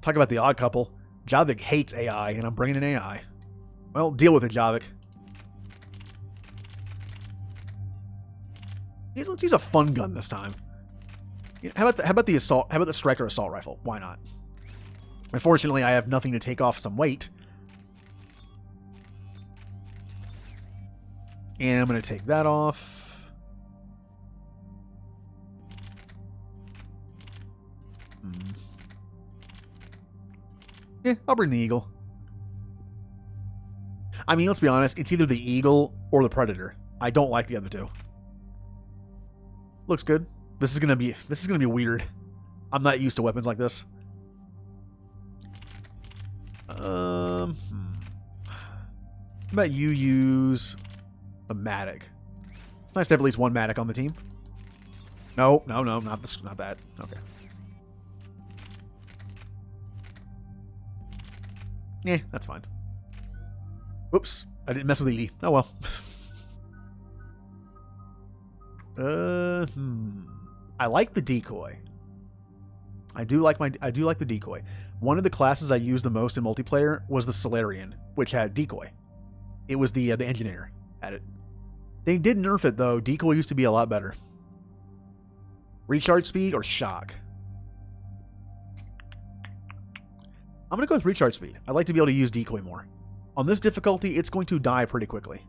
Talk about the odd couple. Javik hates AI, and I'm bringing in AI. Well, deal with it, Javik. Let's use a fun gun this time. How about the assault? How about the striker assault rifle? Why not? Unfortunately, I have nothing to take off some weight. And I'm going to take that off. Yeah, I'll bring the Eagle. I mean, let's be honest. It's either the Eagle or the Predator. I don't like the other two. Looks good. This is gonna be weird. I'm not used to weapons like this. How about you use a Matic? It's nice to have at least one Matic on the team. No, not this, not that. Okay. Yeah, that's fine. Whoops, I didn't mess with E. Oh well. I like the decoy. I do like the decoy. One of the classes I used the most in multiplayer was the Solarian, which had decoy. It was the engineer at it. They did nerf it though. Decoy used to be a lot better. Recharge speed or shock? I'm gonna go with recharge speed. I'd like to be able to use decoy more. On this difficulty, it's going to die pretty quickly.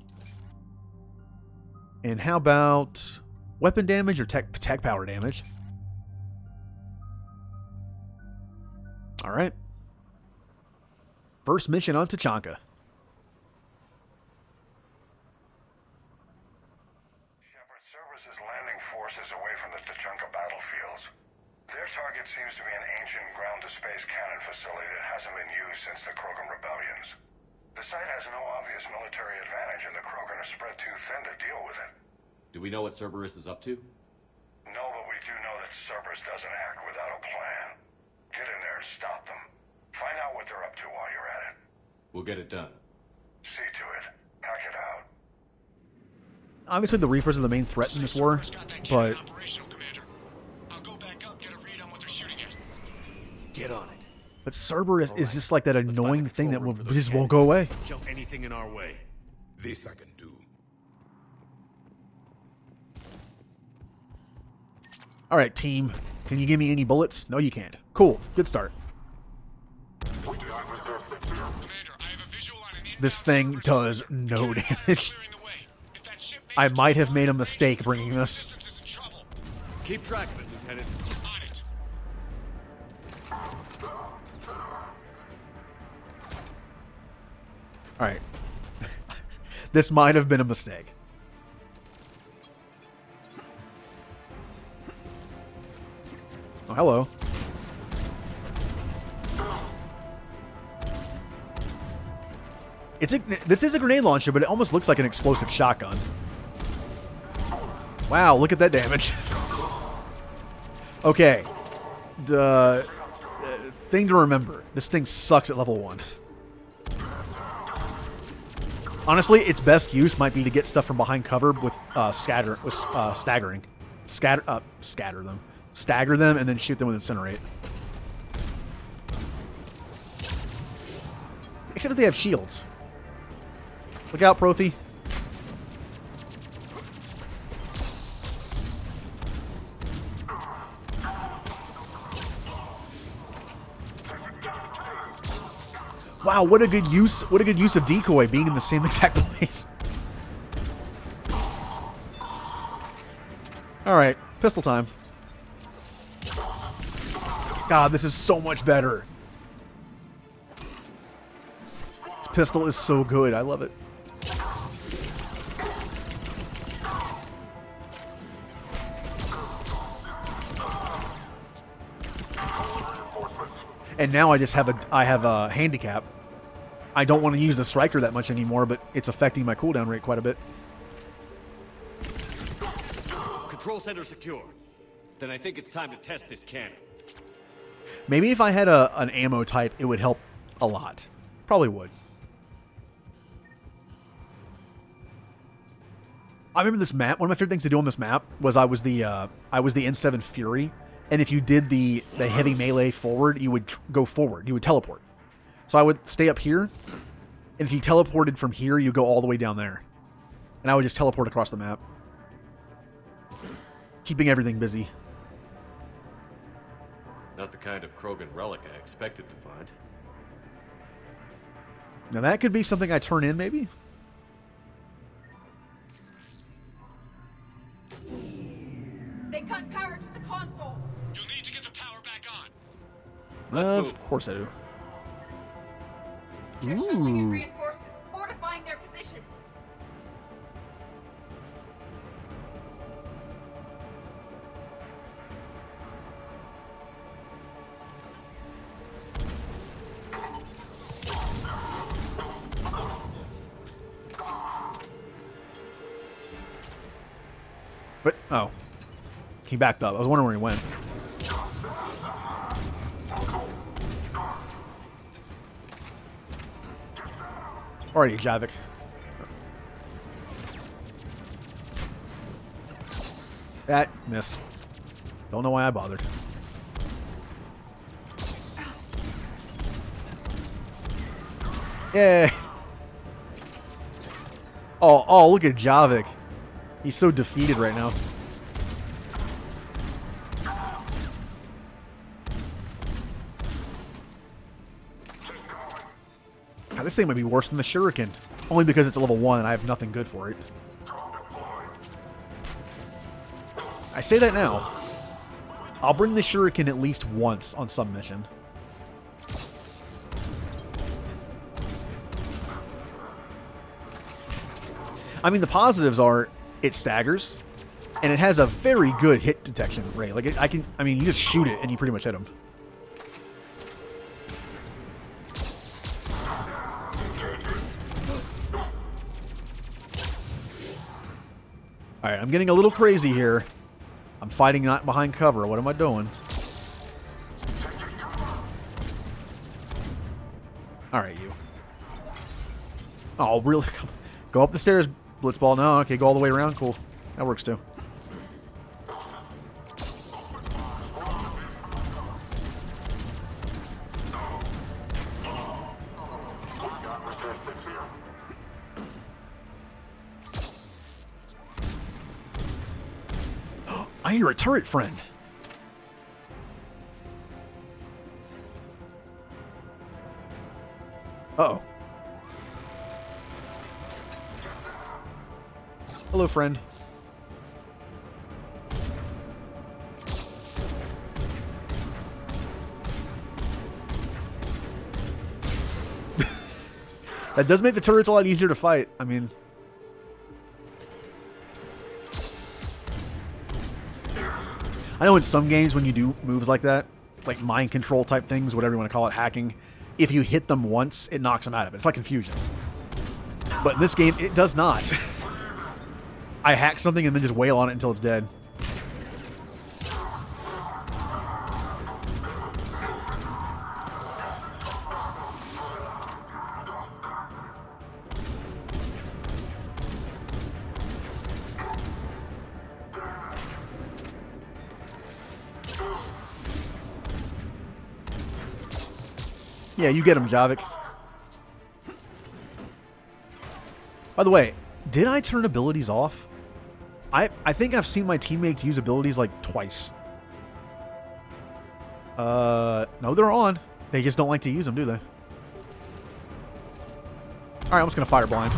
And how about weapon damage or tech power damage? All right. First mission on Tachanka. Shepard services landing forces away from the Tachanka battlefields. Their target seems to be an ancient ground-to-space cannon facility that hasn't been used since the Krogan rebellions. The site has no obvious military advantage, and the Krogan are spread too thin to deal with it. Do we know what Cerberus is up to? No, but we do know that Cerberus doesn't act without a plan. Get in there and stop them. Find out what they're up to while you're at it. We'll get it done. See to it. Hack it out. Obviously, the Reapers are the main threat in this war, but Get on it. but Cerberus is just like that annoying thing that just won't go away. Kill anything in our way. This I can do. All right, team. Can you give me any bullets? No, you can't. Cool. Good start. This thing does no damage. I might have made a mistake bringing this. Keep track of it, Lieutenant. All right. This might have been a mistake. Oh, hello. This is a grenade launcher, but it almost looks like an explosive shotgun. Wow, look at that damage. Okay. Thing to remember. This thing sucks at level 1. Honestly, its best use might be to get stuff from behind cover with staggering. Scatter them. Stagger them and then shoot them with Incinerate. Except if they have shields. Look out, Prothi. Wow, what a good use of decoy being in the same exact place. Alright, pistol time. God, this is so much better. This pistol is so good. I love it. And now I just have a handicap. I don't want to use the striker that much anymore, but it's affecting my cooldown rate quite a bit. Control center secure. Then I think it's time to test this cannon. Maybe if I had an ammo type, it would help a lot. Probably would. I remember this map. One of my favorite things to do on this map was I was the N7 Fury, and if you did the heavy melee forward, you would go forward. You would teleport. So I would stay up here, and if you teleported from here, you go all the way down there. And I would just teleport across the map, keeping everything busy. Not the kind of Krogan relic I expected to find. Now that could be something I turn in, maybe? They cut power to the console. You'll need to get the power back on. Of course I do. They're shuttling in Ooh. reinforcements, fortifying their position. But, oh. He backed up. I was wondering where he went. Alrighty, Javik. That missed. Don't know why I bothered. Yay! Oh, look at Javik. He's so defeated right now. God, this thing might be worse than the Shuriken. Only because it's a level 1 and I have nothing good for it. I say that now. I'll bring the Shuriken at least once on some mission. I mean, the positives are it staggers, and it has a very good hit detection rate. Like, I mean, you just shoot it and you pretty much hit them. Alright, I'm getting a little crazy here. I'm fighting not behind cover. What am I doing? Alright, you. Oh, really? Go up the stairs, Blitzball. No, okay, go all the way around. Cool. That works too. I hear a turret friend. Uh-oh. Hello, friend. That does make the turrets a lot easier to fight. I mean... I know in some games when you do moves like that, like mind control type things, whatever you want to call it, hacking, if you hit them once, it knocks them out of it. It's like confusion. But in this game, it does not. I hack something and then just wail on it until it's dead. Yeah, you get him, Javik. By the way, did I turn abilities off? I think I've seen my teammates use abilities like twice. No, they're on. They just don't like to use them, do they? Alright, I'm just gonna fire blind.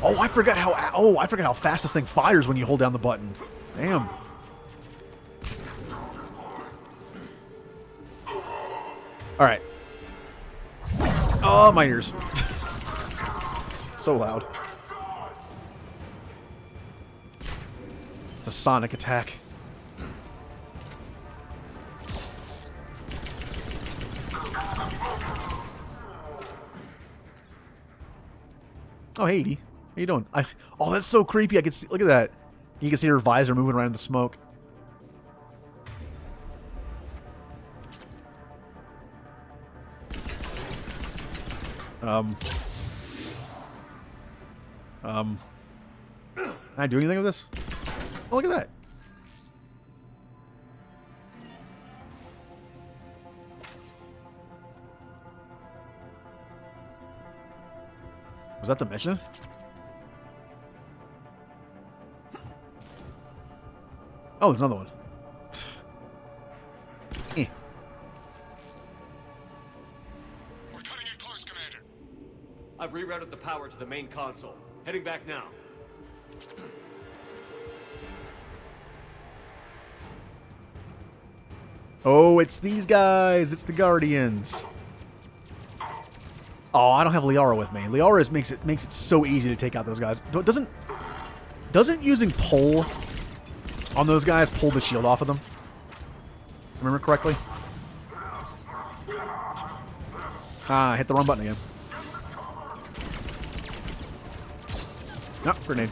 Oh, I forgot how fast this thing fires when you hold down the button. Damn. Alright. Oh, my ears. So loud. It's a sonic attack. Oh, hey, Edie. How you doing? Oh, that's so creepy. I can see. Look at that. You can see her visor moving around in the smoke. Can I do anything with this? Oh, look at that. Was that the mission? Oh, there's another one. Eh. We're cutting it close, Commander. I've rerouted the power to the main console. Heading back now. Oh, it's these guys. It's the Guardians. Oh, I don't have Liara with me. Liara makes it so easy to take out those guys. Doesn't using pull on those guys pull the shield off of them? Remember correctly? Ah, I hit the wrong button again. No, grenade.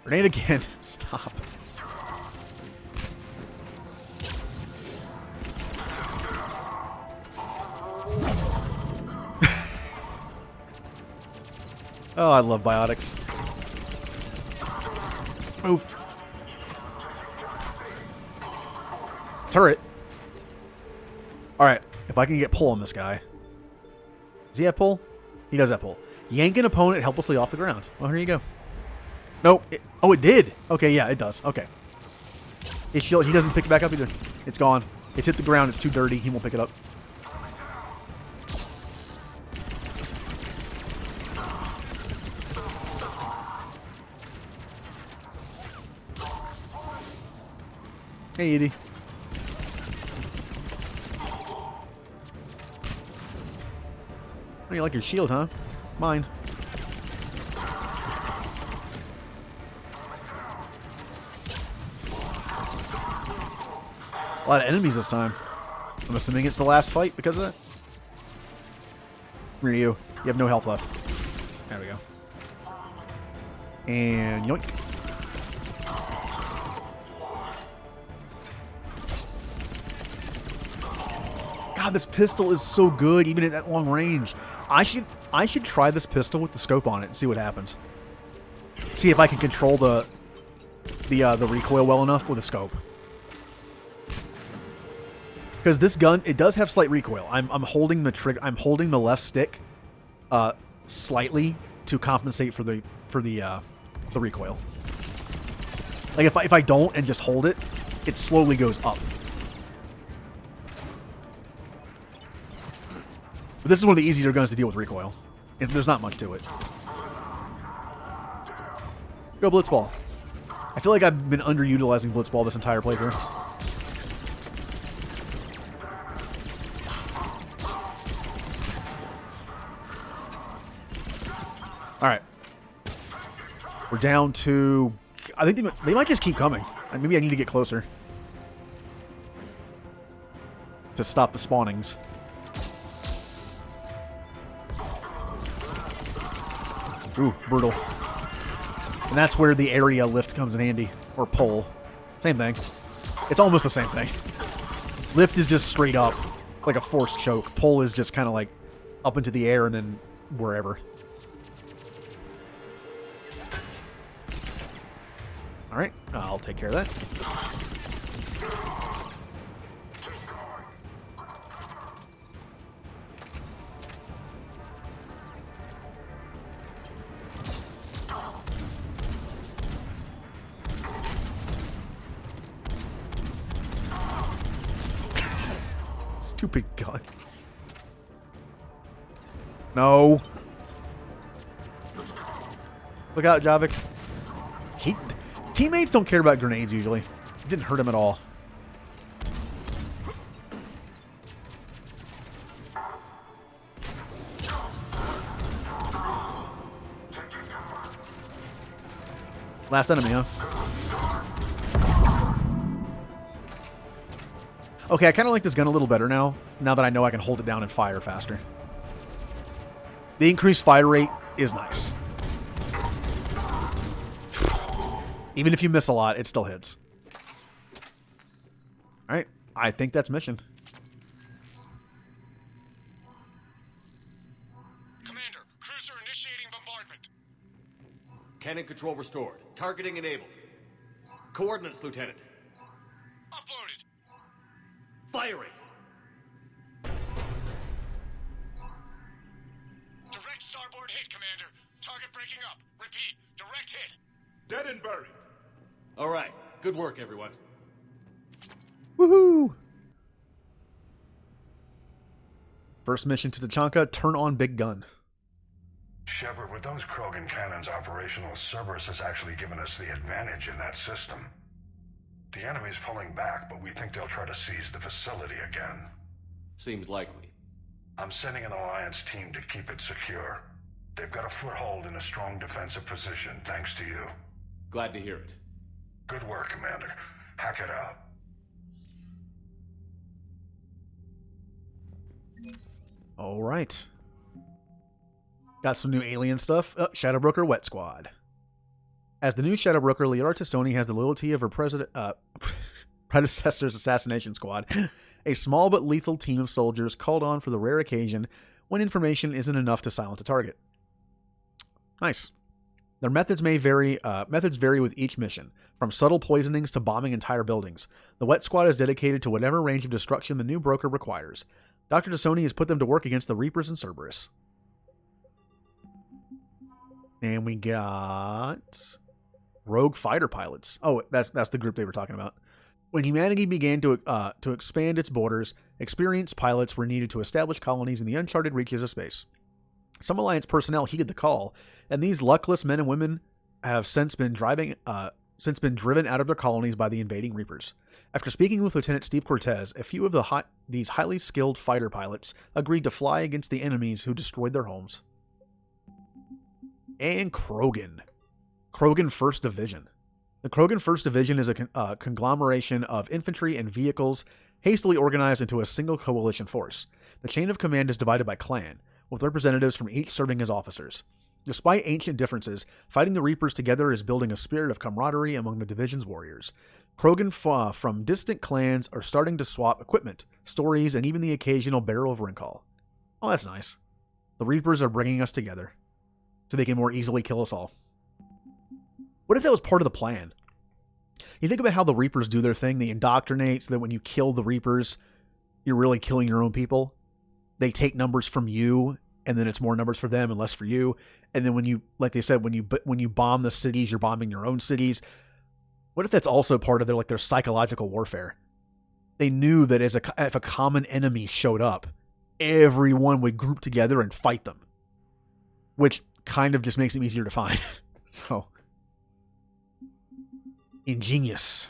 Grenade again. Stop. Oh, I love biotics. Move. Turret. Alright, if I can get pull on this guy. Does he have pull? He does have pull. Yank an opponent helplessly off the ground. Well, here you go. Nope. Oh, it did. Okay, yeah, it does. Okay. His shield, he doesn't pick it back up either. It's gone. It's hit the ground. It's too dirty. He won't pick it up. Hey, Edie. Oh, you like your shield, huh? Mine. A lot of enemies this time. I'm assuming it's the last fight because of that. Where are you? You have no health left. There we go. And yoink. God, this pistol is so good, even at that long range. I should try this pistol with the scope on it and see what happens. See if I can control the recoil well enough with a scope. Because this gun, it does have slight recoil. I'm holding the trigger. I'm holding the left stick, slightly to compensate for the recoil. Like if I don't and just hold it, it slowly goes up. But this is one of the easier guns to deal with recoil. There's not much to it. Go Blitzball. I feel like I've been underutilizing Blitzball this entire playthrough. Alright. We're down to... I think they might just keep coming. Maybe I need to get closer. To stop the spawnings. Ooh, brutal. And that's where the area lift comes in handy. Or pull. Same thing. It's almost the same thing. Lift is just straight up. Like a forced choke. Pull is just kind of like up into the air and then wherever. Alright, I'll take care of that. Stupid gun. No. Look out, Javik. Teammates don't care about grenades usually. It didn't hurt him at all. Last enemy, huh? Okay, I kind of like this gun a little better now that I know I can hold it down and fire faster. The increased fire rate is nice. Even if you miss a lot, it still hits. Alright, I think that's mission. Commander, cruiser initiating bombardment. Cannon control restored. Targeting enabled. Coordinates, Lieutenant. Uploaded. Firing! Direct starboard hit, Commander. Target breaking up. Repeat, direct hit. Dead and buried. All right. Good work, everyone. Woohoo! First mission to Tachanka, turn on big gun. Shepard, with those Krogan cannons operational, Cerberus has actually given us the advantage in that system. The enemy's pulling back, but we think they'll try to seize the facility again. Seems likely. I'm sending an Alliance team to keep it secure. They've got a foothold in a strong defensive position, thanks to you. Glad to hear it. Good work, Commander. Hack it out. All right. Got some new alien stuff. Shadowbroker Wet Squad. As the new Shadowbroker, Liara Testoni has the loyalty of her predecessor's assassination squad, a small but lethal team of soldiers called on for the rare occasion when information isn't enough to silence a target. Nice. Their methods vary with each mission, from subtle poisonings to bombing entire buildings. The Wet Squad is dedicated to whatever range of destruction the new broker requires. Dr. Testoni has put them to work against the Reapers and Cerberus. And we got rogue fighter pilots. Oh, that's the group they were talking about. When humanity began to expand its borders, experienced pilots were needed to establish colonies in the uncharted reaches of space. Some Alliance personnel heeded the call, and these luckless men and women have since been driven out of their colonies by the invading Reapers. After speaking with Lieutenant Steve Cortez, a few of these highly skilled fighter pilots agreed to fly against the enemies who destroyed their homes. And Krogan 1st Division. The Krogan 1st Division is a conglomeration of infantry and vehicles hastily organized into a single coalition force. The chain of command is divided by clan, with representatives from each serving as officers. Despite ancient differences, fighting the Reapers together is building a spirit of camaraderie among the division's warriors. Krogan from distant clans are starting to swap equipment, stories, and even the occasional barrel of Rincall. Oh, that's nice. The Reapers are bringing us together, so they can more easily kill us all. What if that was part of the plan? You think about how the Reapers do their thing. They indoctrinate so that when you kill the Reapers, you're really killing your own people. They take numbers from you, and then it's more numbers for them and less for you. And then when you, like they said, when you bomb the cities, you're bombing your own cities. What if that's also part of their psychological warfare? They knew that if a common enemy showed up, everyone would group together and fight them, which kind of just makes them easier to find. So, ingenious.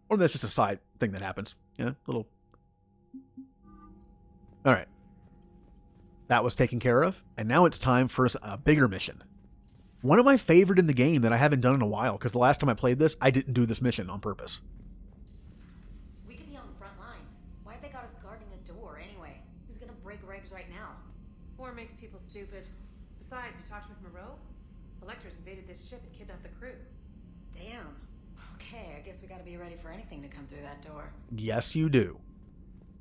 Or that's just a side thing that happens. Yeah, little. All right. That was taken care of, and now it's time for a bigger mission. One of my favorite in the game that I haven't done in a while, because the last time I played this, I didn't do this mission on purpose. We could be on the front lines. Why have they got us guarding a door anyway? Who's gonna break regs right now? War makes people stupid. Besides, you talked with Moreau? The Lectors invaded this ship and kidnapped the crew. Damn. Okay, I guess we gotta be ready for anything to come through that door. Yes, you do.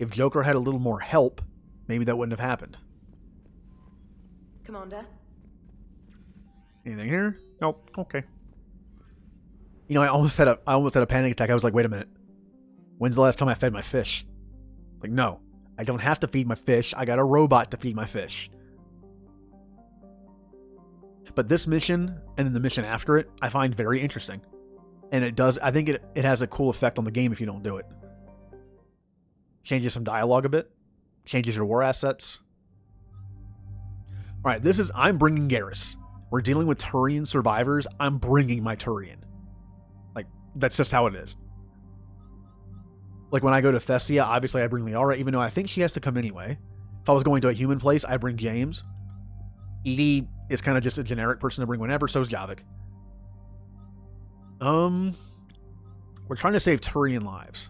If Joker had a little more help, maybe that wouldn't have happened. Commander? Anything here? Nope. Okay. You know, I almost had a panic attack. I was like, wait a minute. When's the last time I fed my fish? Like, no. I don't have to feed my fish. I got a robot to feed my fish. But this mission, and then the mission after it, I find very interesting. And I think it has a cool effect on the game if you don't do it. Changes some dialogue a bit. Changes your war assets. Alright, I'm bringing Garrus. We're dealing with Turian survivors. I'm bringing my Turian. Like, that's just how it is. Like, when I go to Thessia, obviously I bring Liara, even though I think she has to come anyway. If I was going to a human place, I bring James. EDI is kind of just a generic person to bring whenever, so is Javik. We're trying to save Turian lives.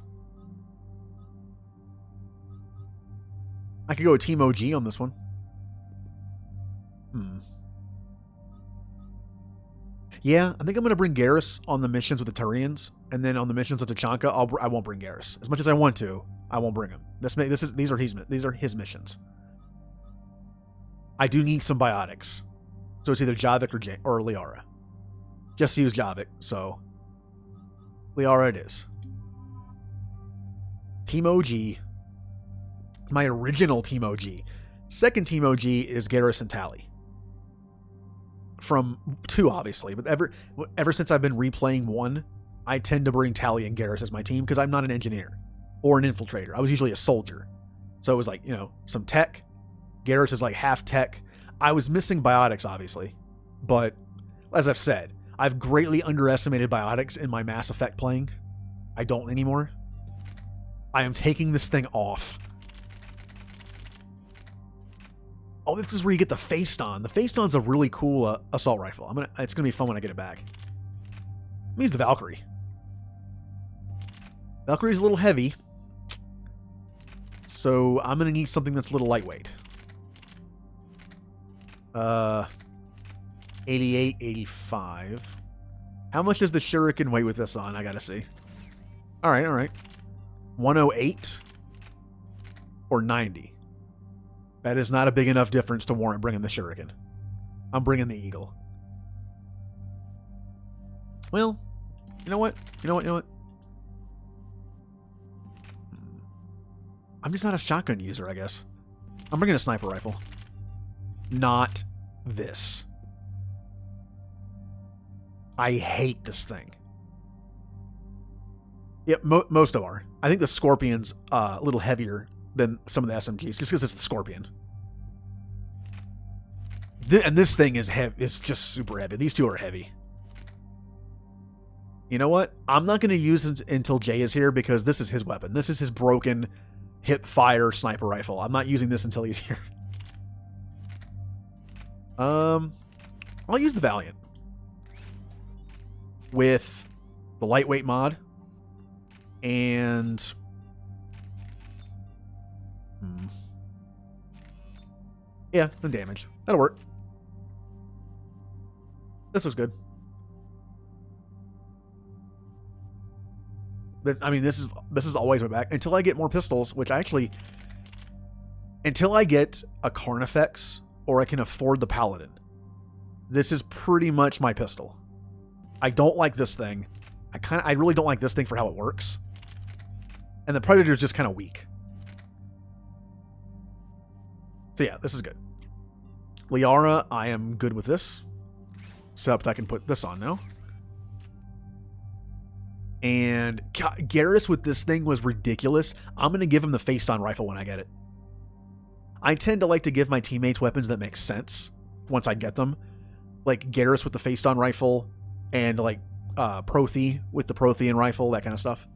I could go with Team OG on this one. Yeah, I think I'm going to bring Garrus on the missions with the Turians, and then on the missions with Tachanka, I won't bring Garrus. As much as I want to, I won't bring him. These are his missions. I do need some biotics. So it's either Javik or Liara. Just use Javik, so Liara it is. Team OG. My original Team OG. Second Team OG is Garrus and Tally. From 2, obviously, but ever since I've been replaying 1, I tend to bring Tally and Garrus as my team because I'm not an engineer or an infiltrator. I was usually a soldier. So it was like, some tech. Garrus is like half tech. I was missing biotics, obviously. But, as I've said, I've greatly underestimated biotics in my Mass Effect playing. I don't anymore. I am taking this thing off. Oh, this is where you get the Face-On. The Face-On's a really cool assault rifle. It's gonna be fun when I get it back. Let me use the Valkyrie. Valkyrie's a little heavy, so I'm gonna need something that's a little lightweight. 88, 85. How much does the Shuriken weigh with this on? I gotta see. All right. 108 or 90. That is not a big enough difference to warrant bringing the Shuriken. I'm bringing the Eagle. Well, you know what? I'm just not a shotgun user, I guess. I'm bringing a sniper rifle. Not this. I hate this thing. Yeah, most of our. I think the Scorpion's a little heavier than some of the SMGs, just because it's the Scorpion. And this thing is heavy. It's just super heavy. These two are heavy. You know what? I'm not going to use it until Jay is here because this is his weapon. This is his broken hip fire sniper rifle. I'm not using this until he's here. I'll use the Valiant with the lightweight mod and yeah, the damage. That'll work. This looks good. This is always my back until I get more pistols, which until I get a Carnifex or I can afford the Paladin. This is pretty much my pistol. I don't like this thing. I really don't like this thing for how it works. And the Predator is just kind of weak. So yeah, this is good. Liara, I am good with this. Except I can put this on now. And Garrus with this thing was ridiculous. I'm going to give him the Face-On rifle when I get it. I tend to like to give my teammates weapons that make sense once I get them. Like Garrus with the Face-On rifle and like Prothe with the Prothean rifle, that kind of stuff.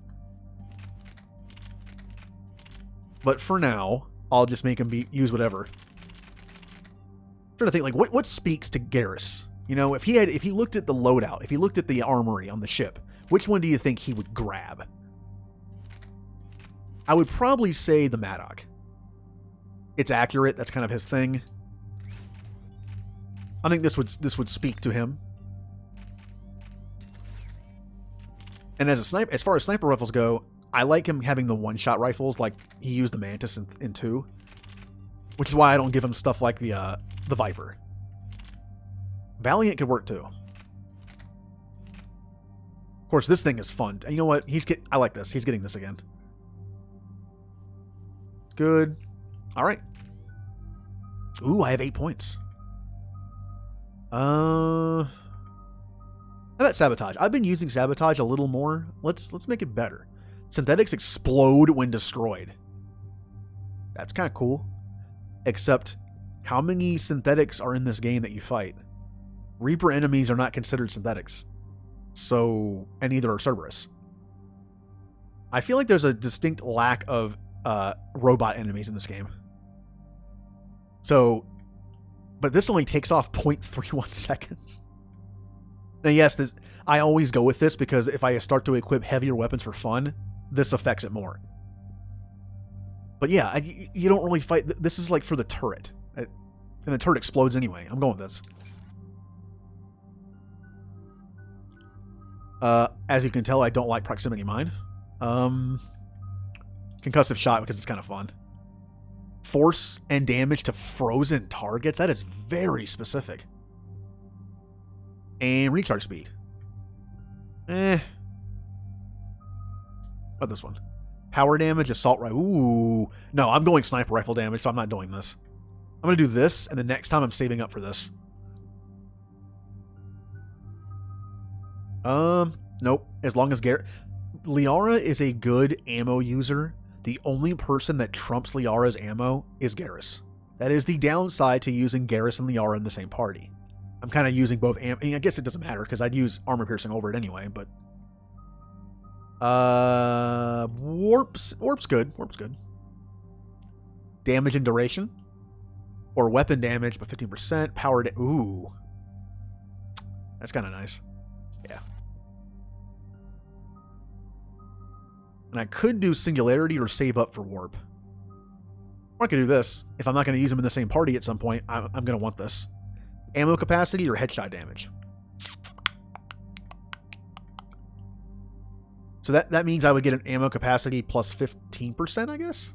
But for now, I'll just make him use whatever. I'm trying to think, like, what speaks to Garrus? You know, if he looked at the loadout, if he looked at the armory on the ship, which one do you think he would grab? I would probably say the Maddock. It's accurate. That's kind of his thing. I think this would speak to him. And as far as sniper rifles go, I like him having the one-shot rifles, like he used the Mantis in 2, which is why I don't give him stuff like the Viper. Valiant could work too. Of course, this thing is fun. And you know what? I like this. He's getting this again. Good. All right. Ooh, I have 8 points. How about Sabotage? I've been using Sabotage a little more. Let's make it better. Synthetics explode when destroyed. That's kind of cool. Except, how many synthetics are in this game that you fight? Reaper enemies are not considered synthetics. So, and neither are Cerberus. I feel like there's a distinct lack of robot enemies in this game. So, but this only takes off 0.31 seconds. Now, yes, I always go with this because if I start to equip heavier weapons for fun, this affects it more. But yeah, you don't really fight. This is like for the turret. And the turret explodes anyway. I'm going with this. As you can tell, I don't like proximity mine. Concussive shot because it's kind of fun. Force and damage to frozen targets. That is very specific. And recharge speed. What about this one? Power damage, assault rifle. Ooh. No, I'm going sniper rifle damage, so I'm not doing this. I'm going to do this, and the next time I'm saving up for this. Nope. As long as Garrett... Liara is a good ammo user. The only person that trumps Liara's ammo is Garrus. That is the downside to using Garrus and Liara in the same party. I'm kind of using both ammo. I mean, I guess it doesn't matter, because I'd use armor piercing over it anyway, but... Warp's good. Warp's good. Damage and duration. Or weapon damage, but 15%. Power ooh. That's kind of nice. Yeah. And I could do Singularity or save up for Warp. I'm not going to do this. If I'm not going to use them in the same party at some point, I'm going to want this. Ammo capacity or headshot damage. So that means I would get an ammo capacity plus 15%, I guess?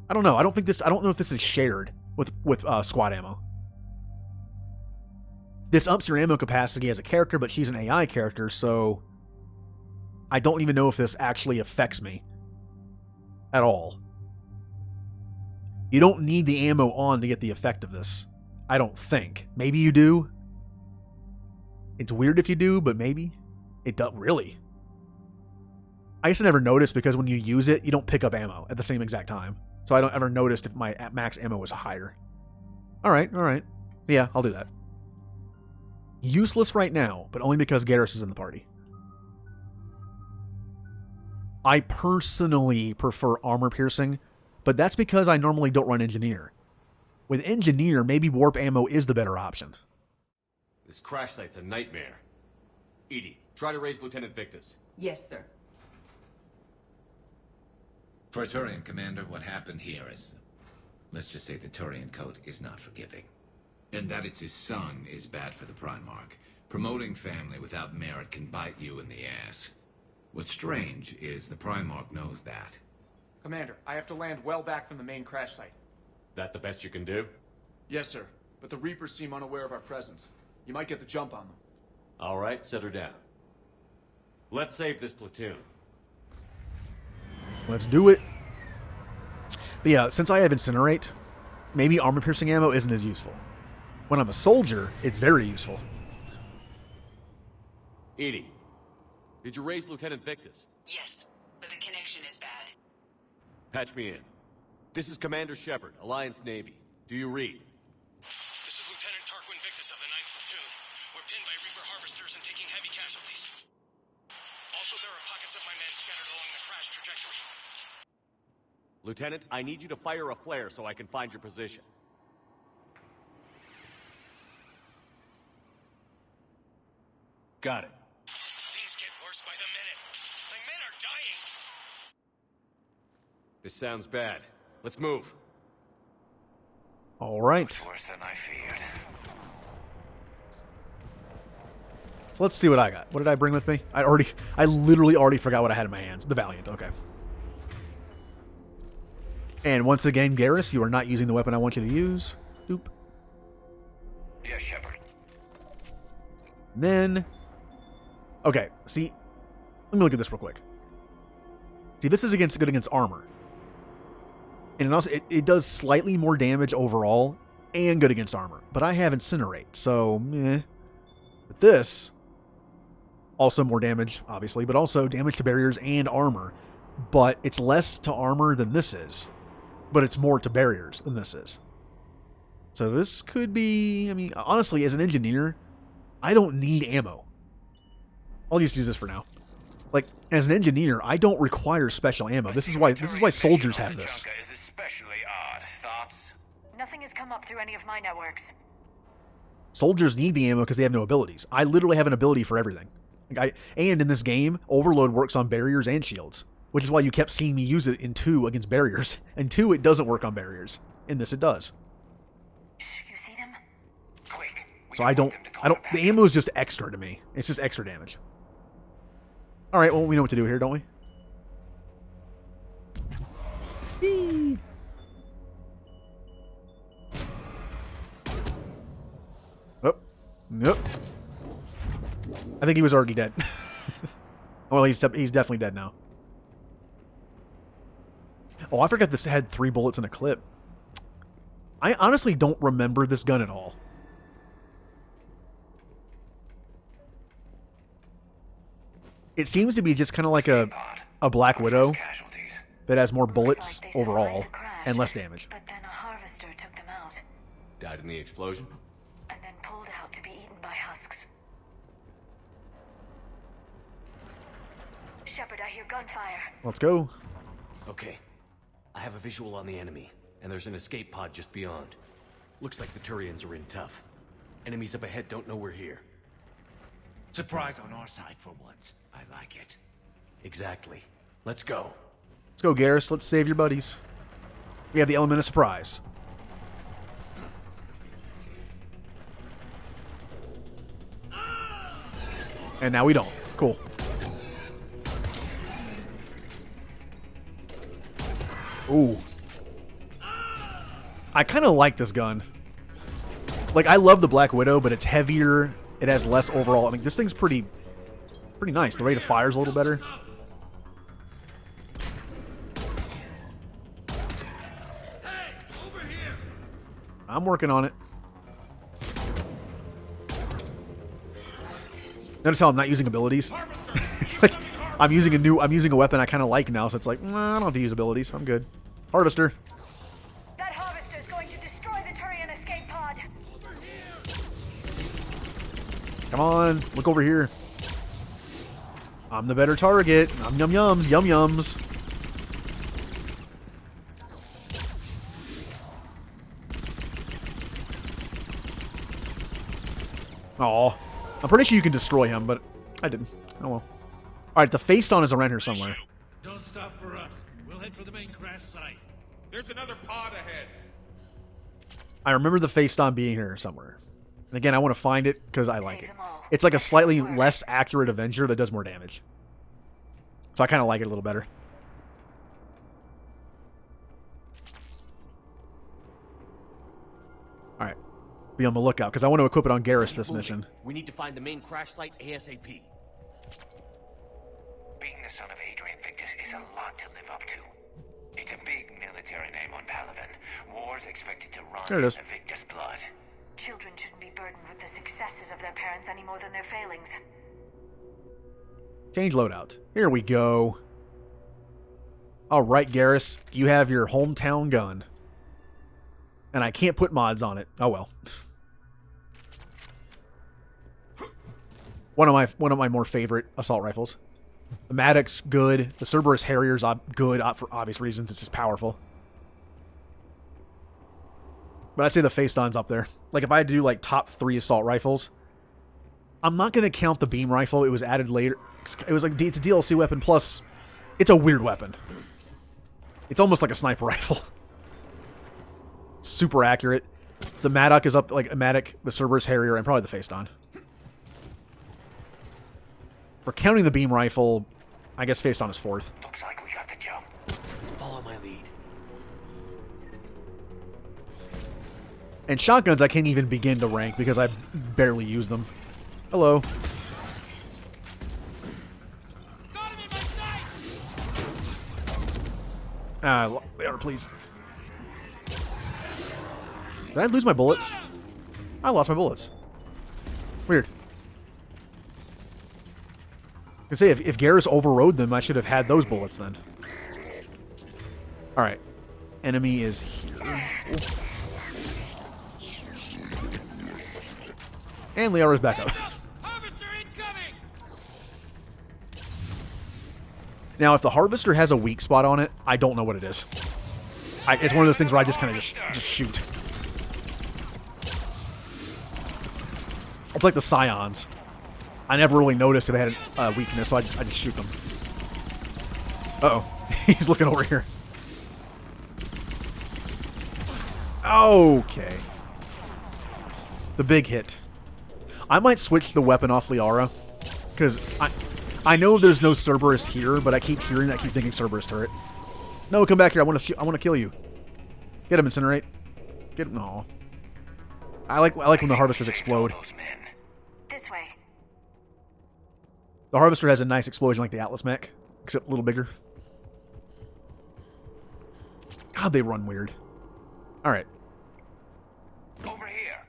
I don't know. I don't know if this is shared with squad ammo. This ups your ammo capacity as a character, but she's an AI character, so I don't even know if this actually affects me at all. You don't need the ammo on to get the effect of this. I don't think. Maybe you do. It's weird if you do, but maybe. It does. Really? I guess I never noticed because when you use it, you don't pick up ammo at the same exact time. So I don't ever notice if my max ammo was higher. Alright. Yeah, I'll do that. Useless right now, but only because Garrus is in the party. I personally prefer armor piercing, but that's because I normally don't run engineer. With engineer, maybe warp ammo is the better option. This crash site's a nightmare. Edie, try to raise Lieutenant Victus. Yes, sir. For a Turian commander, what happened here is... let's just say the Turian code is not forgiving. And that it's his son is bad for the Primarch. Promoting family without merit can bite you in the ass. What's strange is the Primarch knows that. Commander, I have to land well back from the main crash site. That the best you can do? Yes, sir. But the Reapers seem unaware of our presence. You might get the jump on them. All right, set her down. Let's save this platoon. Let's do it. But yeah, since I have Incinerate, maybe armor-piercing ammo isn't as useful. When I'm a soldier, it's very useful. Edie, did you raise Lieutenant Victus? Yes, but the connection is bad. Patch me in. This is Commander Shepard, Alliance Navy. Do you read? This is Lieutenant Tarquin Victus of the 9th Platoon. We're pinned by Reaper harvesters and taking heavy casualties. Also, there are pockets of my men scattered along the crash trajectory. Lieutenant, I need you to fire a flare so I can find your position. Got it. Things get worse by the minute. My men are dying. This sounds bad. Let's move. All right. Worse than I feared. So let's see what I got. What did I bring with me? I literally already forgot what I had in my hands. The Valiant. Okay. And once again, Garrus, you are not using the weapon I want you to use. Doop. Yes, Shepard. Then... okay, see... let me look at this real quick. See, this is good against armor. And it also it does slightly more damage overall and good against armor. But I have Incinerate, so meh. But this, also more damage, obviously, but also damage to barriers and armor. But it's less to armor than this is. But it's more to barriers than this is. So this could be... I mean, honestly, as an engineer, I don't need ammo. I'll just use this for now. Like, as an engineer, I don't require special ammo. This is why soldiers have this. Is especially odd. Thoughts? Nothing has come up through any of my networks. Soldiers need the ammo because they have no abilities. I literally have an ability for everything. And in this game, Overload works on barriers and shields, which is why you kept seeing me use it in 2 against barriers. In 2, it doesn't work on barriers. In this, it does. You see them? Quick. So I don't, the ammo is just extra to me. It's just extra damage. Alright, well, we know what to do here, don't we? Whee! Oh. Nope. I think he was already dead. Well, he's definitely dead now. Oh, I forgot this had 3 bullets in a clip. I honestly don't remember this gun at all. It seems to be just kind of like a Black Widow that has more bullets overall and less damage. But then a harvester took them out, Died in the explosion? and then pulled out to be eaten by husks. Shepard, I hear gunfire. Let's go. Okay. I have a visual on the enemy, and there's an escape pod just beyond. Looks like the Turians are in tough. Enemies up ahead don't know we're here. Surprise on our side for once. I like it. Exactly. Let's go. Let's go, Garrus. Let's save your buddies. We have the element of surprise. And now we don't. Cool. Ooh. I kind of like this gun. Like, I love the Black Widow, but it's heavier. It has less overall. I mean, this thing's pretty nice. The rate of fire is a little better. I'm working on it. Notice how I'm not using abilities. Like, I'm using a weapon I kind of like now, so it's like, nah, I don't have to use abilities. I'm good. Harvester. That harvester is going to destroy the Turian escape pod. Come on, look over here. I'm the better target. Yum yums, yum yums. Aw. I'm pretty sure you can destroy him, but I didn't. Oh well. Alright, the face on is around here somewhere. Don't stop for us. We'll head for the main crash site. There's another pod ahead. I remember the face on being here somewhere. And again, I want to find it because I like it. It's like a slightly less accurate Avenger that does more damage. So I kind of like it a little better. Alright. Be on the lookout, because I want to equip it on Garrus this mission. We need to find the main crash site ASAP. Being the son of Adrian Victus is a lot to live up to. It's a big military name on Palaven. War's expected to run There it is. in Victus' blood. Children shouldn't be burdened with the successes of their parents any more than their failings. Change loadout. Here we go. Alright, Garrus. You have your hometown gun. And I can't put mods on it. Oh well. One of my more favorite assault rifles. The Maddox, good. The Cerberus Harrier's good for obvious reasons. It's just powerful. But I'd say the Face Don's up there. Like, if I had to do, like, top 3 assault rifles, I'm not going to count the beam rifle. It was added later. It was like, it's a DLC weapon, plus it's a weird weapon. It's almost like a sniper rifle. Super accurate. The Maddox is up, like, a Maddox, the Cerberus Harrier, and probably the Face Don. For counting the beam rifle, I guess Face Don is 4th. Looks like we got the jump. Follow my lead. And shotguns I can't even begin to rank because I barely use them. Hello. There, please. Did I lose my bullets? I lost my bullets. Weird. I can say if Garrus overrode them, I should have had those bullets then. Alright. Enemy is here. And Liara's back up. Now, if the Harvester has a weak spot on it, I don't know what it is. It's one of those things where I just kind of just shoot. It's like the Scions. I never really noticed if they had a weakness, so I just shoot them. Uh-oh. He's looking over here. Okay. The big hit. I might switch the weapon off Liara, because I know there's no Cerberus here, but I keep hearing that, I keep thinking Cerberus turret. No, come back here. I want to kill you. Get him, Incinerate. Get him. No. I like when the Harvesters explode. This way. The Harvester has a nice explosion like the Atlas mech, except a little bigger. God, they run weird. All right. Over here.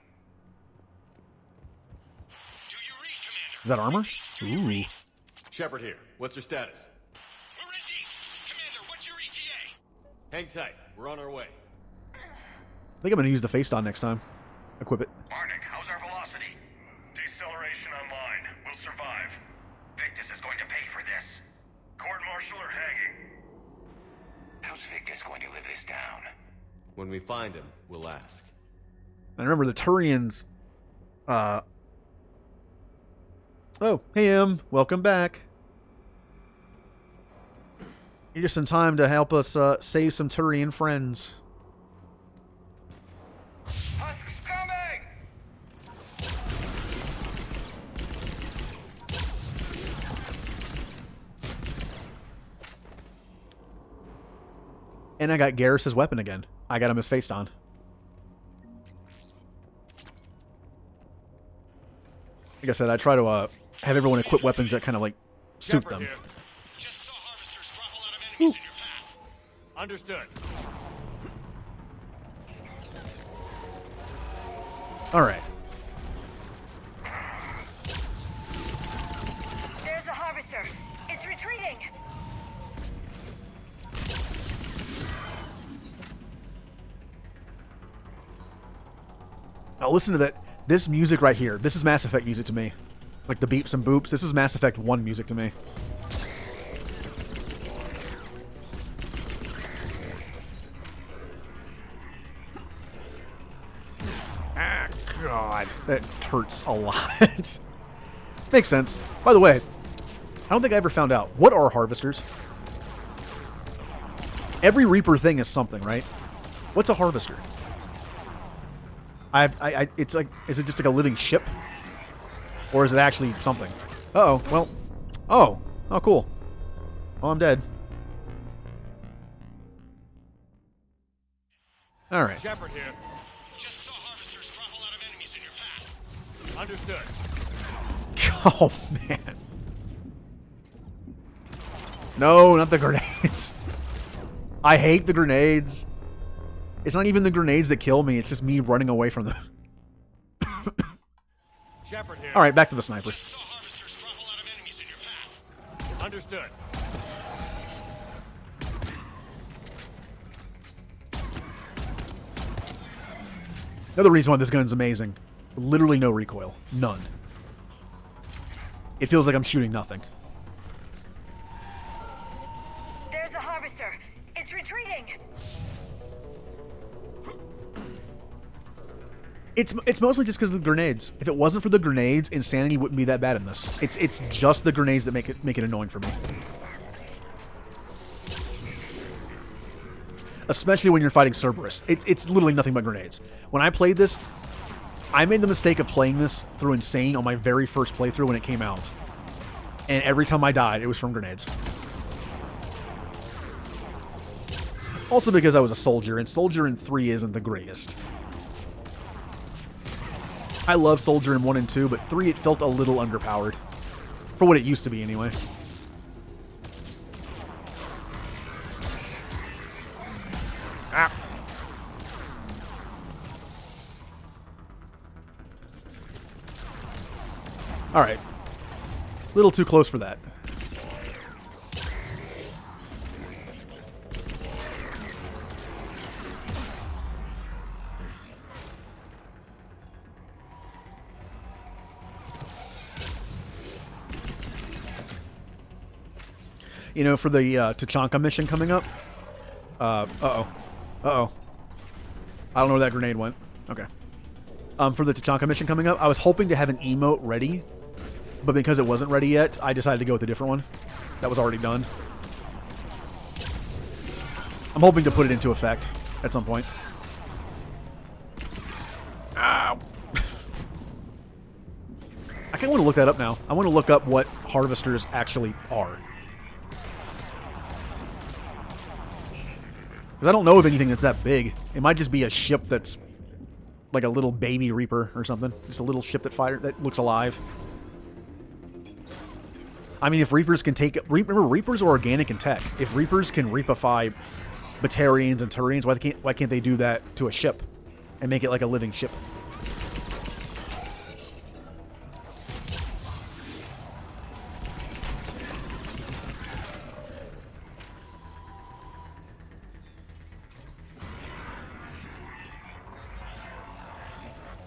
Do you read, Commander? Is that armor? Ooh. Shepard here. What's your status? We're in deep. Commander, what's your ETA? Hang tight. We're on our way. I think I'm going to use the face on next time. Equip it. Barnick, how's our velocity? Deceleration online. We'll survive. Victus is going to pay for this. Court-martial or hanging? How's Victus going to live this down? When we find him, we'll ask. And remember, the Turians... Oh, hey, welcome back. You're just in time to help us save some Turian friends. Husk's coming! And I got Garrus's weapon again. I got him as face on. Like I said, I try to have everyone equip weapons that kind of like suit them. Just saw harvesters throttle out of enemies in your path. Understood. All right. There's a harvester. It's retreating. Now listen to that. This music right here. This is Mass Effect music to me. Like the beeps and boops. This is Mass Effect 1 music to me. Ah, God. That hurts a lot. Makes sense. By the way, I don't think I ever found out. What are harvesters? Every Reaper thing is something, right? What's a harvester? It's like, is it just like a living ship? Or is it actually something? Uh-oh, well, oh, cool. Oh, I'm dead. All right. Shepard here. Just saw harvesters throttle out of enemies in your path. Understood. Oh, man. No, not the grenades. I hate the grenades. It's not even the grenades that kill me. It's just me running away from them. Shepard here. All right, back to the sniper. Just saw harvesters throttle out of enemies in your path. Understood. Another reason why this gun's amazing. Literally no recoil. None. It feels like I'm shooting nothing. There's a harvester. It's retreating. It's mostly just because of the grenades. If it wasn't for the grenades, insanity wouldn't be that bad in this. It's just the grenades that make it annoying for me. Especially when you're fighting Cerberus. It's literally nothing but grenades. When I played this, I made the mistake of playing this through Insane on my very first playthrough when it came out. And every time I died, it was from grenades. Also because I was a soldier, and Soldier in 3 isn't the greatest. I love Soldier in 1 and 2, but 3 it felt a little underpowered. For what it used to be, anyway. Ah. Alright. Little too close for that. You know, for the Tachanka mission coming up. Uh-oh. I don't know where that grenade went. Okay. For the Tachanka mission coming up, I was hoping to have an emote ready. But because it wasn't ready yet, I decided to go with a different one. That was already done. I'm hoping to put it into effect at some point. Ow. I kind of want to look that up now. I want to look up what harvesters actually are. Because I don't know of anything that's that big. It might just be a ship that's like a little baby Reaper or something. Just a little ship that looks alive. I mean, if Reapers can take... Remember, Reapers are organic in tech. If Reapers can Reapify Batarians and Turians, why can't they do that to a ship? And make it like a living ship?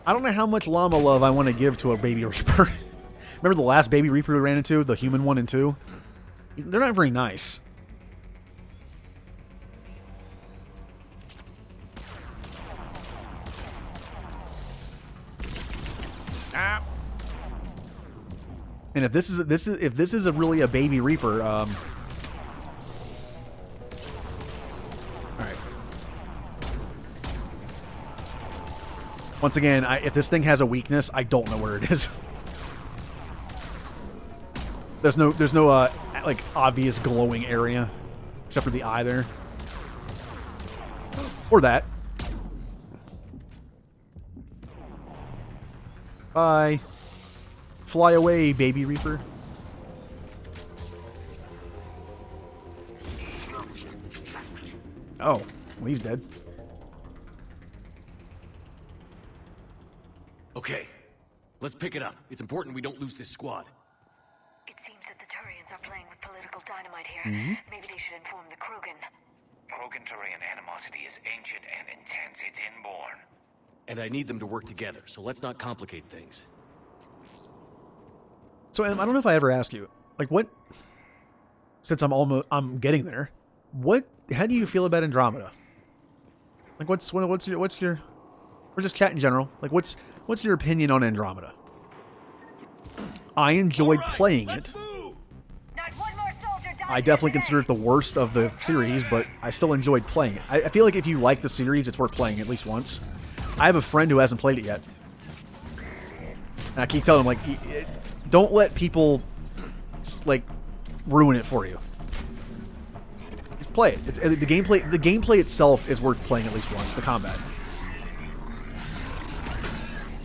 I don't know how much llama love I want to give to a baby Reaper. Remember the last baby Reaper we ran into? The human 1 and 2? They're not very nice. Ah. And if this is really a baby Reaper, all right. Once again, if this thing has a weakness, I don't know where it is. There's no like obvious glowing area, except for the eye there, or that. Bye. Fly away, baby Reaper. Oh, well, he's dead. Okay, let's pick it up. It's important we don't lose this squad. It seems that the Turians are playing with political dynamite here. Maybe they should inform the Krogan. Krogan-Turian animosity is ancient and intense. It's inborn. And I need them to work together, so let's not complicate things. So, I don't know if I ever asked you, like, what? Since I'm getting there. How do you feel about Andromeda? Like, what's your? Or just chat in general. Like, what's your opinion on Andromeda? I enjoyed playing it. I definitely consider it the worst of the series, but I still enjoyed playing it. I feel like if you like the series, it's worth playing at least once. I have a friend who hasn't played it yet. And I keep telling him, like, don't let people, like, ruin it for you. Just play it. The gameplay itself is worth playing at least once, the combat.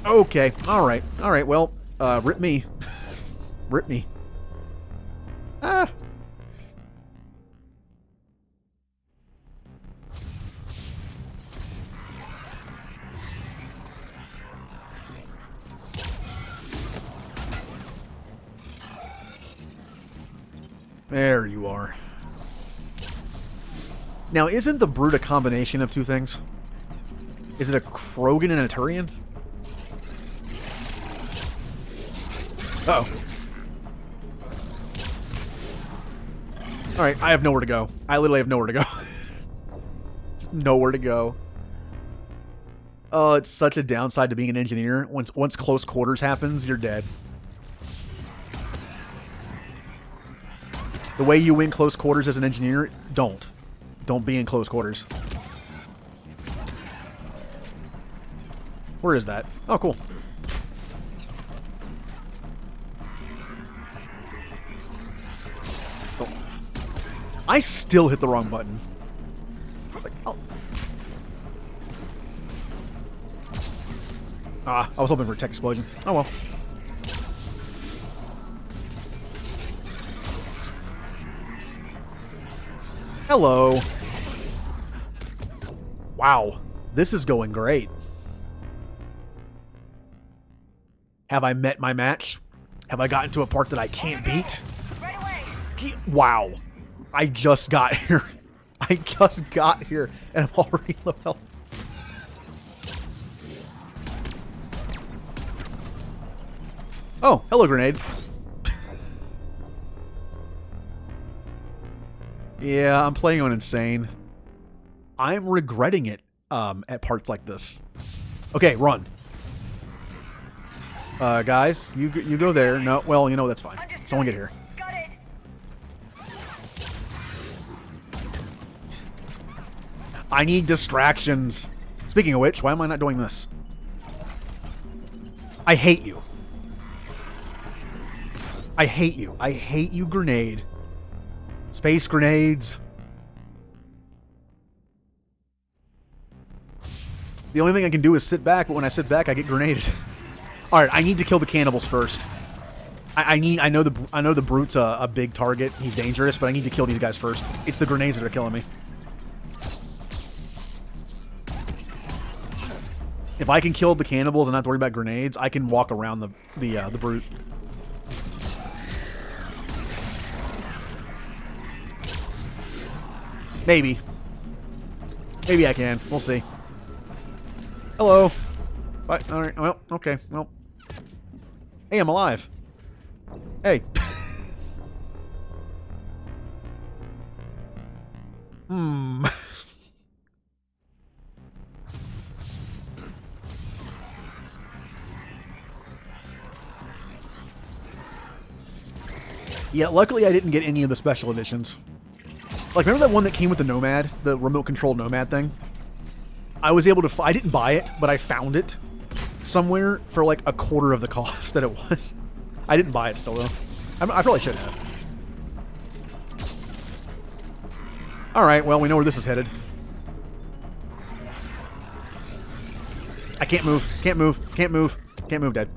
Okay, alright, well, rip me. Rip me. Ah! There you are. Now, isn't the Brute a combination of two things? Is it a Krogan and a Turian? Uh-oh. Alright, I have nowhere to go. I literally have nowhere to go. Just nowhere to go. Oh, it's such a downside to being an engineer. Once close quarters happens, you're dead. The way you win close quarters as an engineer, don't be in close quarters. Where is that? Oh, cool. Oh. I still hit the wrong button. Like, oh. Ah, I was hoping for a tech explosion. Oh well. Hello. Wow. This is going great. Have I met my match? Have I gotten to a part that I can't beat? Wow. I just got here. I just got here and I'm already low health. Oh, hello, grenade. Yeah, I'm playing on insane. I'm regretting it at parts like this. Okay, run. Guys, you go there. No, well, you know, that's fine. Someone get here. Got it. I need distractions. Speaking of which, why am I not doing this? I hate you. I hate you. I hate you, grenade. Space grenades. The only thing I can do is sit back, but when I sit back, I get grenaded. Alright, I need to kill the cannibals first. I know the brute's a big target. He's dangerous, but I need to kill these guys first. It's the grenades that are killing me. If I can kill the cannibals and not have to worry about grenades, I can walk around the brute. Maybe. Maybe I can. We'll see. Hello. Bye. All right. Well, okay. Well. Hey, I'm alive. Hey. Hmm. Yeah, luckily I didn't get any of the special editions. Like, remember that one that came with the Nomad? The remote-controlled Nomad thing? I was able to... I didn't buy it, but I found it somewhere for, like, a quarter of the cost that it was. I didn't buy it still, though. I probably should have. Alright, well, we know where this is headed. I can't move. Can't move. Can't move. Can't move, Dad.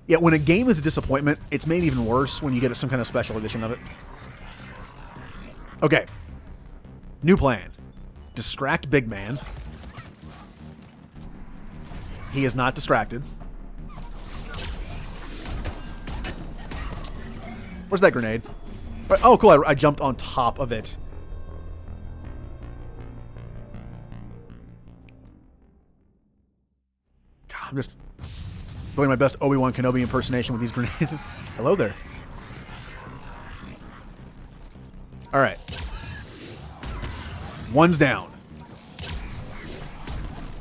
Yeah, when a game is a disappointment, it's made even worse when you get some kind of special edition of it. Okay. New plan. Distract Big Man. He is not distracted. Where's that grenade? Oh, cool. I jumped on top of it. God, I'm just doing my best Obi-Wan Kenobi impersonation with these grenades. Hello there. Alright. One's down.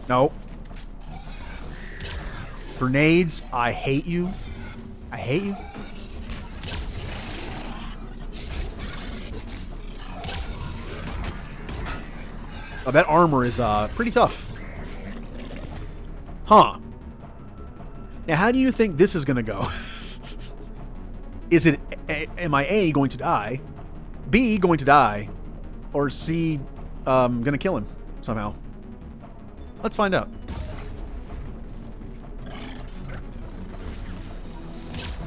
No. Grenades, I hate you. I hate you. Oh, that armor is pretty tough. Huh. Now, how do you think this is going to go? Is it, am I A, going to die, B, going to die, or C, going to kill him somehow? Let's find out.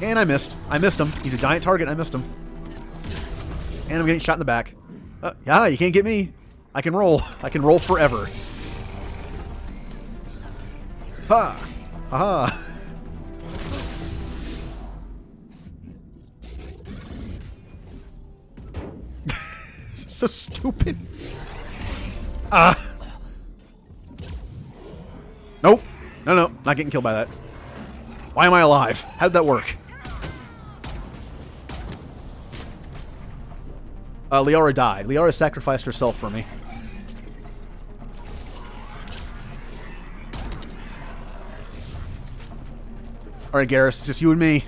And I missed. I missed him. He's a giant target. I missed him. And I'm getting shot in the back. Yeah, you can't get me. I can roll. I can roll forever. Ha! Ha! So stupid. Nope. No, not getting killed by that. Why am I alive? How did that work? Liara died. Liara sacrificed herself for me. Alright, Garrus, it's just you and me.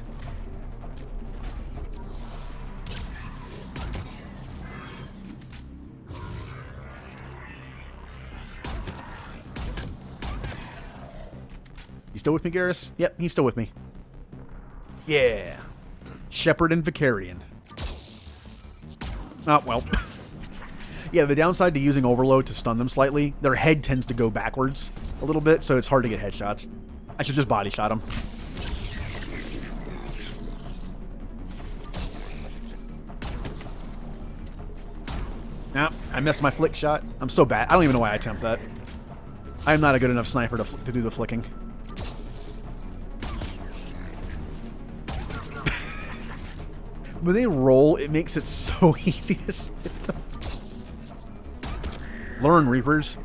You still with me, Garrus? Yep, he's still with me. Yeah. Shepard and Vicarian. Oh, well. Yeah, the downside to using Overload to stun them slightly, their head tends to go backwards a little bit, so it's hard to get headshots. I should just body shot them. Nah, I missed my flick shot. I'm so bad. I don't even know why I attempt that. I am not a good enough sniper to do the flicking. When they roll, it makes it so easy to hit them. Learn, Reapers.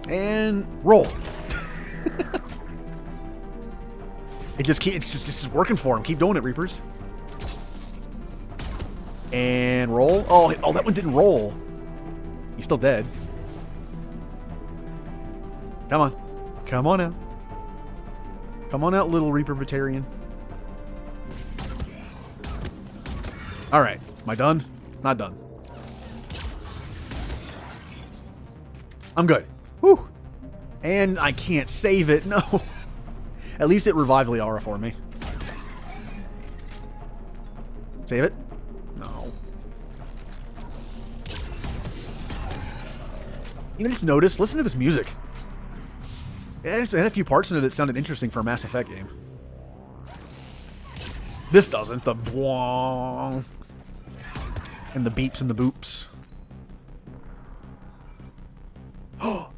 And roll. This is working for him. Keep doing it, Reapers. And roll. Oh, that one didn't roll. He's still dead. Come on. Come on out. Come on out, little Reaper Batarian. Alright. Am I done? Not done. I'm good. Whew. And I can't save it. No. At least it revived Liara for me. Save it? No. You know, just notice, listen to this music. It had a few parts in it that sounded interesting for a Mass Effect game. This doesn't. The bwong. And the beeps and the boops. Oh!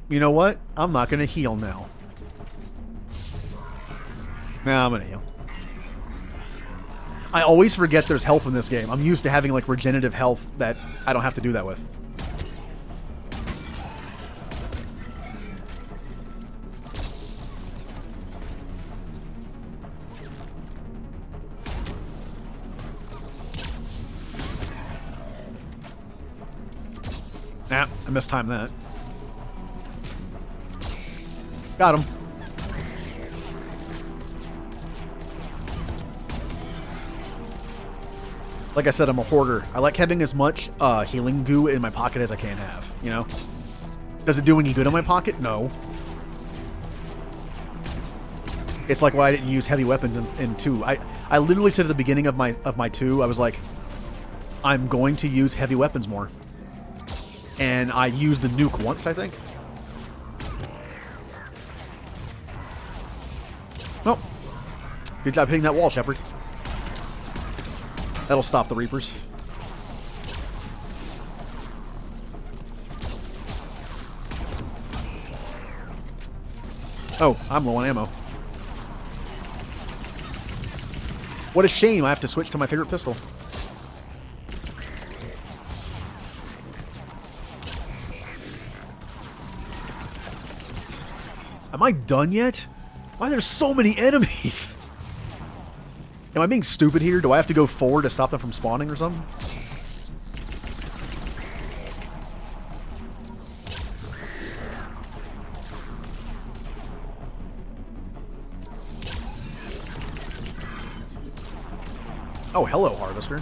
You know what? I'm not going to heal now. Nah, I'm going to heal. I always forget there's health in this game. I'm used to having, like, regenerative health that I don't have to do that with. Nah, I mistimed that. Got him. Like I said, I'm a hoarder. I like having as much healing goo in my pocket as I can have, you know? Does it do any good in my pocket? No. It's like why I didn't use heavy weapons in 2. I literally said at the beginning of my 2, I was like, I'm going to use heavy weapons more. And I used the nuke once, I think. Oh. Good job hitting that wall, Shepard. That'll stop the Reapers. Oh, I'm low on ammo. What a shame I have to switch to my favorite pistol. Am I done yet? Why are there so many enemies? Am I being stupid here? Do I have to go forward to stop them from spawning or something? Oh, hello, Harvester.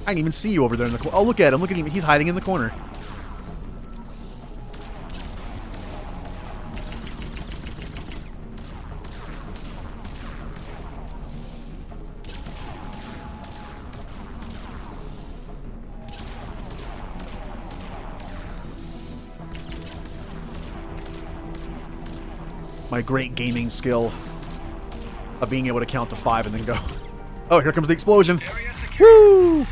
I can even see you over there in the corner. Oh, look at him. Look at him. He's hiding in the corner. My great gaming skill of being able to count to 5 and then go. Oh, here comes the explosion. Woo!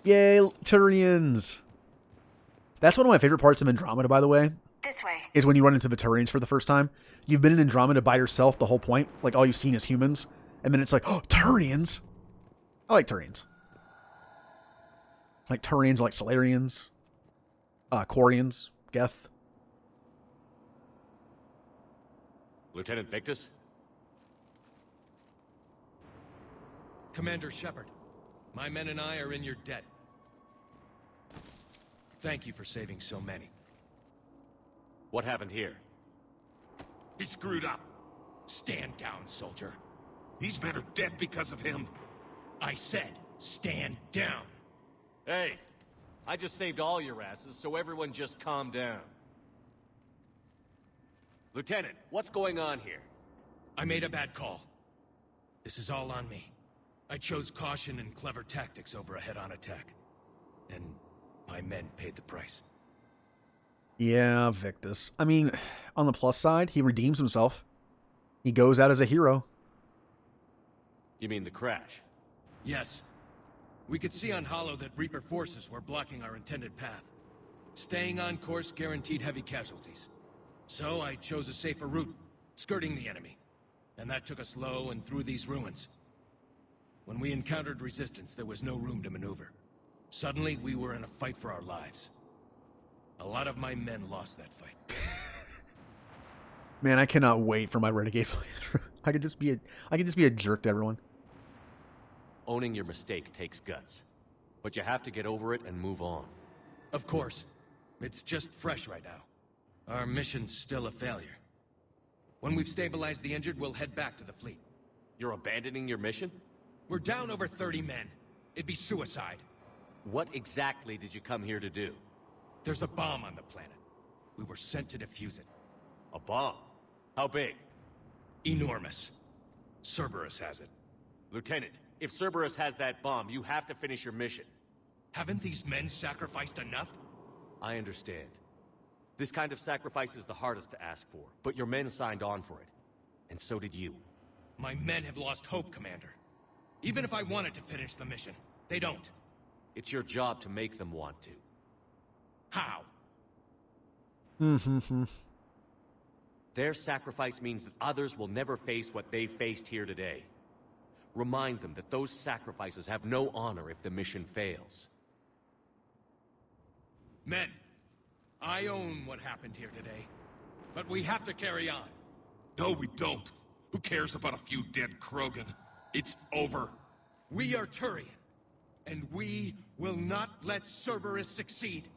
Yay, Turians. That's one of my favorite parts of Andromeda, by the way. This way. Is when you run into the Turians for the first time. You've been in Andromeda by yourself the whole point. Like, all you've seen is humans. And then it's like, oh, Turians. I like Turians. Like Turians, like Solarians. Quarians. Geth. Lieutenant Victus? Commander Shepard, my men and I are in your debt. Thank you for saving so many. What happened here? He screwed up. Stand down, soldier. These men are dead because of him. I said, stand down. Hey, I just saved all your asses, so everyone just calm down. Lieutenant, what's going on here? I made a bad call. This is all on me. I chose caution and clever tactics over a head-on attack. And my men paid the price. Yeah, Victus. I mean, on the plus side, he redeems himself. He goes out as a hero. You mean the crash? Yes. We could see on Hollow that Reaper forces were blocking our intended path. Staying on course guaranteed heavy casualties. So I chose a safer route, skirting the enemy. And that took us low and through these ruins. When we encountered resistance, there was no room to maneuver. Suddenly, we were in a fight for our lives. A lot of my men lost that fight. Man, I cannot wait for my Renegade playthrough. I could just be a jerk to everyone. Owning your mistake takes guts. But you have to get over it and move on. Of course. It's just fresh right now. Our mission's still a failure. When we've stabilized the injured, we'll head back to the fleet. You're abandoning your mission? We're down over 30 men. It'd be suicide. What exactly did you come here to do? There's a bomb on the planet. We were sent to defuse it. A bomb? How big? Enormous. Cerberus has it. Lieutenant, if Cerberus has that bomb, you have to finish your mission. Haven't these men sacrificed enough? I understand. This kind of sacrifice is the hardest to ask for, but your men signed on for it. And so did you. My men have lost hope, Commander. Even if I wanted to finish the mission, they don't. It's your job to make them want to. How? Their sacrifice means that others will never face what they faced here today. Remind them that those sacrifices have no honor if the mission fails. Men, I own what happened here today. But we have to carry on. No, we don't. Who cares about a few dead Krogan? It's over. We are Turian, and we will not let Cerberus succeed.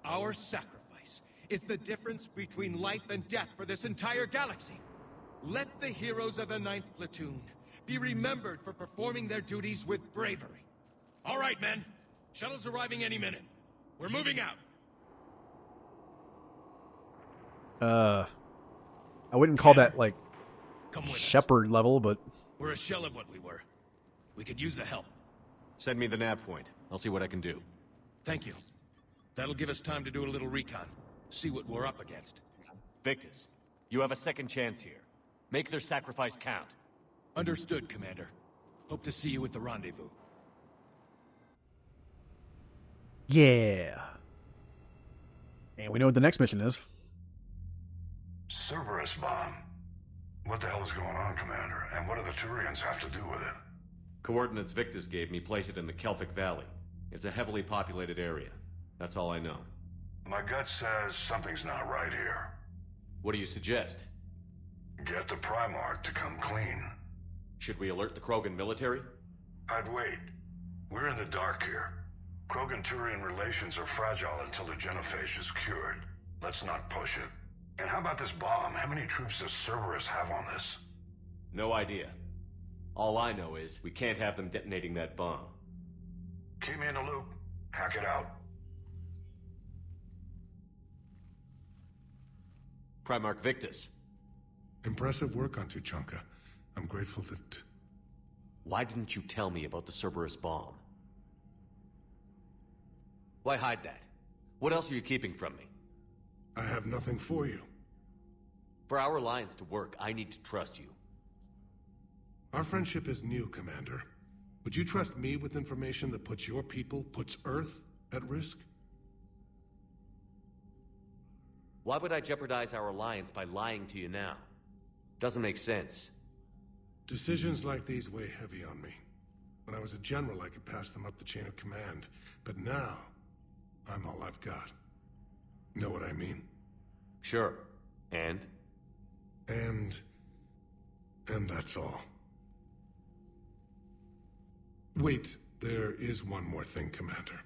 Our sacrifice is the difference between life and death for this entire galaxy. Let the heroes of the 9th Platoon be remembered for performing their duties with bravery. All right, men. Shuttle's arriving any minute. We're moving out. I wouldn't call that, like, Come with Shepard level, but... We're a shell of what we were. We could use the help. Send me the nav point. I'll see what I can do. Thank you. That'll give us time to do a little recon. See what we're up against. Victus, you have a second chance here. Make their sacrifice count. Understood, Commander. Hope to see you at the rendezvous. Yeah. And we know what the next mission is. Cerberus bomb. What the hell is going on, Commander? And what do the Turians have to do with it? Coordinates Victus gave me place it in the Kelphic Valley. It's a heavily populated area. That's all I know. My gut says something's not right here. What do you suggest? Get the Primarch to come clean. Should we alert the Krogan military? I'd wait. We're in the dark here. Krogan-Turian relations are fragile until the genophage is cured. Let's not push it. And how about this bomb? How many troops does Cerberus have on this? No idea. All I know is we can't have them detonating that bomb. Keep me in the loop. Hack it out. Primarch Victus. Impressive work on Tuchanka. I'm grateful that... Why didn't you tell me about the Cerberus bomb? Why hide that? What else are you keeping from me? I have nothing for you. For our alliance to work, I need to trust you. Our friendship is new, Commander. Would you trust me with information that puts your people, puts Earth, at risk? Why would I jeopardize our alliance by lying to you now? Doesn't make sense. Decisions like these weigh heavy on me. When I was a general, I could pass them up the chain of command. But now, I'm all I've got. Know what I mean? Sure. And? And that's all. Wait, there is one more thing, Commander.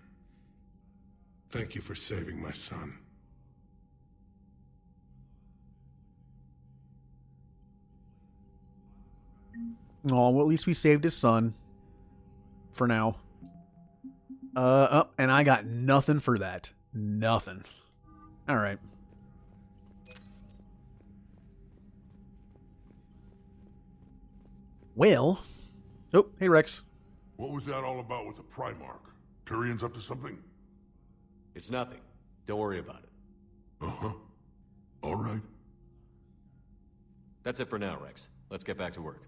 Thank you for saving my son. Oh, well, at least we saved his son. For now. And I got nothing for that. Nothing. Alright. Well. Oh, hey Rex. What was that all about with the Primarch? Turian's up to something? It's nothing. Don't worry about it. Uh-huh. All right. That's it for now, Rex. Let's get back to work.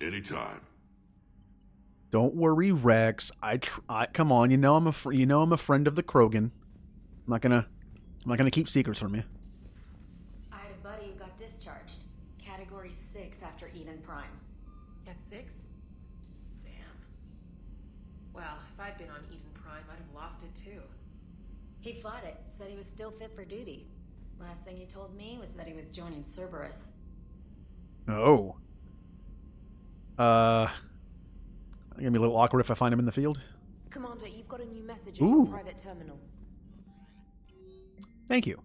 Anytime. Don't worry, Rex. I come on. You know I'm a friend of the Krogan. I'm not gonna keep secrets from you. I had a buddy who got discharged. Category 6 after Eden Prime. At 6? Damn. Well, if I'd been on Eden Prime, I'd have lost it too. He fought it, said he was still fit for duty. Last thing he told me was that he was joining Cerberus. Oh. It's gonna be a little awkward if I find him in the field. Commander, you've got a new message in Ooh. your private terminal. Thank you.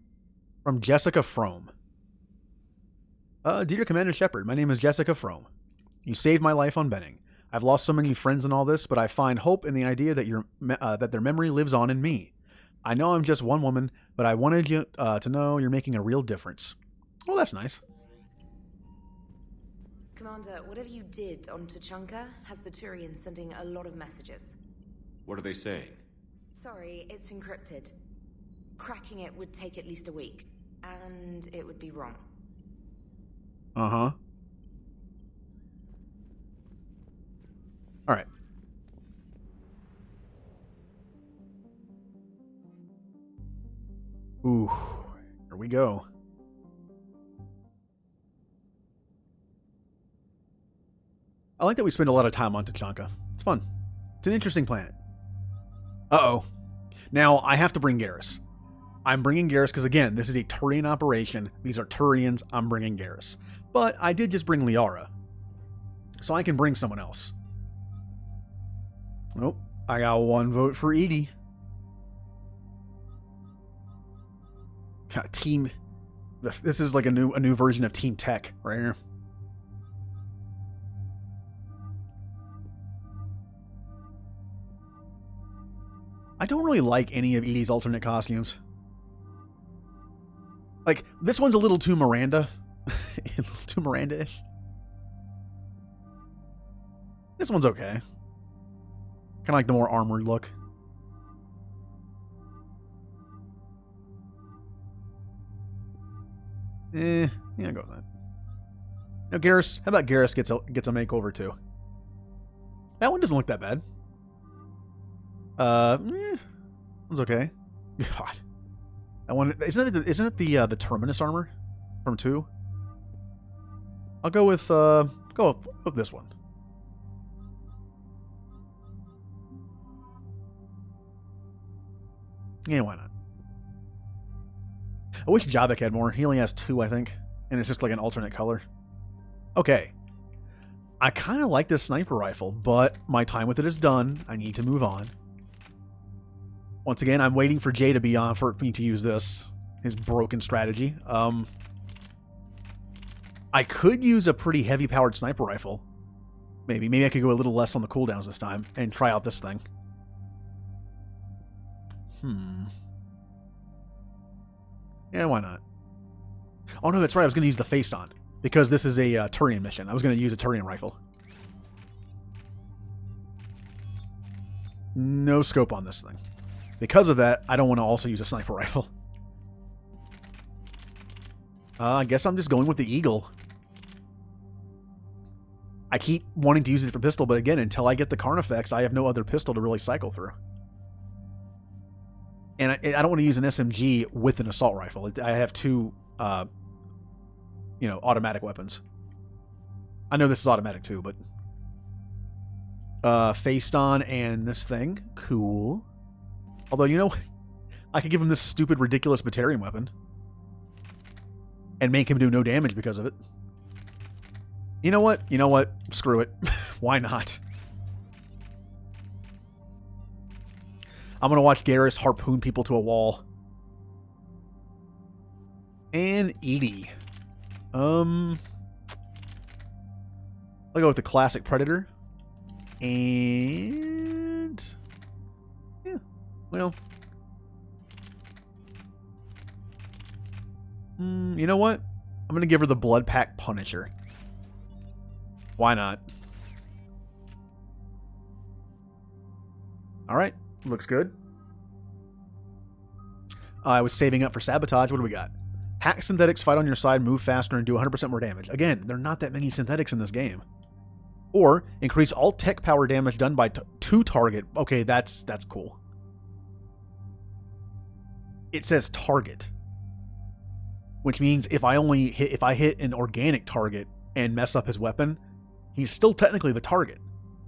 From Jessica Frome. Dear Commander Shepard, my name is Jessica Frome. You saved my life on Benning. I've lost so many friends in all this, but I find hope in the idea that that their memory lives on in me. I know I'm just one woman, but I wanted you to know you're making a real difference. Well, that's nice. Commander, whatever you did on Tuchanka has the Turians sending a lot of messages. What are they saying? Sorry, it's encrypted. Cracking it would take at least a week, and it would be wrong. Uh-huh. All right. Ooh, here we go. I like that we spend a lot of time on Tuchanka. It's fun. It's an interesting planet. Uh-oh. Now, I have to bring Garrus. I'm bringing Garrus because, again, this is a Turian operation. These are Turians. I'm bringing Garrus. But I did just bring Liara. So I can bring someone else. Nope. I got one vote for Edie. God, Team... This is like a new version of Team Tech right here. I don't really like any of Edie's alternate costumes. Like, this one's a little too Miranda. A little too Miranda-ish. This one's okay. Kind of like the more armored look. Yeah, I'll go with that. Now, Garrus, how about Garrus gets a makeover too? That one doesn't look that bad. One's okay. God, that one isn't it the Terminus armor from 2? I'll go with this one. Yeah, why not? I wish Javik had more. He only has 2, I think, and it's just like an alternate color. Okay. I kind of like this sniper rifle, but my time with it is done. I need to move on. Once again, I'm waiting for Jay to be on for me to use this. His broken strategy. I could use a pretty heavy-powered sniper rifle. Maybe I could go a little less on the cooldowns this time and try out this thing. Yeah, why not? Oh no, that's right. I was going to use the face on because this is a Turian mission. I was going to use a Turian rifle. No scope on this thing. Because of that, I don't want to also use a sniper rifle. I guess I'm just going with the Eagle. I keep wanting to use it for pistol, but again, until I get the Carnifex, I have no other pistol to really cycle through. And I don't want to use an SMG with an assault rifle. I have 2, automatic weapons. I know this is automatic too, but... Faced on and this thing. Cool. Although, I could give him this stupid, ridiculous Batarian weapon. And make him do no damage because of it. You know what? Screw it. Why not? I'm going to watch Garrus harpoon people to a wall. And Edie. I'll go with the classic Predator. And... yeah, well... you know what? I'm going to give her the Blood Pack Punisher. Why not? Alright, looks good. I was saving up for Sabotage. What do we got? Hack synthetics, fight on your side, move faster, and do 100% more damage. Again, there are not that many synthetics in this game. Or, increase all tech power damage done by 2 target. Okay, that's cool. It says target. Which means if I hit an organic target and mess up his weapon, he's still technically the target.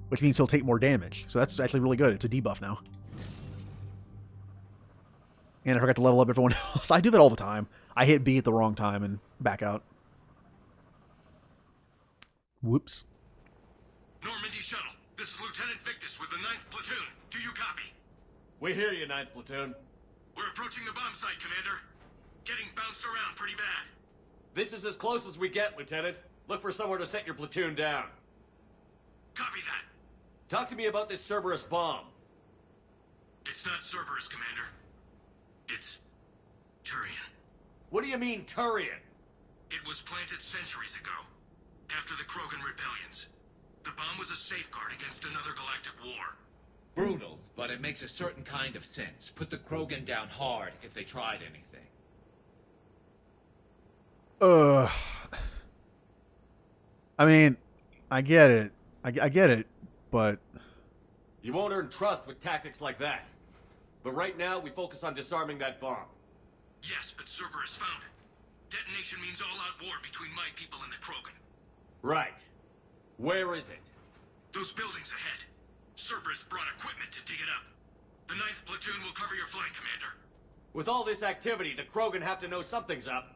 Which means he'll take more damage. So that's actually really good. It's a debuff now. And I forgot to level up everyone else. I do that all the time. I hit B at the wrong time and back out. Whoops. Normandy Shuttle, this is Lieutenant Victus with the 9th Platoon. Do you copy? We hear you, 9th Platoon. We're approaching the bomb site, Commander. Getting bounced around pretty bad. This is as close as we get, Lieutenant. Look for somewhere to set your platoon down. Copy that. Talk to me about this Cerberus bomb. It's not Cerberus, Commander. It's Turian. What do you mean, Turian? It was planted centuries ago, after the Krogan rebellions. The bomb was a safeguard against another galactic war. Brutal, but it makes a certain kind of sense. Put the Krogan down hard if they tried anything. I mean, I get it. I get it, but... You won't earn trust with tactics like that. But right now, we focus on disarming that bomb. Yes, but Cerberus found it. Detonation means all-out war between my people and the Krogan. Right. Where is it? Those buildings ahead. Cerberus brought equipment to dig it up. The 9th platoon will cover your flank, Commander. With all this activity, the Krogan have to know something's up.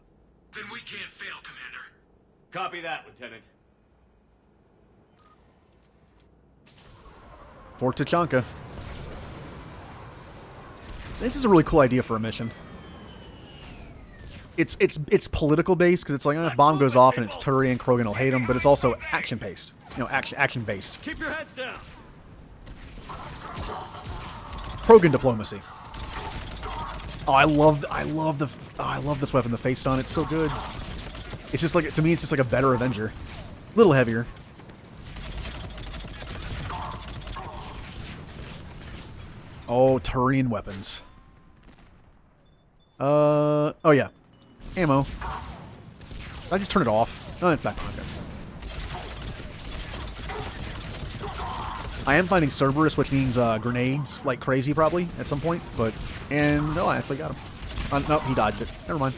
Then we can't fail, Commander. Copy that, Lieutenant. Fort Tachanka. This is a really cool idea for a mission. It's political based because it's like a bomb goes off and it's Turian, Krogan will hate him, but it's also action based. You know, action based. Keep your heads down. Krogan diplomacy. Oh, I love this weapon, the face stun. It's so good. It's just like, to me, it's just like a better Avenger. A little heavier. Oh, Turian weapons. Oh yeah. Ammo. Did I just turn it off? Oh, it's back on. Okay. I am finding Cerberus, which means grenades like crazy probably at some point, but... And, no, I actually got him. No, he dodged it. Never mind.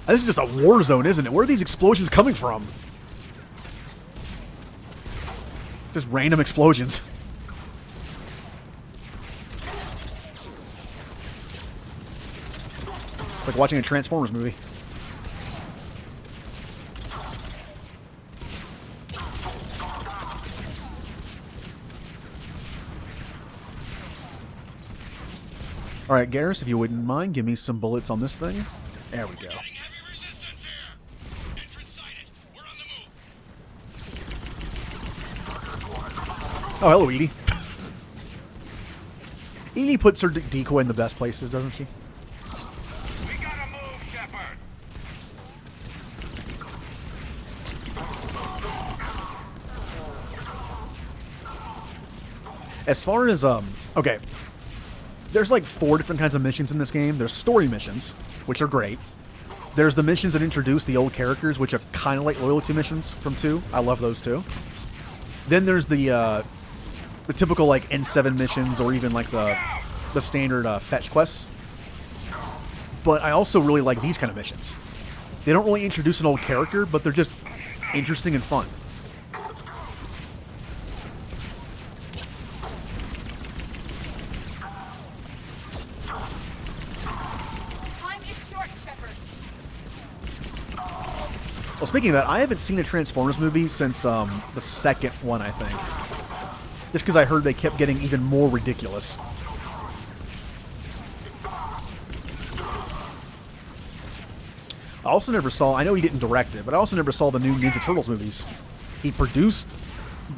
This is just a war zone, isn't it? Where are these explosions coming from? Just random explosions. It's like watching a Transformers movie. Alright, Garrus, if you wouldn't mind, give me some bullets on this thing. There we go. Oh, hello, Edie. Edie puts her decoy in the best places, doesn't she? We gotta move, Shepard. As far as, okay. There's like 4 different kinds of missions in this game. There's story missions, which are great. There's the missions that introduce the old characters, which are kind of like loyalty missions from 2. I love those too. Then there's the typical like N7 missions, or even like the standard fetch quests. But I also really like these kind of missions. They don't really introduce an old character, but they're just interesting and fun. Well, speaking of that, I haven't seen a Transformers movie since the second one, I think. Just because I heard they kept getting even more ridiculous. I also never saw, I know he didn't direct it, but I also never saw the new Ninja Turtles movies. He produced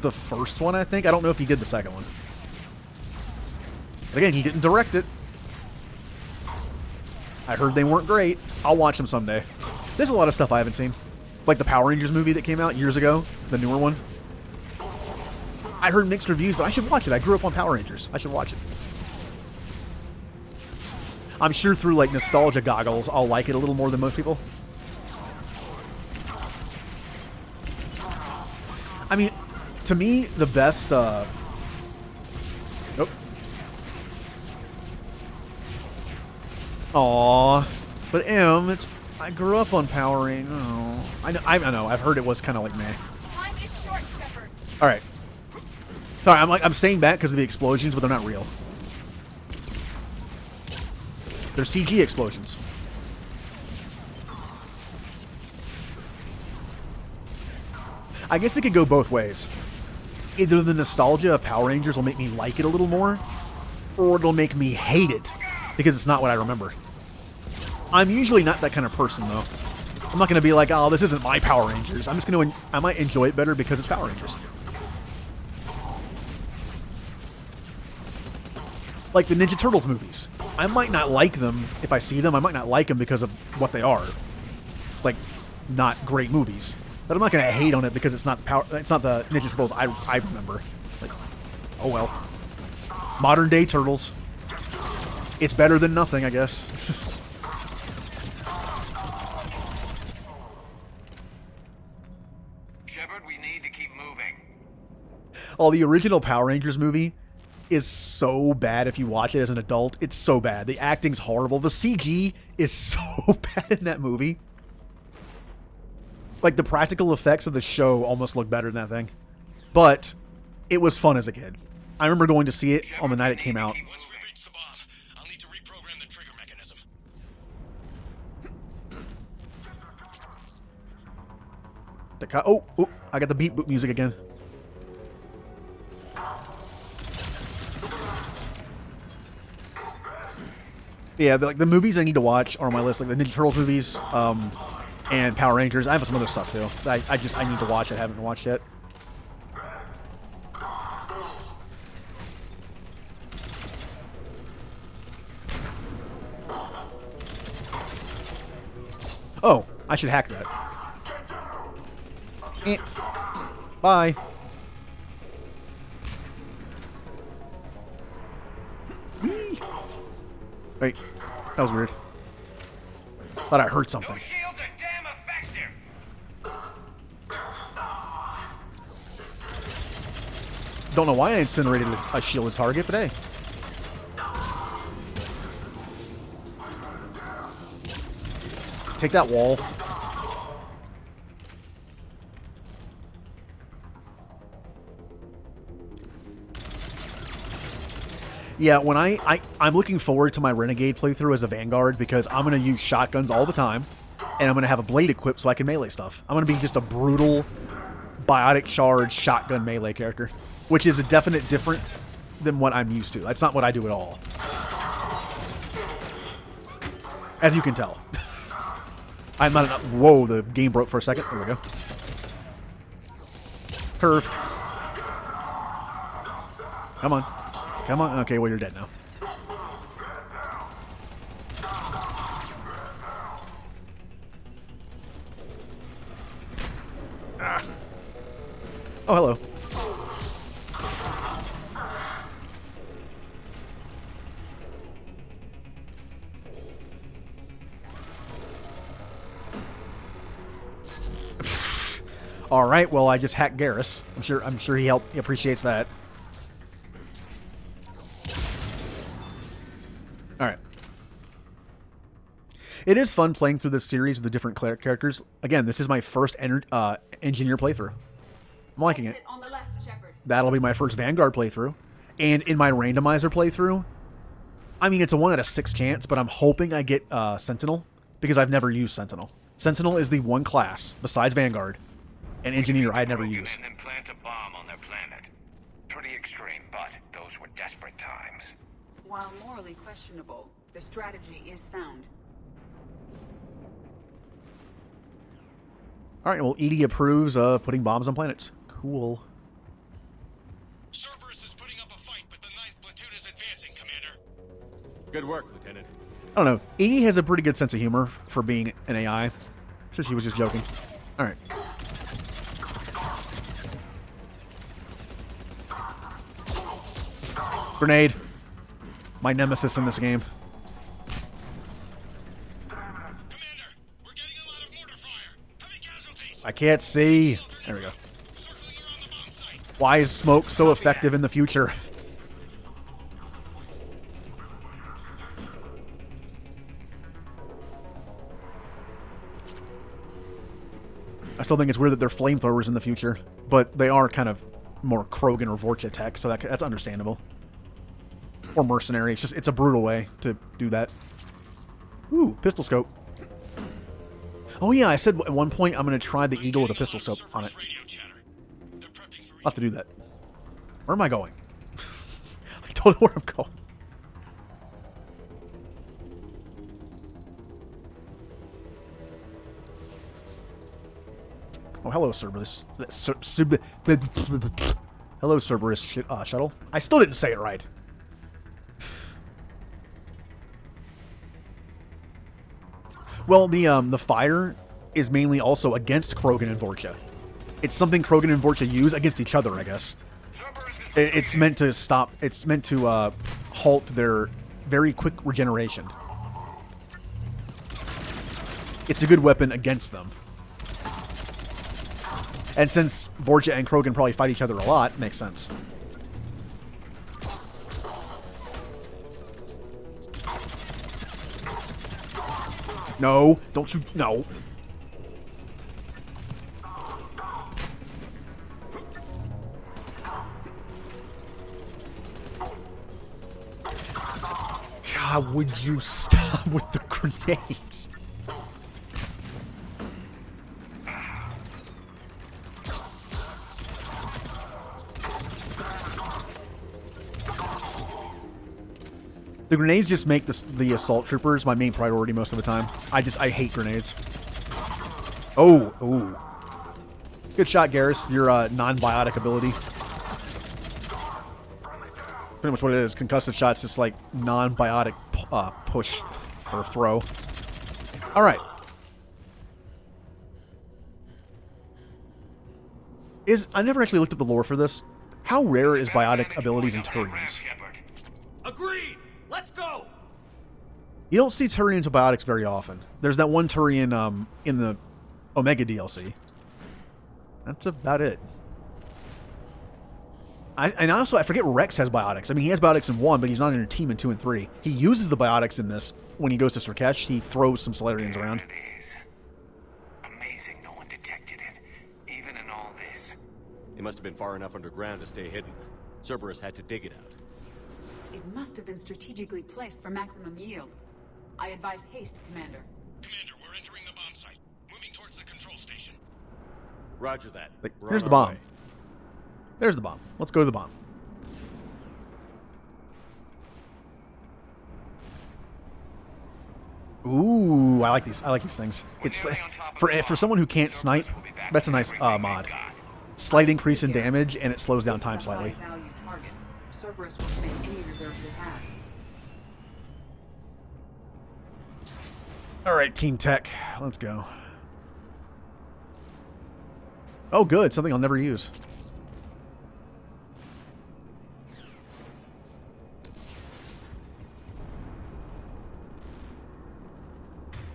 the first one, I think. I don't know if he did the second one. But again, he didn't direct it. I heard they weren't great. I'll watch them someday. There's a lot of stuff I haven't seen. Like the Power Rangers movie that came out years ago, the newer one. I heard mixed reviews, but I should watch it. I grew up on Power Rangers. I should watch it. I'm sure through like nostalgia goggles, I'll like it a little more than most people. I mean, to me, the best... Nope. Aww. But it's... I grew up on Power Rangers. Oh. I know. I've heard it was kind of like meh. All right. Sorry, I'm staying back because of the explosions, but they're not real. They're CG explosions. I guess it could go both ways. Either the nostalgia of Power Rangers will make me like it a little more, or it'll make me hate it because it's not what I remember. I'm usually not that kind of person, though. I'm not going to be like, oh, this isn't my Power Rangers. I'm just going to... I might enjoy it better because it's Power Rangers. Like the Ninja Turtles movies. I might not like them if I see them. I might not like them because of what they are. Like, not great movies. But I'm not going to hate on it because it's not the Ninja Turtles I remember. Like, oh well. Modern day Turtles. It's better than nothing, I guess. Shepard, we need to keep moving. Oh, the original Power Rangers movie is so bad if you watch it as an adult. It's so bad. The acting's horrible. The CG is so bad in that movie. Like, the practical effects of the show almost look better than that thing. But it was fun as a kid. I remember going to see it on the night it came out. Once we reach the bomb, I'll need to reprogram the trigger mechanism. Oh, I got the beat boop music again. Yeah, the movies I need to watch are on my list, like the Ninja Turtles movies, and Power Rangers. I have some other stuff too. I need to watch. I haven't watched yet. Oh, I should hack that. Bye. Whee! Wait, that was weird. Thought I heard something. Those shields are damn effective. Don't know why I incinerated a shielded target, but hey. Take that wall. Yeah, when I'm looking forward to my Renegade playthrough as a Vanguard because I'm going to use shotguns all the time, and I'm going to have a blade equipped so I can melee stuff. I'm going to be just a brutal, biotic charge shotgun melee character, which is a definite difference than what I'm used to. That's not what I do at all. As you can tell. I'm not enough. Whoa, the game broke for a second. There we go. Curve. Come on. Come on. Okay, well, you're dead now. Ah. Oh, hello. All right, well, I just hacked Garrus. I'm sure he appreciates that. All right. It is fun playing through this series of the different characters. Again, this is my first engineer playthrough. I'm liking it. On the left, Shepard. That'll be my first Vanguard playthrough. And in my randomizer playthrough, I mean, it's a 1 out of 6 chance, but I'm hoping I get Sentinel because I've never used Sentinel. Sentinel is the one class, besides Vanguard, and Engineer I'd never used. And then plant a bomb on their planet. Pretty extreme, but those were desperate times. While morally questionable, the strategy is sound. All right, well, Edie approves of putting bombs on planets. Cool. Cerberus is putting up a fight, but the 9th platoon is advancing, Commander. Good work, Lieutenant. I don't know. Edie has a pretty good sense of humor for being an AI. So she was just joking. All right. Grenade. My nemesis in this game. I can't see. There we go. Why is smoke so effective in the future? I still think it's weird that they're flamethrowers in the future, but they are kind of more Krogan or Vorcha tech, so that's understandable. Or mercenary. It's a brutal way to do that. Ooh, pistol scope. Oh yeah, I said at one point I'm going to try the Eagle with a pistol scope on it. I'll have to do that. Where am I going? I don't know where I'm going. Oh, hello, Cerberus. Hello, Cerberus shuttle. I still didn't say it right. Well, the fire is mainly also against Krogan and Vorcha. It's something Krogan and Vorcha use against each other, I guess. It's meant to stop. It's meant to halt their very quick regeneration. It's a good weapon against them. And since Vorcha and Krogan probably fight each other a lot, makes sense. No, don't you... No. God, would you stop with the grenades? The grenades just make the assault troopers my main priority most of the time. I hate grenades. Oh, ooh. Good shot, Garrus. Your non-biotic ability. Pretty much what it is. Concussive shots, just like non-biotic push or throw. All right. I never actually looked at the lore for this. How rare is biotic abilities in Turians? Agreed. Let's go. You don't see Turians with biotics very often. There's that one Turian in the Omega DLC. That's about it. And also, I forget Rex has biotics. I mean, he has biotics in 1, but he's not in your team in 2 and 3. He uses the biotics in this when he goes to Sirkesh. He throws some Solarians around. Amazing no one detected it, even in all this. It must have been far enough underground to stay hidden. Cerberus had to dig it out. It must have been strategically placed for maximum yield. I advise haste, Commander. Commander, we're entering the bomb site. Moving towards the control station. Roger that. Here's the bomb. There's the bomb. Let's go to the bomb. Ooh, I like these. I like these things. It's for someone who can't snipe. That's a nice mod. Slight increase in damage, and it slows down time slightly. Cerberus will make any reserves it has. All right, Team Tech, let's go. Oh, good. Something I'll never use.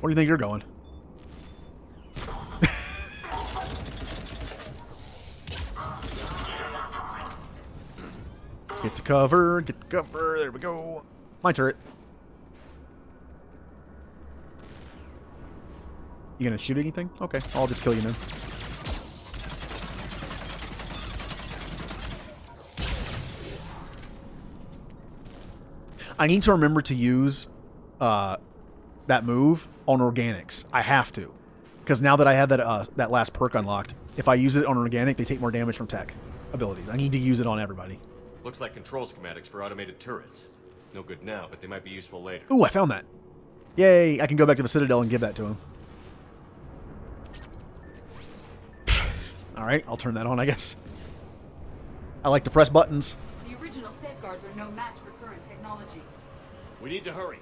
Where do you think you're going? Get to cover, get to cover. There we go. My turret. You gonna shoot anything? Okay, I'll just kill you then. I need to remember to use that move on organics. I have to, because now that I have that last perk unlocked, if I use it on organic, they take more damage from tech abilities. I need to use it on everybody. Looks like control schematics for automated turrets. No good now, but they might be useful later. Ooh, I found that. Yay, I can go back to the Citadel and give that to him. Alright, I'll turn that on, I guess. I like to press buttons. The original safeguards are no match for current technology. We need to hurry.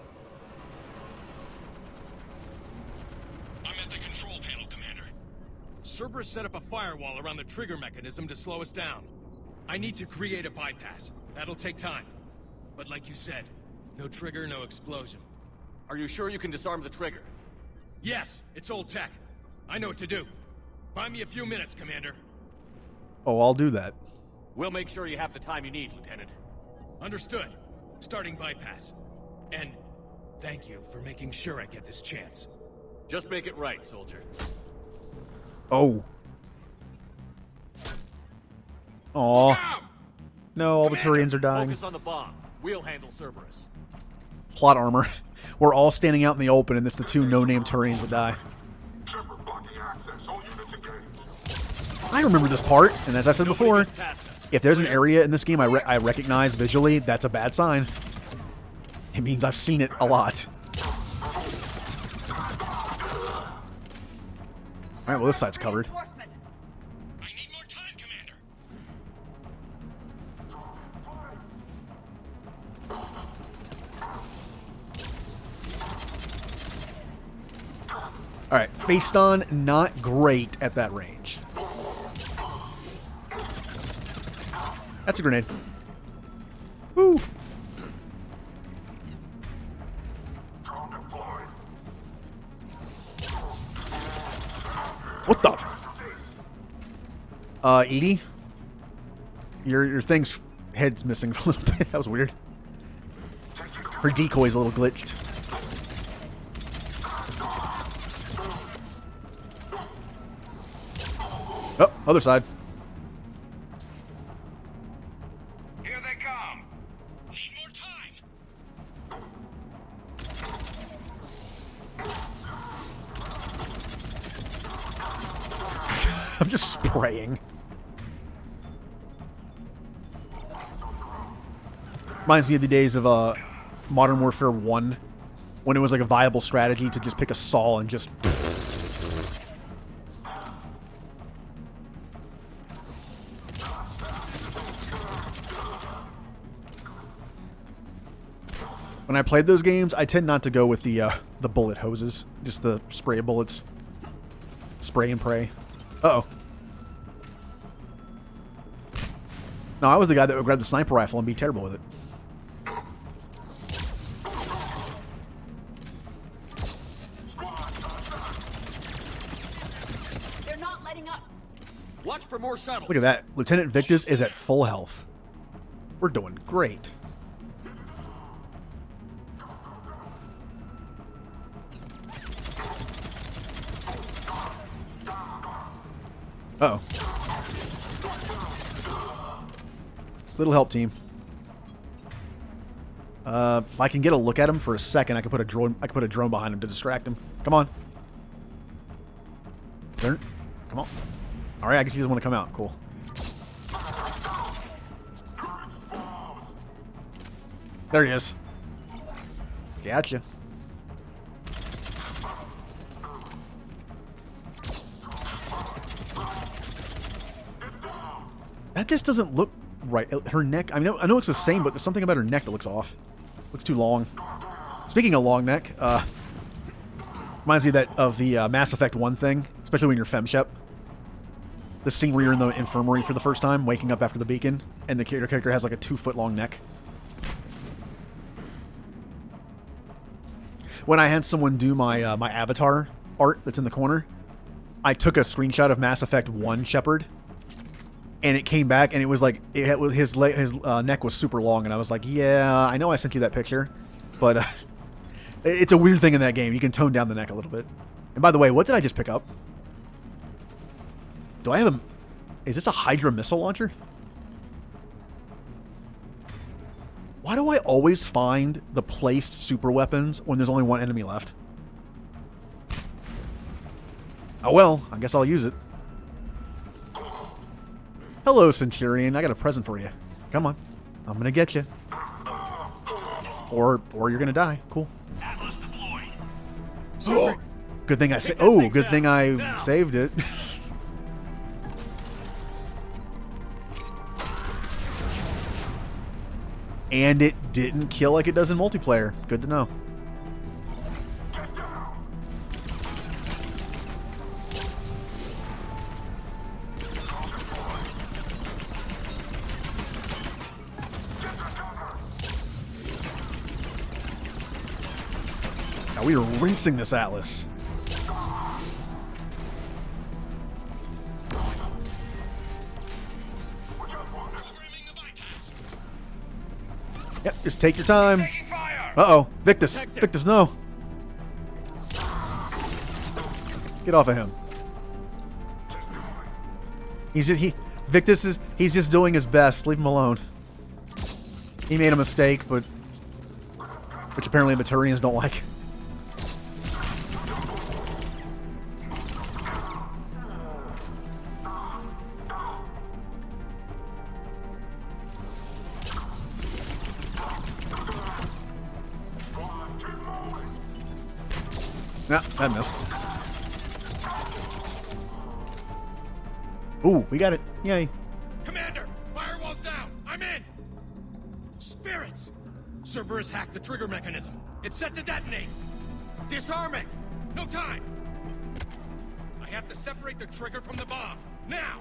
I'm at the control panel, Commander. Cerberus set up a firewall around the trigger mechanism to slow us down. I need to create a bypass. That'll take time. But like you said, no trigger, no explosion. Are you sure you can disarm the trigger? Yes, it's old tech. I know what to do. Buy me a few minutes, Commander. Oh, I'll do that. We'll make sure you have the time you need, Lieutenant. Understood. Starting bypass. And thank you for making sure I get this chance. Just make it right, soldier. Oh. Aw. No, all the Turians are dying. Focus on the bomb. We'll handle Cerberus. Plot armor. We're all standing out in the open, and it's the 2 no-name Turians that die. I remember this part, and as I said before, if there's an area in this game I recognize visually, that's a bad sign. It means I've seen it a lot. Alright, well this side's covered. Face stun, not great at that range. That's a grenade. Woo! What the? Edie? Your thing's head's missing a little bit. That was weird. Her decoy's a little glitched. Oh, other side. Here they come. Need more time. I'm just spraying. Reminds me of the days of Modern Warfare 1, when it was like a viable strategy to just pick a saw and just... When I played those games, I tend not to go with the bullet hoses, just the spray bullets. Spray and pray. Uh-oh. No, I was the guy that would grab the sniper rifle and be terrible with it. They're not letting up. Watch for more shuttles. Look at that. Lieutenant Victus is at full health. We're doing great. Uh-oh. Little help, team. If I can get a look at him for a second, I could put a drone. I could put a drone behind him to distract him. Come on. Turn. Come on. All right. I guess he doesn't want to come out. Cool. There he is. Gotcha. That just doesn't look right. Her neck, I know it's the same, but there's something about her neck that looks off. Looks too long. Speaking of long neck, reminds me of the Mass Effect 1 thing, especially when you're FemShep. The scene where you're in the infirmary for the first time, waking up after the beacon, and the character has like a 2-foot long neck. When I had someone do my my avatar art that's in the corner, I took a screenshot of Mass Effect 1 Shepard. And it came back, and it was like his neck was super long, and I was like, "Yeah, I know I sent you that picture, but it's a weird thing in that game. You can tone down the neck a little bit." And by the way, what did I just pick up? Do I have a? Is this a Hydra missile launcher? Why do I always find the placed super weapons when there's only one enemy left? Oh well, I guess I'll use it. Hello, Centurion. I got a present for you. Come on. I'm going to get you. Or you're going to die. Cool. Oh, good thing I good thing I saved it. And it didn't kill like it does in multiplayer. Good to know. We are rinsing this Atlas. Yep, just take your time. Uh-oh. Victus. Victus, no. Get off of him. He's just doing his best. Leave him alone. He made a mistake, which apparently the Turians don't like. Nah, that missed. Ooh, we got it. Yay. Commander, firewall's down. I'm in. Spirits. Cerberus hacked the trigger mechanism. It's set to detonate. Disarm it. No time. have to separate the trigger from the bomb. Now!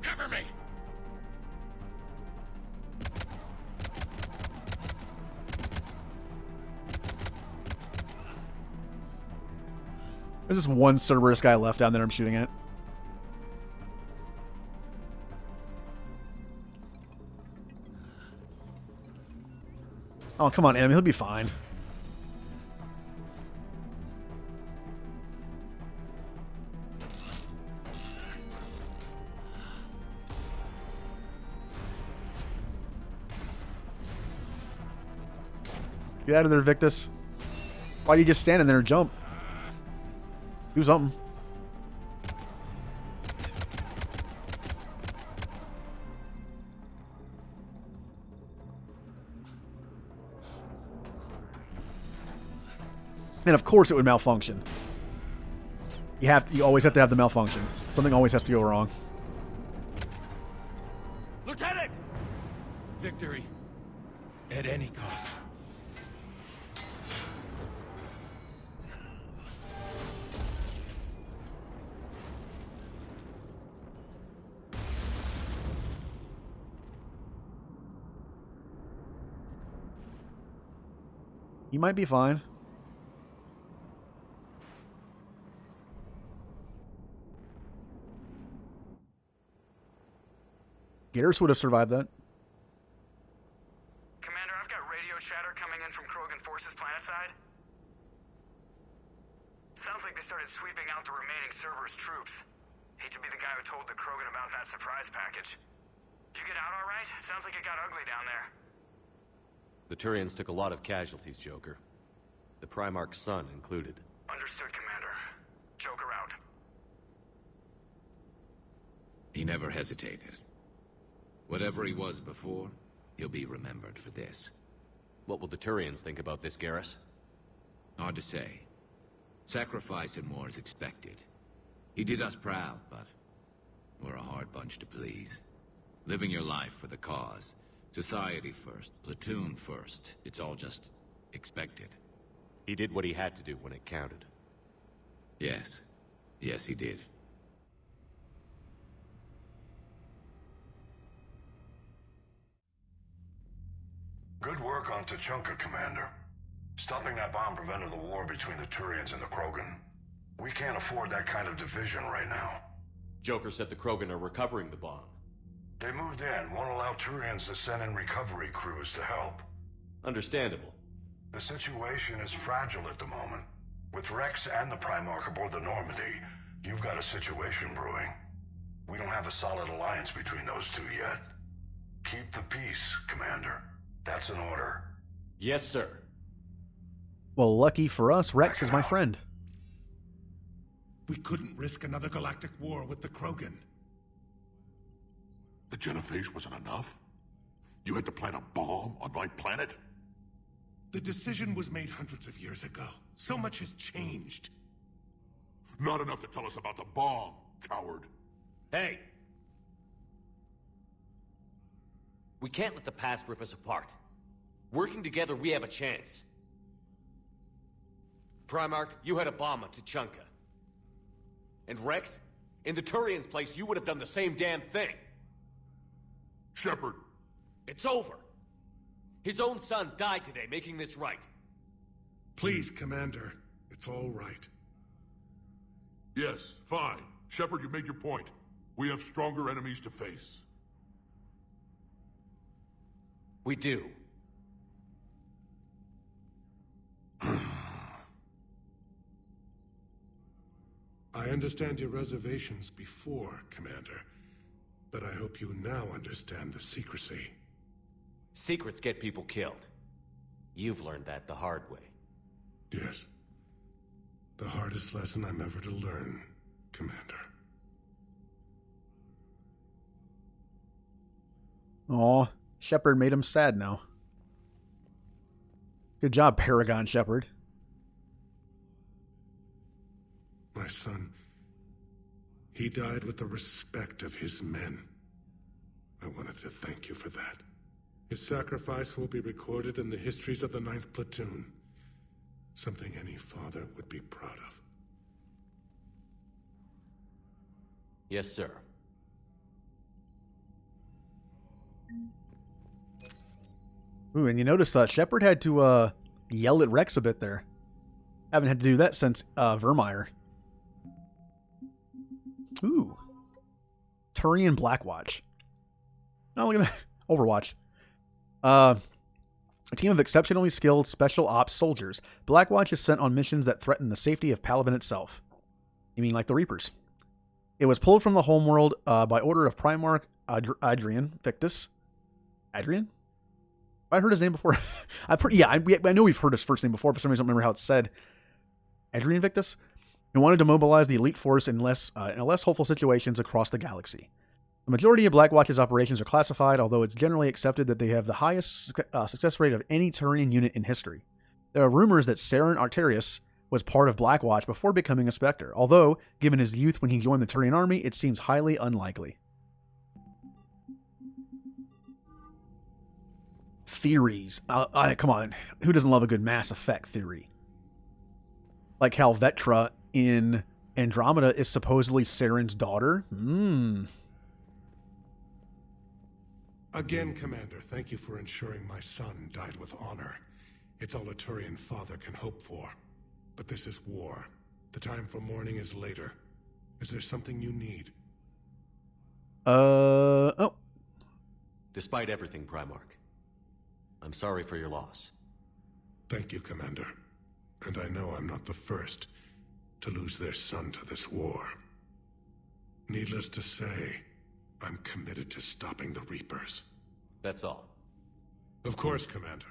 Cover me! There's just one Cerberus guy left down there I'm shooting at. Oh, come on, Em. He'll be fine. Get out of there, Victus. Why are you just standing there and jump? Do something. And of course it would malfunction. You always have to have the malfunction. Something always has to go wrong. Lieutenant! Victory. At any cost. You might be fine. Garrus would have survived that. Commander, I've got radio chatter coming in from Krogan forces planetside. Sounds like they started sweeping out the remaining Cerberus troops. Hate to be the guy who told the Krogan about that surprise package. You get out all right? Sounds like it got ugly down there. The Turians took a lot of casualties, Joker. The Primarch's son included. Understood, Commander. Joker out. He never hesitated. Whatever he was before, he'll be remembered for this. What will the Turians think about this, Garrus? Hard to say. Sacrifice in war is expected. He did us proud, but we're a hard bunch to please. Living your life for the cause. Society first, platoon first. It's all just expected. He did what he had to do when it counted. Yes. Yes, he did. Good work on Tachanka, Commander. Stopping that bomb prevented the war between the Turians and the Krogan. We can't afford that kind of division right now. Joker said the Krogan are recovering the bomb. They moved in, won't allow Turians to send in recovery crews to help. Understandable. The situation is fragile at the moment. With Rex and the Primarch aboard the Normandy, you've got a situation brewing. We don't have a solid alliance between those two yet. Keep the peace, Commander. That's an order. Yes, sir. Well, lucky for us, Rex is my friend. We couldn't risk another galactic war with the Krogan. The genophage wasn't enough? You had to plant a bomb on my planet? The decision was made hundreds of years ago. So much has changed. Not enough to tell us about the bomb, coward. Hey! We can't let the past rip us apart. Working together, we have a chance. Primarch, you had a bomb on Tachanka. And Rex, in the Turians' place, you would have done the same damn thing. Shepard. It's over. His own son died today, making this right. Please, Commander. It's all right. Yes, fine. Shepard, you made your point. We have stronger enemies to face. We do. I understand your reservations before, Commander. But I hope you now understand the secrecy. Secrets get people killed. You've learned that the hard way. Yes. The hardest lesson I'm ever to learn, Commander. Aw, Shepard made him sad now. Good job, Paragon Shepard. My son, he died with the respect of his men. I wanted to thank you for that. His sacrifice will be recorded in the histories of the 9th Platoon. Something any father would be proud of. Yes, sir. Ooh, and you notice Shepard had to yell at Rex a bit there. Haven't had to do that since Vermeer. Ooh. Turian Blackwatch. Oh, look at that. Overwatch. A team of exceptionally skilled special ops soldiers. Blackwatch is sent on missions that threaten the safety of Palaven itself. You mean like the Reapers? It was pulled from the homeworld by order of Primarch Adrian Victus. Adrian? I heard his name before. I know we've heard his first name before. For some reason, I don't remember how it's said. Adrian Victus, who wanted to mobilize the elite force in less hopeful situations across the galaxy. The majority of Blackwatch's operations are classified, although it's generally accepted that they have the highest success rate of any Turian unit in history. There are rumors that Saren Arterius was part of Blackwatch before becoming a Spectre, although, given his youth when he joined the Turian army, it seems highly unlikely. Theories. Come on. Who doesn't love a good Mass Effect theory? Like how Vetra in Andromeda is supposedly Saren's daughter? Again, Commander, thank you for ensuring my son died with honor. It's all a Turian father can hope for. But this is war. The time for mourning is later. Is there something you need? Oh. Despite everything, Primarch, I'm sorry for your loss. Thank you, Commander. And I know I'm not the first to lose their son to this war. Needless to say, I'm committed to stopping the Reapers. That's all. Of course, Commander.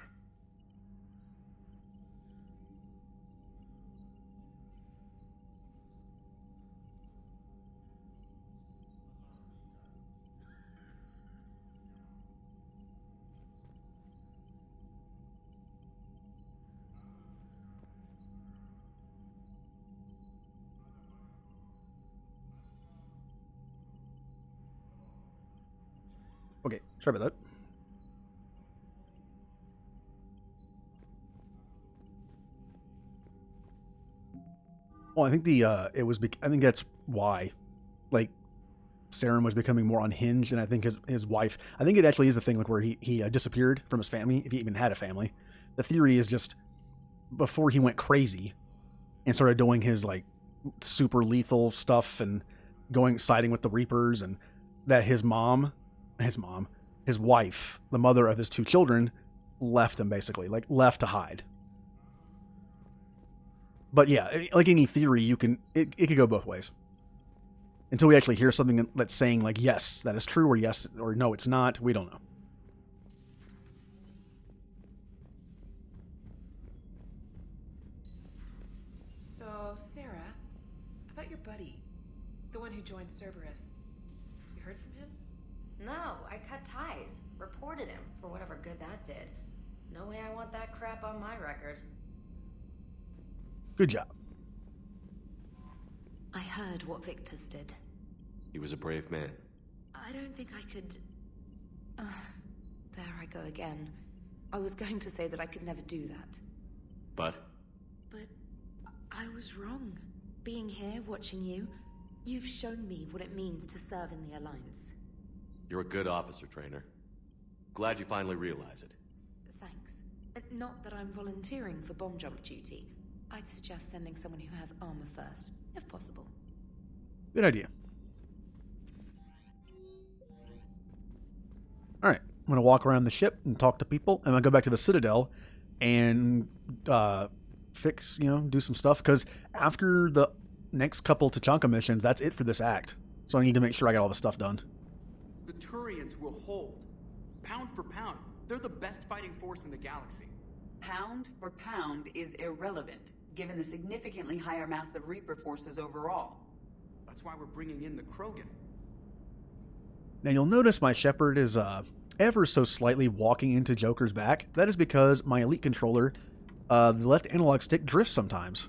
Okay, sorry about that. Well, I think I think that's why, like, Saren was becoming more unhinged, and I think his wife. I think it actually is a thing like where he disappeared from his family, if he even had a family. The theory is just before he went crazy and started doing his like super lethal stuff and siding with the Reapers, and that his wife, the mother of his two children, left him basically, like left to hide. But yeah, like any theory, it could go both ways. Until we actually hear something that's saying like, yes, that is true, or yes, or no, it's not, we don't know. So, Sarah, about your buddy, the one who joined Cerberus. You heard from him? No, I cut ties. Reported him for whatever good that did. No way I want that crap on my record. Good job. I heard what Victus did. He was a brave man. I don't think I could... there I go again. I was going to say that I could never do that. But I was wrong. Being here, watching you, you've shown me what it means to serve in the Alliance. You're a good officer, Trainer. Glad you finally realize it. Thanks. Not that I'm volunteering for bomb jump duty. I'd suggest sending someone who has armor first, if possible. Good idea. All right, I'm going to walk around the ship and talk to people. I'm going to go back to the Citadel and fix, do some stuff. Because after the next couple Tachanka missions, that's it for this act. So I need to make sure I got all the stuff done. The Turians will hold. Pound for pound, they're the best fighting force in the galaxy. Pound for pound is irrelevant, given the significantly higher mass of Reaper forces overall. That's why we're bringing in the Krogan. Now you'll notice my Shepard is ever so slightly walking into Joker's back. That is because my Elite controller, the left analog stick drifts sometimes.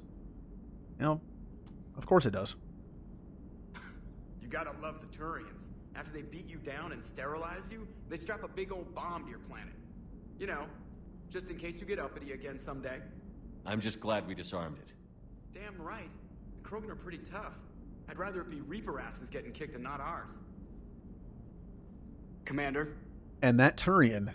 Of course it does. You gotta love the Turians. After they beat you down and sterilize you, they strap a big old bomb to your planet. Just in case you get uppity again someday. I'm just glad we disarmed it. Damn right. The Krogan are pretty tough. I'd rather it be Reaper asses getting kicked and not ours. Commander. And that Turian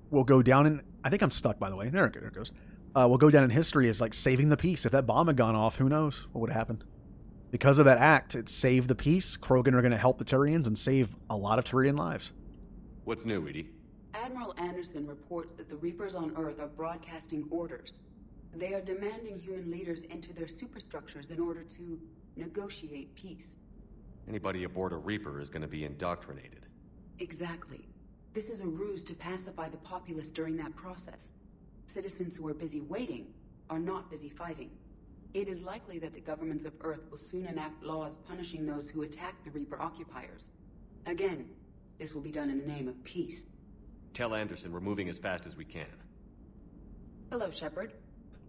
will go down in... I think I'm stuck, by the way. There it goes. Will go down in history as, like, saving the peace. If that bomb had gone off, who knows what would have happened. Because of that act, it saved the peace. Krogan are going to help the Turians and save a lot of Turian lives. What's new, Edie? Admiral Anderson reports that the Reapers on Earth are broadcasting orders. They are demanding human leaders into their superstructures in order to negotiate peace. Anybody aboard a Reaper is going to be indoctrinated. Exactly. This is a ruse to pacify the populace during that process. Citizens who are busy waiting are not busy fighting. It is likely that the governments of Earth will soon enact laws punishing those who attack the Reaper occupiers. Again, this will be done in the name of peace. Tell Anderson we're moving as fast as we can. Hello, Shepard.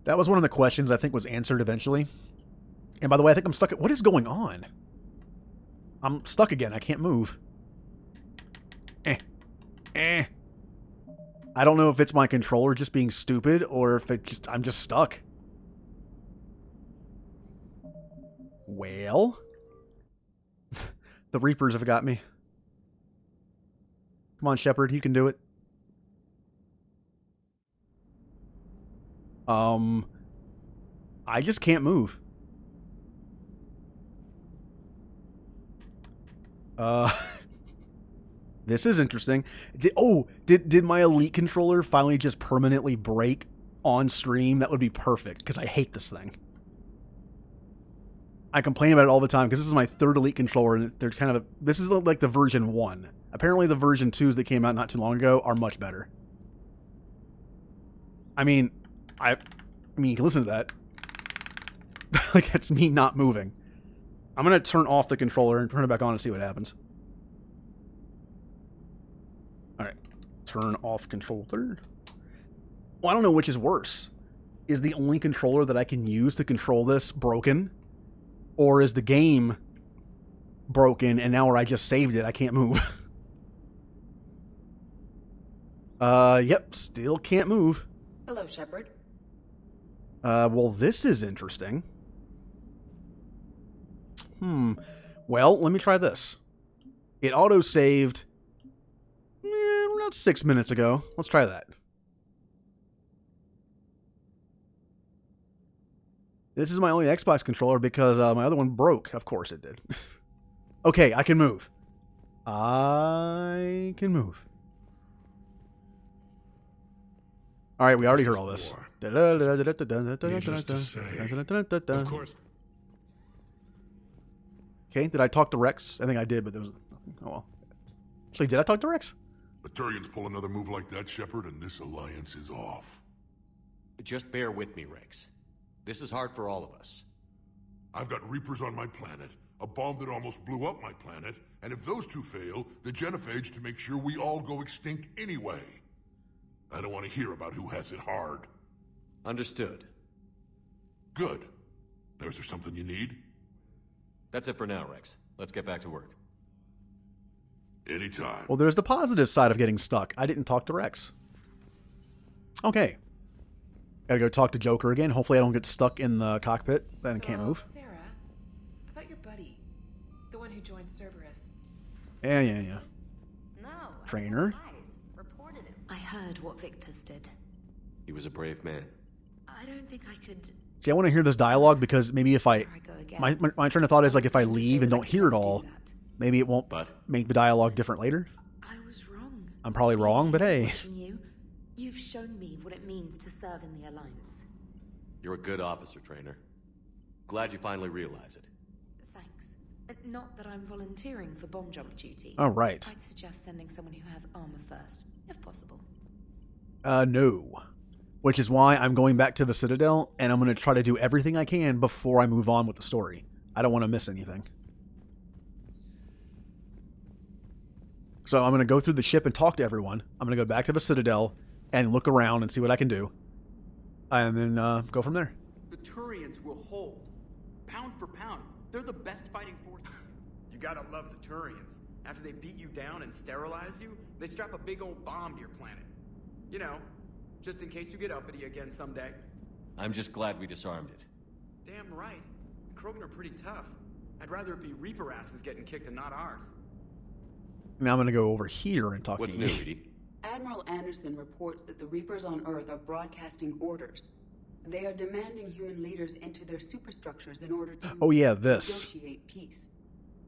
That was one of the questions I think was answered eventually. And by the way, I think I'm stuck at... What is going on? I'm stuck again. I can't move. I don't know if it's my controller just being stupid or if I'm just stuck. Well, the Reapers have got me. Come on, Shepard, you can do it. I just can't move. This is interesting. Did my Elite controller finally just permanently break on stream? That would be perfect, because I hate this thing. I complain about it all the time, because this is my third Elite controller, and they're kind of... This is like the version 1. Apparently the version 2s that came out not too long ago are much better. I mean, you can listen to that. Like, that's me not moving. I'm going to turn off the controller and turn it back on and see what happens. Alright. Turn off controller. Well, I don't know which is worse. Is the only controller that I can use to control this broken? Or is the game broken and now where I just saved it, I can't move? Yep, still can't move. Hello, Shepard. Well, this is interesting. Well, let me try this. It auto-saved about 6 minutes ago. Let's try that. This is my only Xbox controller because my other one broke. Of course it did. Okay, I can move. I can move. Alright, we already heard all this. Of course. Okay, did I talk to Rex? I think I did, but there was... Oh, well. Actually, did I talk to Rex? The Turians pull another move like that, Shepard, and this alliance is off. Just bear with me, Rex. This is hard for all of us. I've got Reapers on my planet, a bomb that almost blew up my planet, and if those two fail, the genophage to make sure we all go extinct anyway. I don't want to hear about who has it hard. Understood. Good. Now, is there something you need? That's it for now, Rex. Let's get back to work. Anytime. Well, there's the positive side of getting stuck. I didn't talk to Rex. Okay. Gotta go talk to Joker again. Hopefully I don't get stuck in the cockpit and can't move. Sarah, about your buddy, the one who joined Cerberus. Yeah. No. Trainer. Reported him. I heard what Victor's did. He was a brave man. I don't think I could... See, I want to hear this dialogue because maybe if I... My train of thought is like if I leave and don't hear it all, maybe it won't make the dialogue different later. I was wrong. I'm probably wrong, but hey. You've shown me what it means to serve in the Alliance. You're a good officer, Trainer. Glad you finally realize it. Thanks. Not that I'm volunteering for bomb jump duty. All right. I'd suggest sending someone who has armor first, if possible. No. Which is why I'm going back to the Citadel, and I'm going to try to do everything I can before I move on with the story. I don't want to miss anything. So I'm going to go through the ship and talk to everyone. I'm going to go back to the Citadel and look around and see what I can do. And then go from there. The Turians will hold. Pound for pound. They're the best fighting force. You gotta love the Turians. After they beat you down and sterilize you, they strap a big old bomb to your planet. You know, just in case you get uppity again someday. I'm just glad we disarmed it. Damn right. The Krogan are pretty tough. I'd rather it be Reaper asses getting kicked and not ours. Now I'm going to go over here and talk What's to new, you. Edie? Admiral Anderson reports that the Reapers on Earth are broadcasting orders. They are demanding human leaders into their superstructures in order to negotiate peace.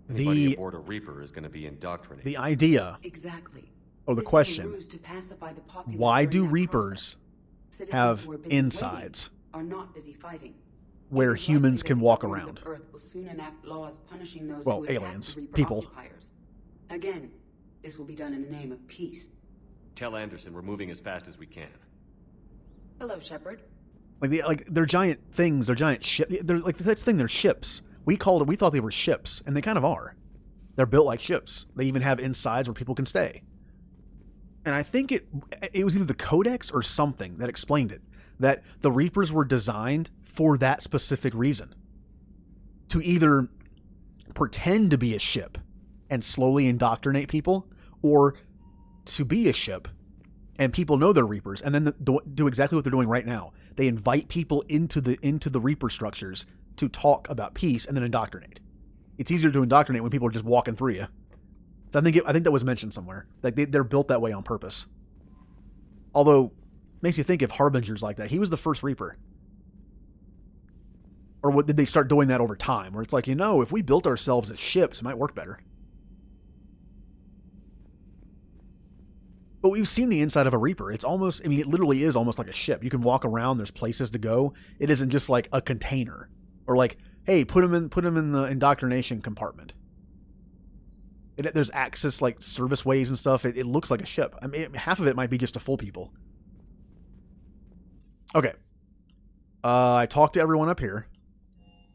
Anybody aboard a Reaper is going to be indoctrinated. The idea, exactly. or the This is a question, ruse to pacify the populace why during do that Reapers process. have Citizens who are busy insides waiting are not busy fighting. where It is humans likely can that the walk governments around? of Earth will soon enact laws punishing those Well, who attack aliens, the Reaper people. occupiers. Again, this will be done in the name of peace. Tell Anderson we're moving as fast as we can. Hello, Shepard. They're giant things. They're giant ships. They're like that's the thing. They're ships. We thought they were ships, and they kind of are. They're built like ships. They even have insides where people can stay. And I think it was either the Codex or something that explained it, that the Reapers were designed for that specific reason. To either pretend to be a ship and slowly indoctrinate people, or to be a ship and people know they're Reapers and then do exactly what they're doing right now. They invite people into the Reaper structures to talk about peace and then indoctrinate. It's easier to indoctrinate when people are just walking through you. So I think that was mentioned somewhere. Like they're built that way on purpose. Although, makes you think if Harbinger's like that. He was the first Reaper. Or what did they start doing that over time? Where it's like, if we built ourselves as ships, it might work better. But we've seen the inside of a Reaper. It's almost, it literally is almost like a ship. You can walk around. There's places to go. It isn't just like a container. Or like, hey, put them in the indoctrination compartment. There's access, like service ways and stuff. It looks like a ship. Half of it might be just to fool people. Okay. I talked to everyone up here.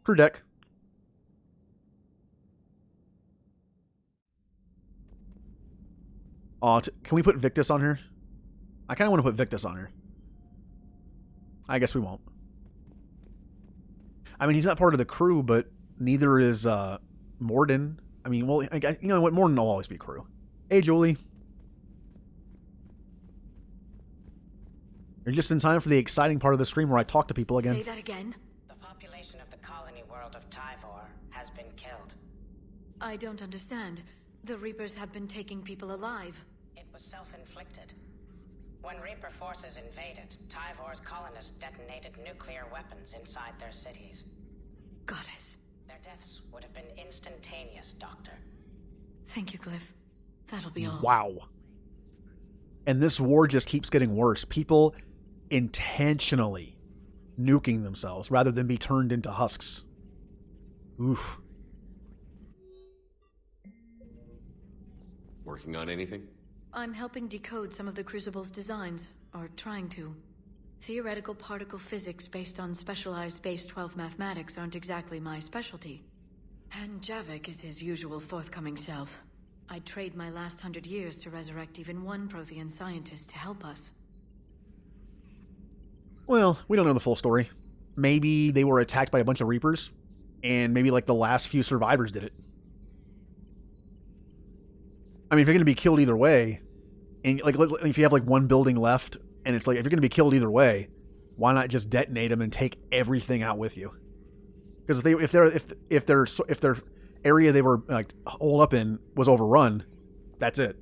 Crew deck. Can we put Victus on here? I kind of want to put Victus on here. I guess we won't. He's not part of the crew, but neither is Morden. You know what? Morden will always be crew. Hey, Julie. You're just in time for the exciting part of the stream where I talk to people again. Say that again. The population of the colony world of Tyvor has been killed. I don't understand. The Reapers have been taking people alive. It was self-inflicted. When Reaper forces invaded, Tyvor's colonists detonated nuclear weapons inside their cities. Goddess. Their deaths would have been instantaneous, Doctor. Thank you, Glyph. That'll be all. Wow. And this war just keeps getting worse. People intentionally nuking themselves rather than be turned into husks. Oof. Working on anything? I'm helping decode some of the Crucible's designs, or trying to. Theoretical particle physics based on specialized base 12 mathematics aren't exactly my specialty. And Javik is his usual forthcoming self. I'd trade my last 100 years to resurrect even one Prothean scientist to help us. Well, we don't know the full story. Maybe they were attacked by a bunch of Reapers, and maybe like the last few survivors did it. If you're going to be killed either way, and like if you have like one building left, and it's like if you're going to be killed either way, why not just detonate them and take everything out with you? Because if their area they were like holed up in was overrun, that's it.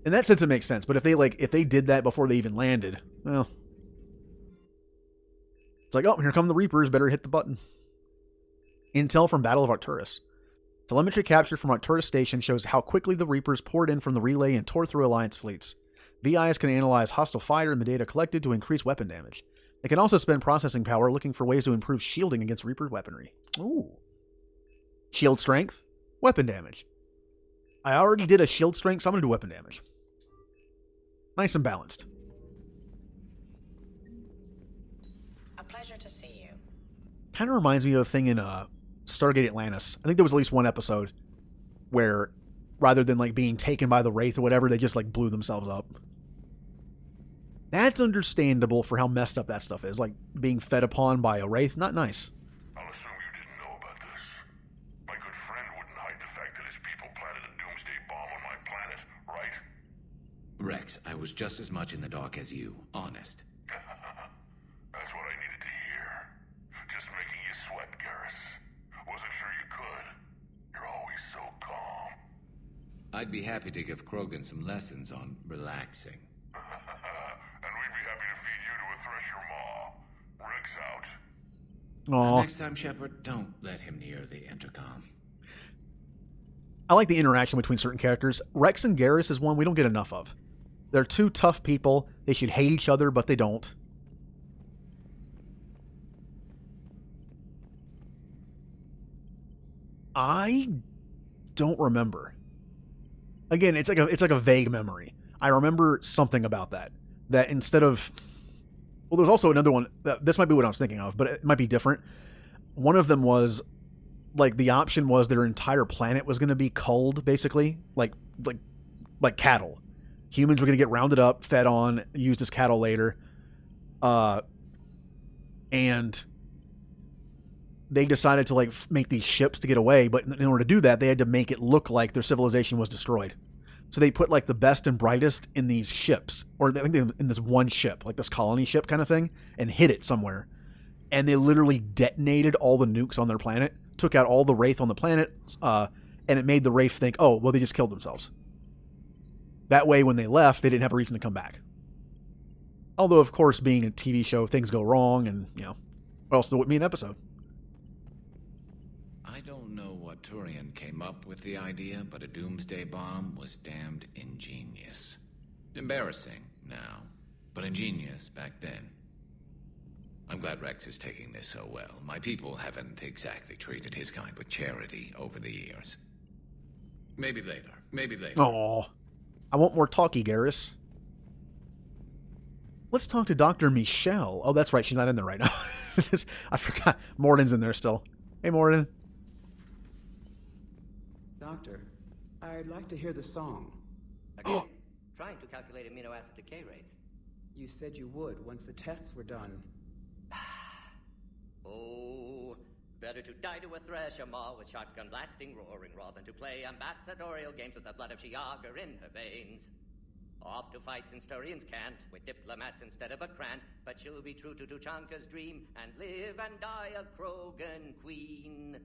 In that sense, it makes sense. But if they did that before they even landed, well, it's like, oh, here come the Reapers. Better hit the button. Intel from Battle of Arcturus. Telemetry capture from Arcturus Station shows how quickly the Reapers poured in from the relay and tore through Alliance fleets. VIs can analyze hostile fire and the data collected to increase weapon damage. They can also spend processing power looking for ways to improve shielding against Reaper weaponry. Ooh. Shield strength, weapon damage. I already did a shield strength, so I'm going to do weapon damage. Nice and balanced. A pleasure to see you. Kind of reminds me of a thing in Stargate Atlantis. I think there was at least one episode where rather than like being taken by the Wraith or whatever, they just like blew themselves up. That's understandable for how messed up that stuff is. Like being fed upon by a Wraith, not nice. I'll assume you didn't know about this. My good friend wouldn't hide the fact that his people planted a doomsday bomb on my planet, right? Rex, I was just as much in the dark as you, honest. That's what I needed to hear. Just making you sweat, Garrus. Was I'd be happy to give Krogan some lessons on relaxing. And we'd be happy to feed you to a thresher maw. Rex out. Aw. Next time, Shepard, don't let him near the intercom. I like the interaction between certain characters. Rex and Garrus is one we don't get enough of. They're two tough people. They should hate each other, but they don't. I don't remember. Again, it's like a vague memory. I remember something about that. That instead of... Well, there's also another one. This might be what I was thinking of, but it might be different. One of them was... Like, the option was their entire planet was going to be culled, basically. Like cattle. Humans were going to get rounded up, fed on, used as cattle later. And they decided to, like, make these ships to get away. But in order to do that, they had to make it look like their civilization was destroyed. So they put, like, the best and brightest in these ships. Or I think in this one ship, like this colony ship kind of thing. And hid it somewhere. And they literally detonated all the nukes on their planet. Took out all the Wraith on the planet, and it made the Wraith think, oh, well, they just killed themselves. That way, when they left, they didn't have a reason to come back. Although, of course, being a TV show, things go wrong, and, you know, what else would be an episode? I don't know what Turian came up with the idea, but a doomsday bomb was damned ingenious. Embarrassing now, but ingenious back then. I'm glad Rex is taking this so well. My people haven't exactly treated his kind with charity over the years. Maybe later. Maybe later. Aw. I want more talky, Garrus. Let's talk to Dr. Michelle. Oh, that's right. She's not in there right now. I forgot. Morden's in there still. Hey, Morden. Doctor, I'd like to hear the song. Again, trying to calculate amino acid decay rates. You said you would once the tests were done. Oh, better to die to a thresher maw with shotgun blasting roaring rather than to play ambassadorial games with the blood of Shiagar in her veins. Off to fight since Turians can't, with diplomats instead of a Krant, but she'll be true to Tuchanka's dream and live and die a Krogan queen.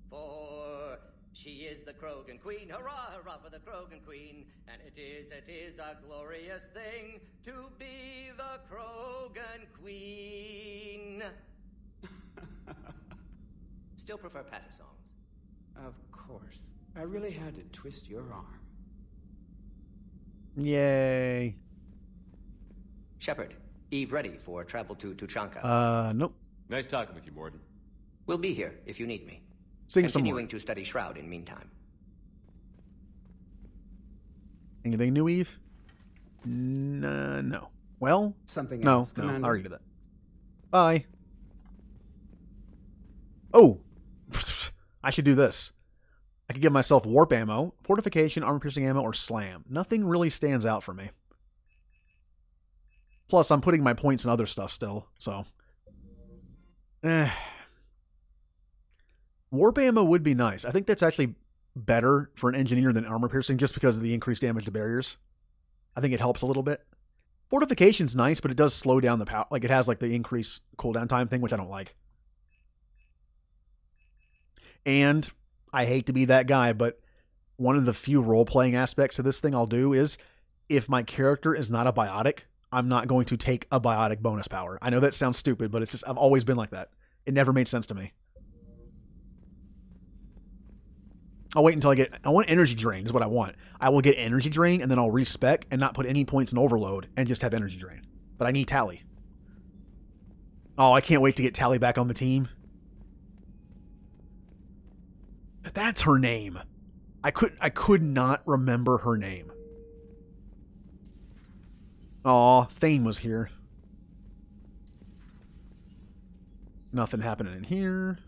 For she is the Krogan queen, hurrah, hurrah for the Krogan queen, and it is a glorious thing to be the Krogan queen. Still prefer patter songs. Of course. I really had to twist your arm. Yay. Shepard, Eve ready for travel to Tuchanka? Nope. Nice talking with you, Morden. We'll be here if you need me. Sing some more. Continuing to study Shroud in meantime. Anything new, Eve? No. Well, something no, else, no. Commander? I already did that. Bye. Oh, I should do this. I could give myself warp ammo, fortification, armor-piercing ammo, or slam. Nothing really stands out for me. Plus, I'm putting my points in other stuff still, so. Warp ammo would be nice. I think that's actually better for an engineer than armor-piercing just because of the increased damage to barriers. I think it helps a little bit. Fortification's nice, but it does slow down the power. Like, it has like the increased cooldown time thing, which I don't like. And I hate to be that guy, but one of the few role-playing aspects of this thing I'll do is if my character is not a biotic, I'm not going to take a biotic bonus power. I know that sounds stupid, but it's just, I've always been like that. It never made sense to me. I'll wait until I want energy drain is what I want. I will get energy drain and then I'll respec and not put any points in overload and just have energy drain. But I need Tally. Oh, I can't wait to get Tally back on the team. That's her name. I could not remember her name. Aw, Thane was here. Nothing happening in here.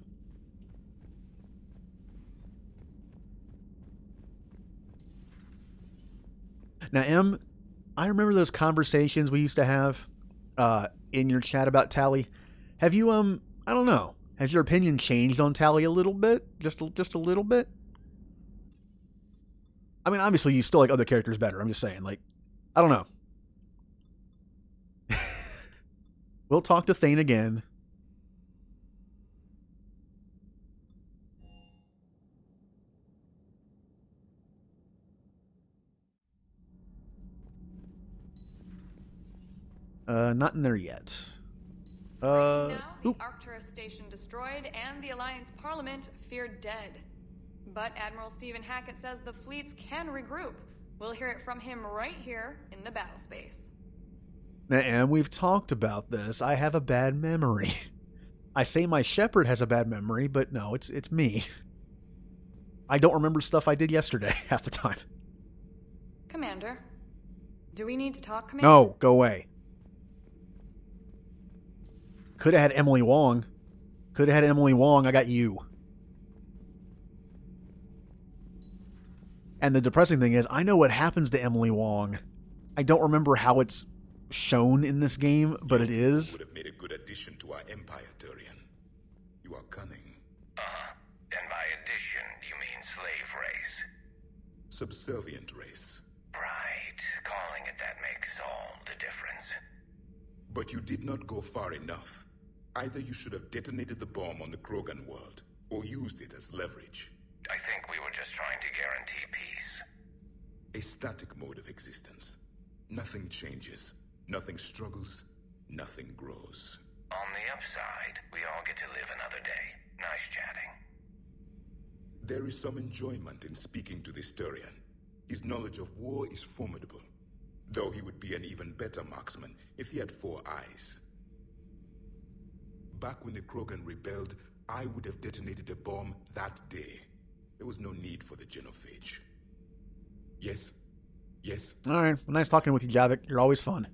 Now, Em, I remember those conversations we used to have in your chat about Tally. Have you, I don't know. Has your opinion changed on Tally a little bit? Just a little bit? I mean, obviously, you still like other characters better. I'm just saying, like, I don't know. We'll talk to Thane again. Not in there yet. Now, the Arcturus station destroyed and the Alliance Parliament feared dead. But Admiral Stephen Hackett says the fleets can regroup. We'll hear it from him right here in the battle space. And we've talked about this. I have a bad memory. I say my Shepard has a bad memory, but no, it's me. I don't remember stuff I did yesterday half the time. Commander, do we need to talk, Commander? No, go away. Could have had Emily Wong. I got you. And the depressing thing is, I know what happens to Emily Wong. I don't remember how it's shown in this game, but it is. Would have made a good addition to our empire, Turian. You are cunning. And by addition, you mean slave race? Subservient race. Right. Calling it that makes all the difference. But you did not go far enough. Either you should have detonated the bomb on the Krogan world, or used it as leverage. I think we were just trying to guarantee peace. A static mode of existence. Nothing changes, nothing struggles, nothing grows. On the upside, we all get to live another day. Nice chatting. There is some enjoyment in speaking to this Turian. His knowledge of war is formidable, though he would be an even better marksman if he had 4 eyes. Back when the Krogan rebelled, I would have detonated a bomb that day. There was no need for the genophage. Yes? Yes? Alright, well, nice talking with you, Javik. You're always fun.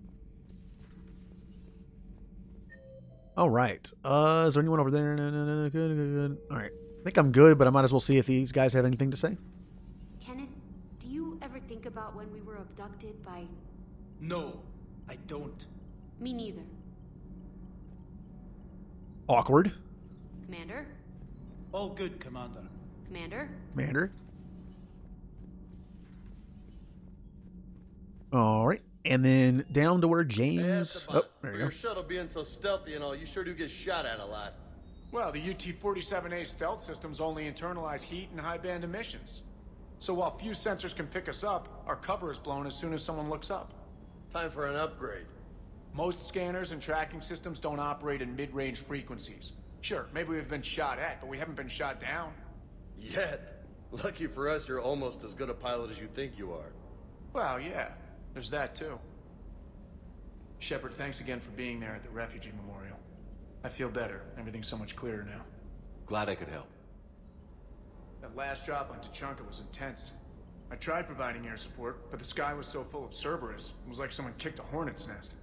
Alright. Is there anyone over there? No, good. Alright. I think I'm good, but I might as well see if these guys have anything to say. Kenneth, do you ever think about when we were abducted by... No, I don't. Me neither. Awkward. Commander? All good, Commander. Commander? Commander. Alright. And then down to where James... Oh, there you go. Your shuttle being so stealthy and all, you sure do get shot at a lot. Well, the UT-47A stealth systems only internalize heat and high-band emissions. So while few sensors can pick us up, our cover is blown as soon as someone looks up. Time for an upgrade. Most scanners and tracking systems don't operate in mid-range frequencies. Sure, maybe we've been shot at, but we haven't been shot down. Yet. Lucky for us, you're almost as good a pilot as you think you are. Well, yeah. There's that, too. Shepard, thanks again for being there at the Refugee Memorial. I feel better. Everything's so much clearer now. Glad I could help. That last drop on Tachanka was intense. I tried providing air support, but the sky was so full of Cerberus, it was like someone kicked a hornet's nest.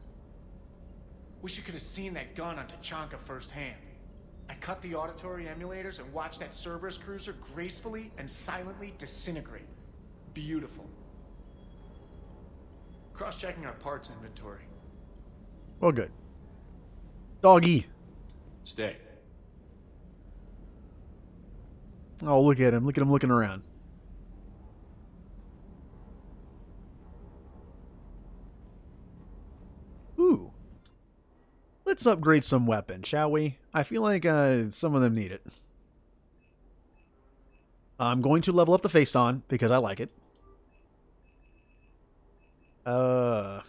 Wish you could have seen that gun on Tachanka firsthand. I cut the auditory emulators and watched that Cerberus cruiser gracefully and silently disintegrate. Beautiful. Cross-checking our parts inventory. Well, good. Doggy. Stay. Oh, look at him. Look at him looking around. Ooh. Let's upgrade some weapons, shall we? I feel like some of them need it. I'm going to level up the face on because I like it. God,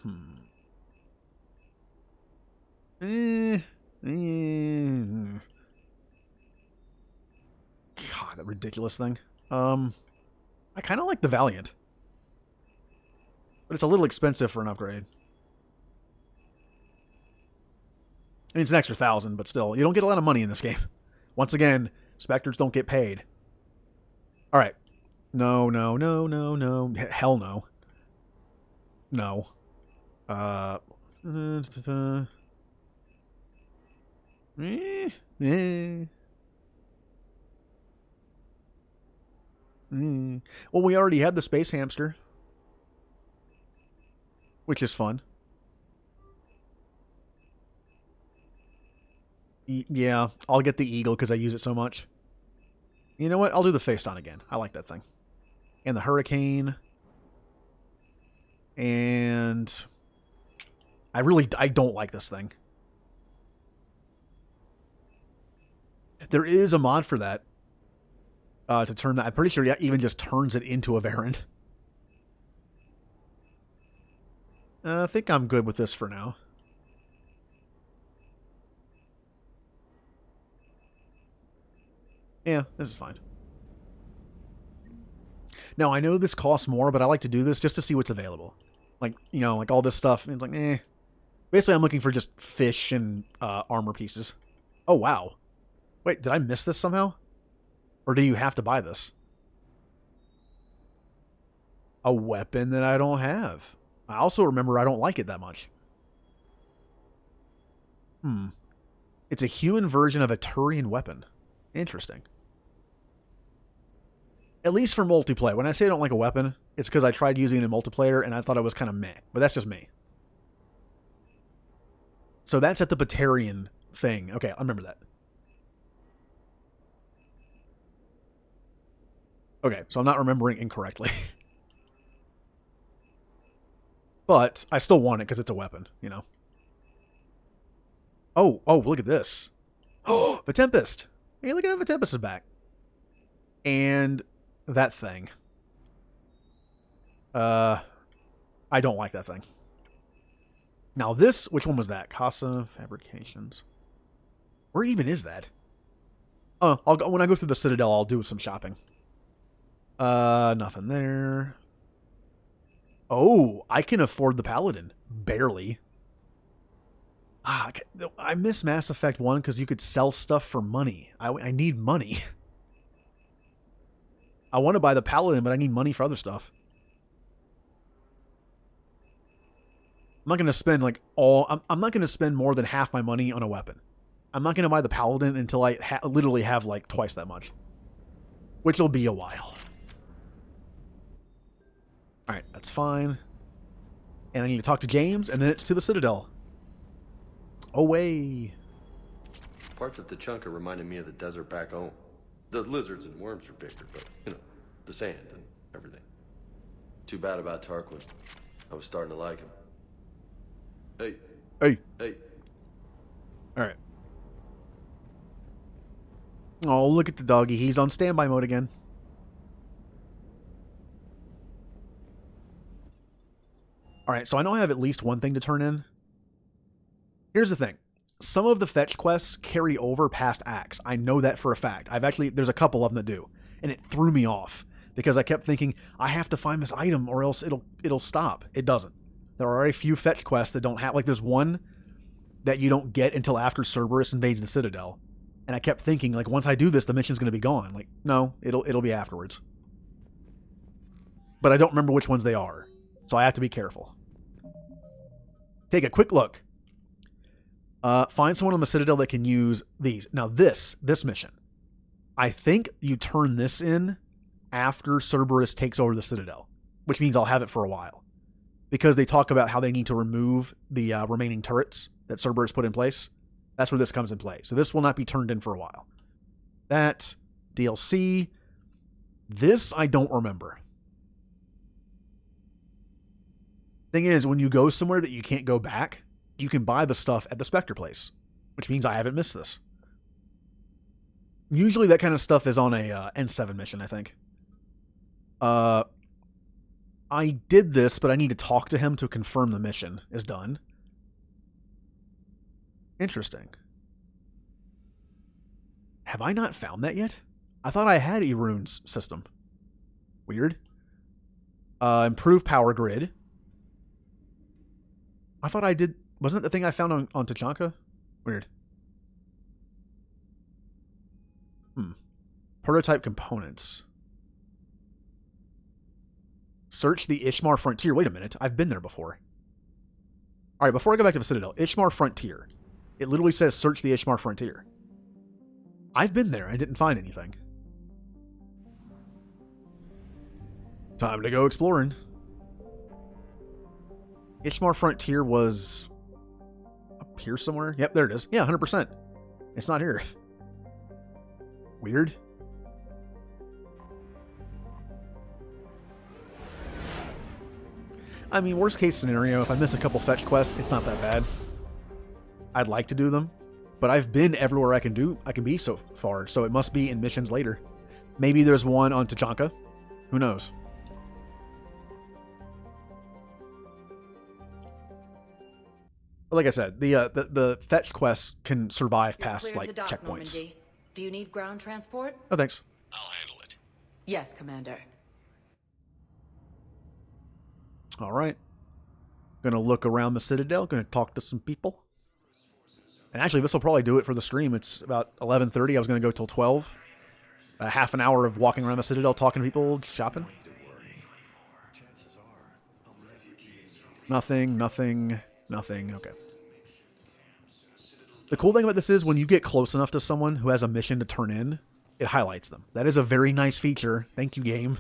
that ridiculous thing. I kind of like the Valiant. But it's a little expensive for an upgrade. I mean, it's an extra 1,000, but still, you don't get a lot of money in this game. Once again, Spectres don't get paid. Alright. No. Hell no. No. Well, we already had the Space Hamster. Which is fun. Yeah, I'll get the Eagle because I use it so much. You know what? I'll do the Phaeston again. I like that thing. And the Hurricane. And I don't like this thing. There is a mod for that. To turn that. I'm pretty sure it even just turns it into a Varan. I think I'm good with this for now. Yeah, this is fine. Now, I know this costs more, but I like to do this just to see what's available. Like, you know, like all this stuff. It's like, eh. Basically, I'm looking for just fish and armor pieces. Oh, wow. Wait, did I miss this somehow? Or do you have to buy this? A weapon that I don't have. I also remember I don't like it that much. It's a human version of a Turian weapon. Interesting. At least for multiplayer. When I say I don't like a weapon, it's because I tried using it in multiplayer and I thought it was kind of meh. But that's just me. So that's at the Batarian thing. Okay, I remember that. Okay, so I'm not remembering incorrectly. But I still want it because it's a weapon, you know. Oh, look at this. Oh, the Tempest. Hey, look at that, the Tempest is back. And that thing. I don't like that thing. Now this, which one was that? Casa Fabrications. Where even is that? I'll go, when I go through the Citadel, I'll do some shopping. Nothing there. Oh, I can afford the Paladin. Barely. I miss Mass Effect 1 because you could sell stuff for money. I need money. I want to buy the Paladin, but I need money for other stuff. I'm not going to spend I'm not going to spend more than half my money on a weapon. I'm not going to buy the Paladin until I literally have like twice that much. Which will be a while. Alright, that's fine. And I need to talk to James, and then it's to the Citadel. Away. Parts of Tachanka reminded me of the desert back home. The lizards and worms are bigger, but, you know, the sand and everything. Too bad about Tarquin. I was starting to like him. Hey. Alright. Oh, look at the doggy. He's on standby mode again. Alright, so I know I have at least one thing to turn in. Here's the thing. Some of the fetch quests carry over past acts. I know that for a fact. There's a couple of them that do. And it threw me off. Because I kept thinking, I have to find this item or else it'll stop. It doesn't. There are a few fetch quests that don't have... Like, there's one that you don't get until after Cerberus invades the Citadel. And I kept thinking, like, once I do this, the mission's going to be gone. Like, no, it'll be afterwards. But I don't remember which ones they are. So I have to be careful. Take a quick look. Find someone on the Citadel that can use these. Now this mission. I think you turn this in after Cerberus takes over the Citadel. Which means I'll have it for a while. Because they talk about how they need to remove the remaining turrets that Cerberus put in place. That's where this comes in play. So this will not be turned in for a while. That, DLC. This I don't remember. Thing is, when you go somewhere that you can't go back, you can buy the stuff at the Spectre place, which means I haven't missed this. Usually that kind of stuff is on a N7 mission, I think. I did this, but I need to talk to him to confirm the mission is done. Interesting. Have I not found that yet? I thought I had Irun's system. Weird. Improve power grid. I thought I did... Wasn't it the thing I found on Tachanka? Weird. Prototype components. Search the Ishmar Frontier. Wait a minute. I've been there before. Alright, before I go back to the Citadel. Ishmar Frontier. It literally says search the Ishmar Frontier. I've been there. I didn't find anything. Time to go exploring. Ishmar Frontier was up here somewhere. Yep, there it is. Yeah, 100%. It's not here. Weird. I mean, worst case scenario, if I miss a couple fetch quests, it's not that bad. I'd like to do them, but I've been everywhere I can be so far, so it must be in missions later. Maybe there's one on Tachanka. Who knows? But like I said, the fetch quests can survive past like checkpoints. Do you need ground transport? Oh, thanks. I'll handle it. Yes, Commander. All right. Gonna look around the Citadel. Gonna talk to some people. And actually, this will probably do it for the stream. It's about 11:30. I was gonna go till 12. A half an hour of walking around the Citadel, talking to people, shopping. Nothing. Okay. The cool thing about this is when you get close enough to someone who has a mission to turn in, it highlights them. That is a very nice feature. Thank you, game.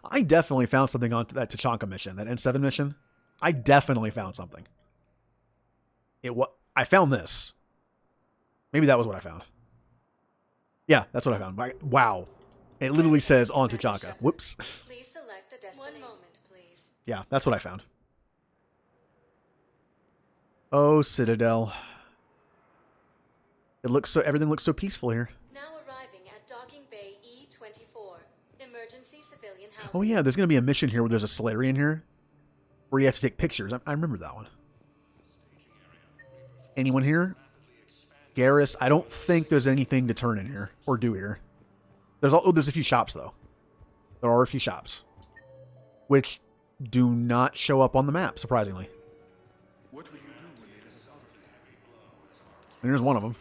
I definitely found something on that Tachanka mission, that N7 mission. I definitely found something. I found this. Maybe that was what I found. Yeah, that's what I found. Wow. It literally says on Tachanka. Whoops. Please select the destination. 1 moment, please. Yeah, that's what I found. Oh, Citadel. Everything looks so peaceful here. Now arriving at Docking Bay E-24. Emergency civilian housing. Oh yeah, there's going to be a mission here where there's a Solarian here. Where you have to take pictures. I remember that one. Anyone here? Garrus, I don't think there's anything to turn in here. Or do here. There's a few shops, though. There are a few shops. Which do not show up on the map, surprisingly. And here's one of them.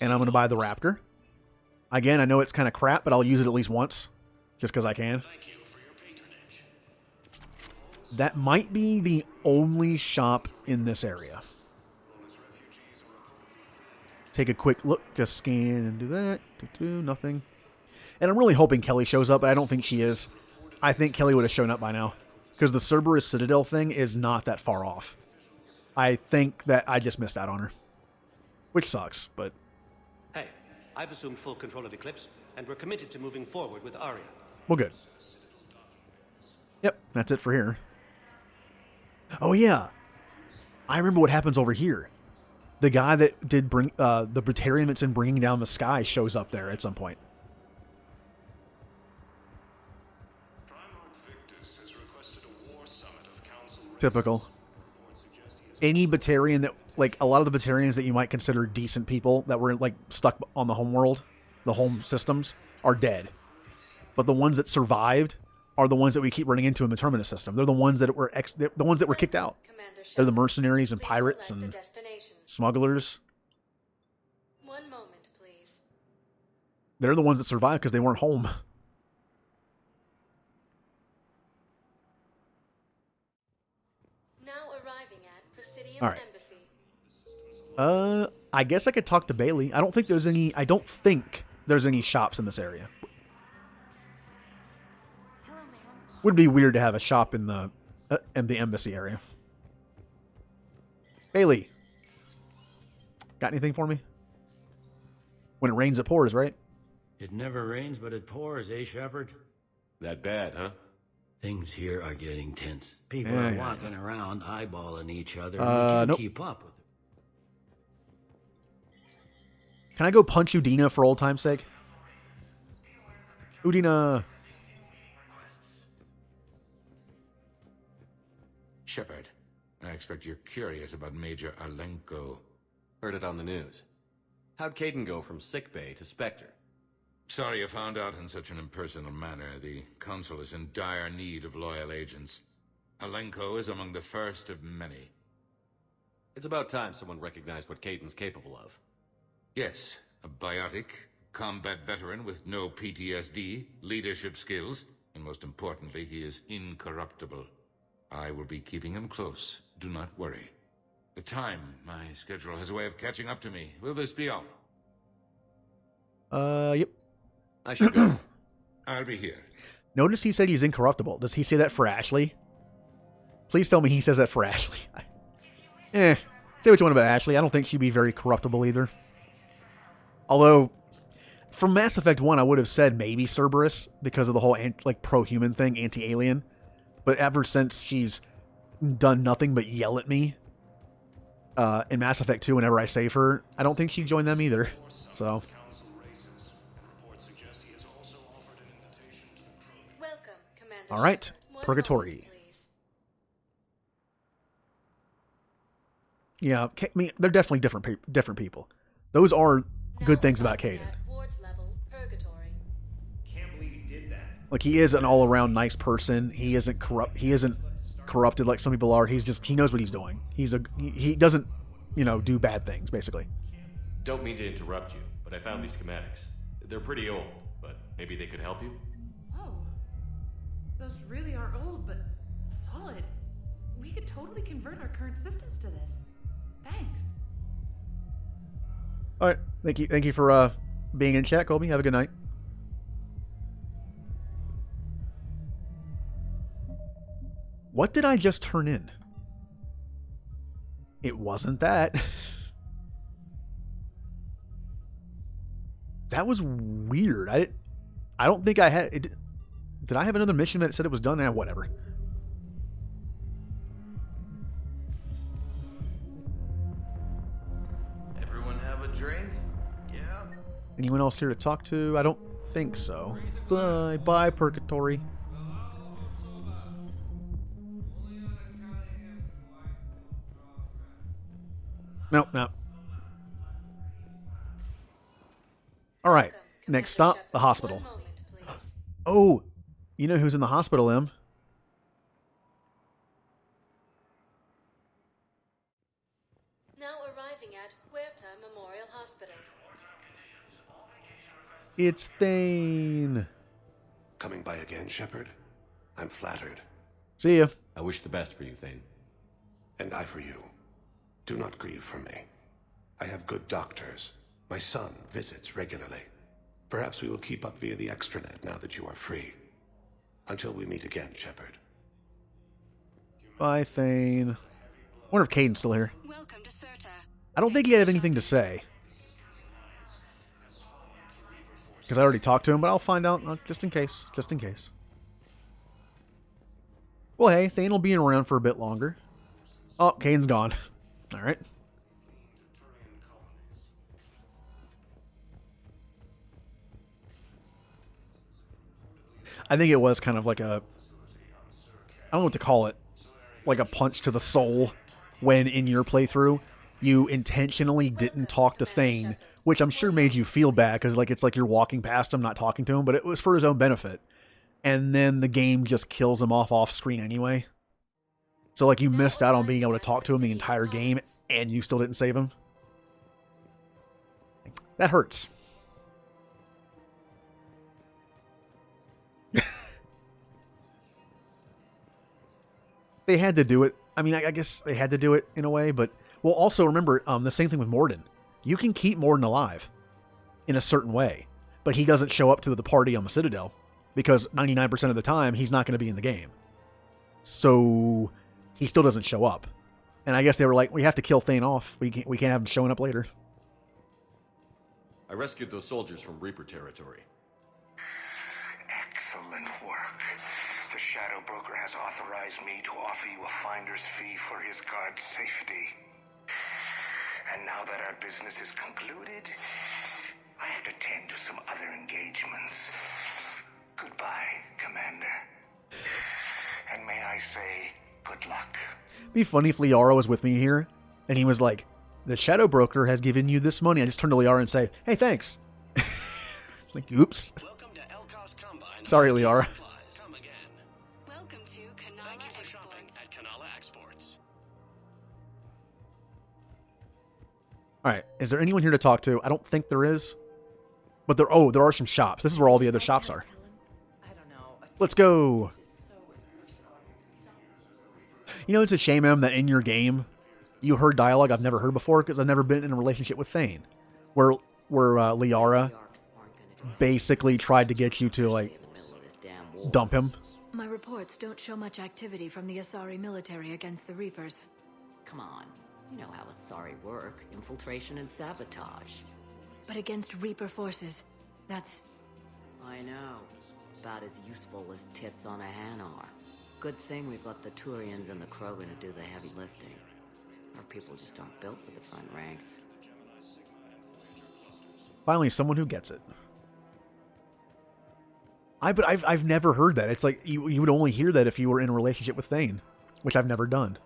And I'm going to buy the Raptor. Again, I know it's kind of crap, but I'll use it at least once. Just because I can. That might be the only shop in this area. Take a quick look, just scan and do that. Nothing. And I'm really hoping Kelly shows up, but I don't think she is. I think Kelly would have shown up by now. Because the Cerberus Citadel thing is not that far off. I think that I just missed out on her. Which sucks, but... Hey, I've assumed full control of Eclipse, and we're committed to moving forward with Aria. Well, good. Yep, that's it for here. Oh, yeah. I remember what happens over here. The guy that did bring the Batarian that's in Bringing Down the Sky shows up there at some point. Typical. Any Batarian that, like, a lot of the Batarians that you might consider decent people that were, like, stuck on the home world, the home systems, are dead. But the ones that survived are the ones that we keep running into in the Terminus system. They're the ones that were kicked out. They're the mercenaries and pirates and smugglers. 1 moment, please. They're the ones that survived because they weren't home. Now arriving at Presidium All right. Embassy. I guess I could talk to Bailey. I don't think there's any shops in this area. Would be weird to have a shop in the embassy area. Bailey. Got anything for me? When it rains, it pours, right? It never rains, but it pours, eh, Shepard? That bad, huh? Things here are getting tense. People Yeah, are yeah. walking around, eyeballing each other, and we can't nope. keep up with it. Can I go punch Udina for old time's sake? Udina. Shepard, I expect you're curious about Major Alenko. Heard it on the news. How'd Caden go from sickbay to Spectre? Sorry you found out in such an impersonal manner. The Council is in dire need of loyal agents. Alenko is among the first of many. It's about time someone recognized what Caden's capable of. Yes, a biotic, combat veteran with no PTSD, leadership skills, and most importantly, he is incorruptible. I will be keeping him close. Do not worry. The time, my schedule has a way of catching up to me. Will this be all? Yep. I should go. I'll be here. Notice he said he's incorruptible. Does he say that for Ashley? Please tell me he says that for Ashley. Say what you want about Ashley. I don't think she'd be very corruptible either. Although, from Mass Effect 1, I would have said maybe Cerberus because of the whole pro-human thing, anti-alien. But ever since she's done nothing but yell at me in Mass Effect 2 whenever I save her, I don't think she'd join them either. So... Welcome, Commander. All right, Shepard. 1 Purgatory. moment, please. Yeah, I mean, they're definitely different people. Those are good things about Caden. Can't believe he did that. Like, he is an all-around nice person. He isn't corrupted like some people are. He knows what he's doing. He doesn't, do bad things, basically. Don't mean to interrupt you, but I found these schematics. They're pretty old, but maybe they could help you? Whoa. Those really are old, but solid. We could totally convert our current systems to this. Thanks. All right. Thank you for being in chat, Colby. Have a good night. What did I just turn in? It wasn't that. That was weird. I don't think I had it. Did I have another mission that said it was done? Whatever. Everyone have a drink? Yeah. Anyone else here to talk to? I don't think so. Bye, Purgatory. Nope. All right. Next stop, the hospital. Oh, you know who's in the hospital, Em? Now arriving at Huerta Memorial Hospital. It's Thane. Coming by again, Shepard? I'm flattered. See ya. I wish the best for you, Thane. And I for you. Do not grieve for me. I have good doctors. My son visits regularly. Perhaps we will keep up via the extranet now that you are free. Until we meet again, Shepard. Bye, Thane. I wonder if Caden's still here. Welcome to Certa. I don't think he had anything to say. Because I already talked to him, but I'll find out just in case. Just in case. Well, hey, Thane will be around for a bit longer. Oh, Caden's gone. All right. I think it was kind of like I don't know what to call it, like a punch to the soul when in your playthrough you intentionally didn't talk to Thane, which I'm sure made you feel bad because it's like you're walking past him, not talking to him, but it was for his own benefit. And then the game just kills him off screen anyway. So you missed out on being able to talk to him the entire game and you still didn't save him. That hurts. They had to do it. I mean, I guess they had to do it in a way, but also remember the same thing with Morden. You can keep Morden alive in a certain way, but he doesn't show up to the party on the Citadel because 99% of the time he's not going to be in the game. So he still doesn't show up. And I guess they were like, we have to kill Thane off. We can't have him showing up later. I rescued those soldiers from Reaper territory. Excellent work. The Shadow Broker has authorized me to offer you a finder's fee for his guard's safety. And now that our business is concluded, I have to tend to some other engagements. Goodbye, Commander. And may I say, good luck. It'd be funny if Liara was with me here, and he was like, the Shadow Broker has given you this money. I just turn to Liara and say, hey, thanks. Like, oops. Sorry, Liara. Welcome to Kanala Exports. All right. Is there anyone here to talk to? I don't think there is. But there are some shops. This is where all the other shops are. Let's go. It's a shame, Em, that in your game, you heard dialogue I've never heard before because I've never been in a relationship with Thane. Where Liara basically tried to get you to, dump him. My reports don't show much activity from the Asari military against the Reapers. Come on. You know how Asari work. Infiltration and sabotage. But against Reaper forces, that's... I know. About as useful as tits on a hen are. Good thing we've got the Turians and the Krogan to do the heavy lifting. Our people just aren't built for the front ranks. Finally, someone who gets it. I've never heard that. It's like you would only hear that if you were in a relationship with Thane, which I've never done.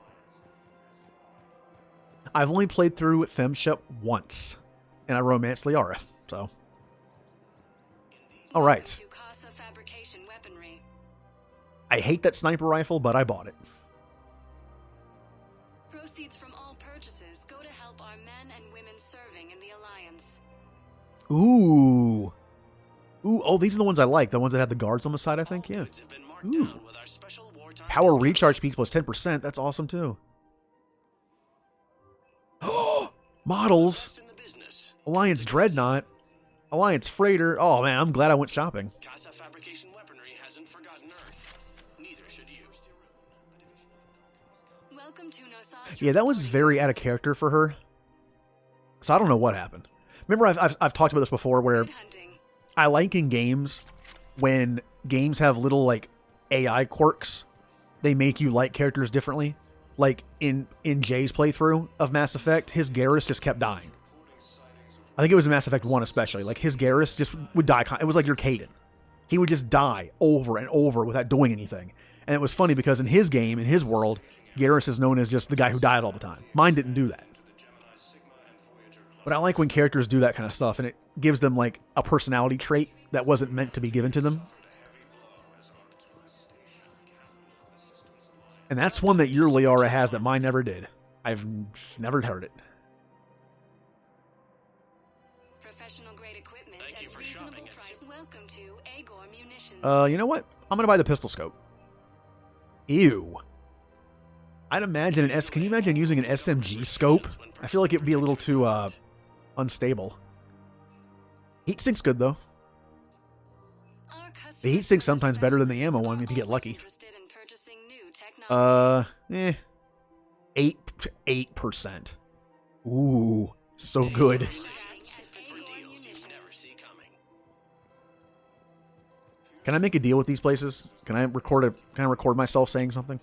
I've only played through FemShep once, and I romanced Liara, so. All right. I hate that sniper rifle, but I bought it. Proceeds from all purchases go to help our men and women serving in the Alliance. Ooh. Ooh, oh, these are the ones I like. The ones that have the guards on the side, I think. Yeah. Ooh. Power recharge speed plus 10%. That's awesome, too. Models. Alliance Dreadnought. Alliance Freighter. Oh, man, I'm glad I went shopping. Casa fabrication weaponry hasn't forgotten Earth. Neither should you. Welcome to Nosatra. Yeah, that was very out of character for her. So I don't know what happened. Remember, I've talked about this before, where I like in games when games have little like AI quirks. They make you like characters differently. Like in Jay's playthrough of Mass Effect, his Garrus just kept dying. I think it was in Mass Effect 1 especially. Like his Garrus just would die. It was like your Caden. He would just die over and over without doing anything. And it was funny because in his game, in his world, Garrus is known as just the guy who dies all the time. Mine didn't do that. But I like when characters do that kind of stuff, and it gives them like a personality trait that wasn't meant to be given to them. And that's one that your Liara has that mine never did. I've never heard it. Professional grade equipment at reasonable price. Welcome to Agor Munitions. You know what? I'm gonna buy the pistol scope. Ew. I'd imagine can you imagine using an SMG scope? I feel like it'd be a little too unstable. Heat sink's good though. The heat sink's sometimes better than the ammo one if you get lucky. 8%. Ooh, so good. Can I make a deal with these places? Can I record myself saying something?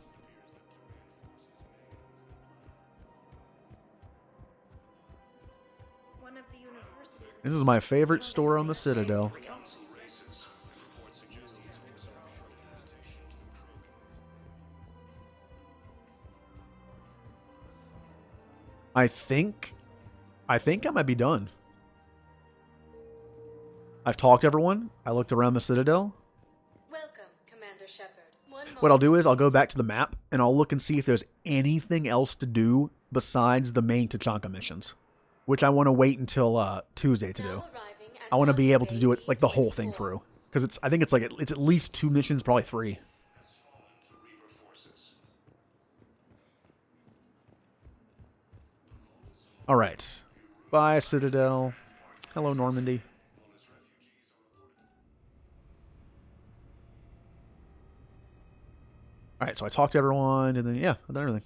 This is my favorite store on the Citadel. I think I might be done. I've talked to everyone. I looked around the Citadel. Welcome, Commander Shepard. What I'll do is I'll go back to the map and I'll look and see if there's anything else to do besides the main Tachanka missions, which I want to wait until Tuesday to do. I want to be able to do it like the whole thing through, because I think it's at least 2 missions, probably 3. All right. Bye, Citadel. Hello, Normandy. All right, so I talked to everyone, and then, yeah, I've done everything.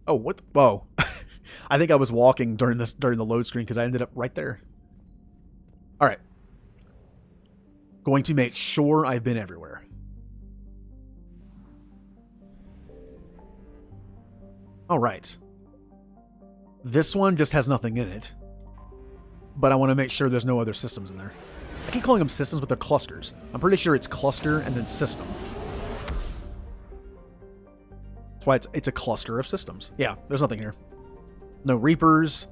Oh, what? Whoa. I think I was walking during the load screen because I ended up right there. All right. Going to make sure I've been everywhere. All right. This one just has nothing in it. But I want to make sure there's no other systems in there. I keep calling them systems, but they're clusters. I'm pretty sure it's cluster and then system. That's why it's a cluster of systems. Yeah, there's nothing here. No Reapers.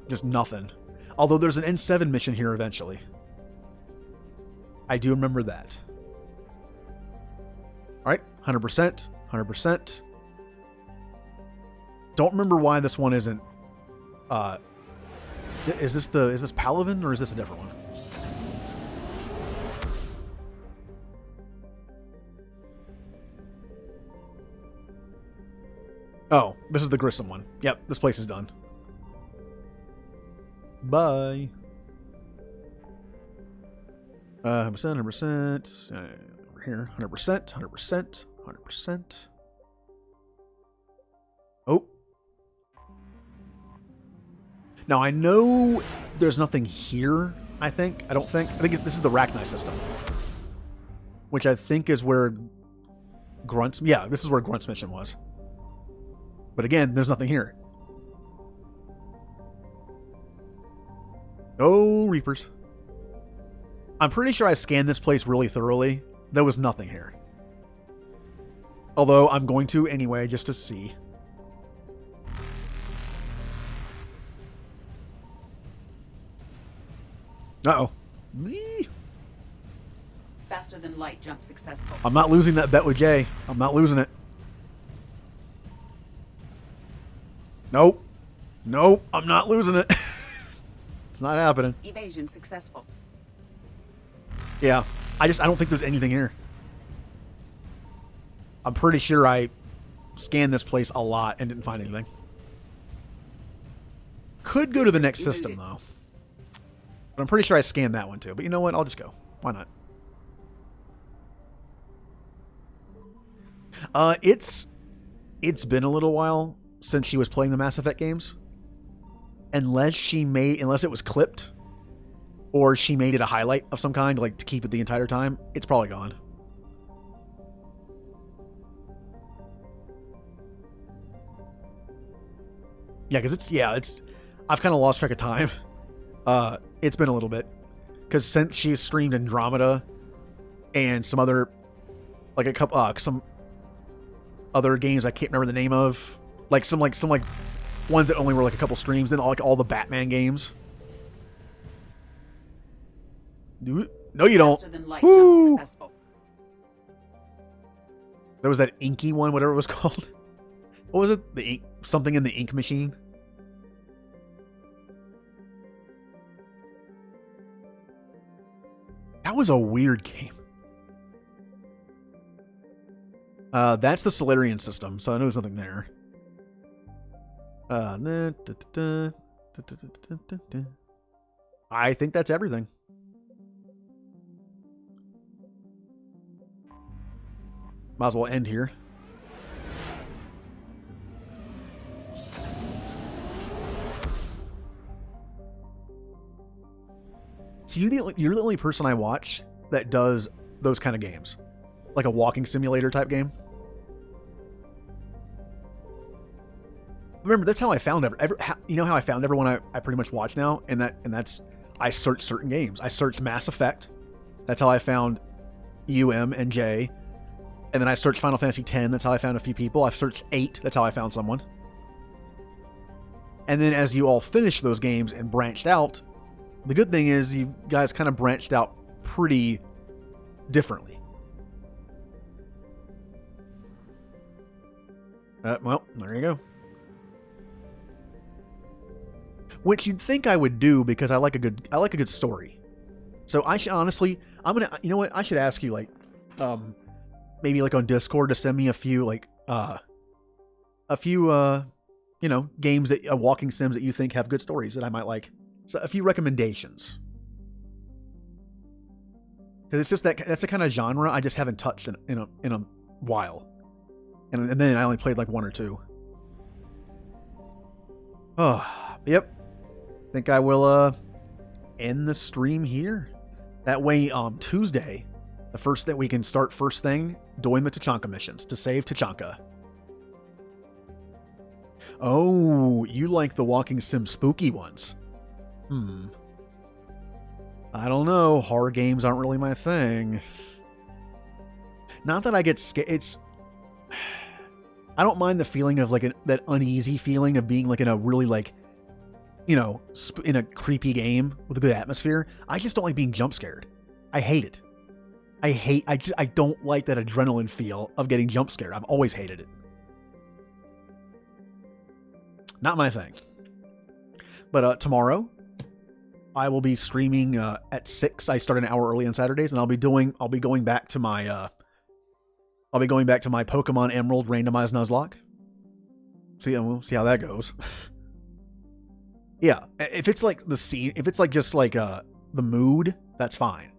Just nothing. Although there's an N7 mission here eventually. I do remember that. Alright, 100%. 100%. Don't remember why this one isn't... Is this Palaven or is this a different one? Oh, this is the Grissom one. Yep, this place is done. Bye. 100%. Over here. 100%. 100%. 100%. Oh. Now, I know there's nothing here, I think. I think this is the Rachni system. Which I think is where Grunt's... Yeah, this is where Grunt's mission was. But again, there's nothing here. No Reapers. I'm pretty sure I scanned this place really thoroughly. There was nothing here. Although, I'm going to anyway, just to see. Uh-oh. Faster than light jump successful. I'm not losing that bet with Jay. I'm not losing it. Nope. Nope. I'm not losing it. It's not happening. Evasion successful. Yeah. I don't think there's anything here. I'm pretty sure I scanned this place a lot and didn't find anything. Could go to the next system, though. But I'm pretty sure I scanned that one, too. But you know what? I'll just go. Why not? It's been a little while since she was playing the Mass Effect games. Unless it was clipped, or she made it a highlight of some kind, like to keep it the entire time, it's probably gone. Yeah, because I've kind of lost track of time. It's been a little bit, because since she's streamed Andromeda and some other, like some other games I can't remember the name of, like some ones that only were like a couple streams, then all the Batman games. No, you don't. Woo! There was that inky one, whatever it was called. What was it? The ink, something in the ink machine. That was a weird game. That's the Solarian system, so I know there's nothing there. I think that's everything. Might as well end here. So you're the only person I watch that does those kind of games, like a walking simulator type game. Remember, that's how I found you know how I found everyone I pretty much watch now, and that's I searched certain games. I searched Mass Effect. That's how I found and Jay. And then I searched Final Fantasy X. That's how I found a few people. I've searched 8. That's how I found someone. And then as you all finished those games and branched out, the good thing is you guys kind of branched out pretty differently. Well, there you go. Which you'd think I would do because I like a good story. So I should honestly, you know what? I should ask you, like, maybe like on Discord to send me a few games walking sims that you think have good stories that I might like. So a few recommendations. Because it's just that's the kind of genre I just haven't touched in a while. And then I only played like one or two. Oh, yep. I think I will end the stream here. That way, Tuesday, the first that we can start first thing, doing the Tachanka missions to save Tachanka. Oh, you like the walking sim spooky ones? I don't know. Horror games aren't really my thing. Not that I get scared. I don't mind the feeling of like that uneasy feeling of being like in a really like, in a creepy game with a good atmosphere. I just don't like being jump scared. I hate it. I don't like that adrenaline feel of getting jump scared. I've always hated it. Not my thing. But tomorrow, I will be streaming at 6. I start an hour early on Saturdays, and I'll be going back to my Pokemon Emerald randomized Nuzlocke. We'll see how that goes. Yeah, if it's like the scene, if it's like just like the mood, that's fine.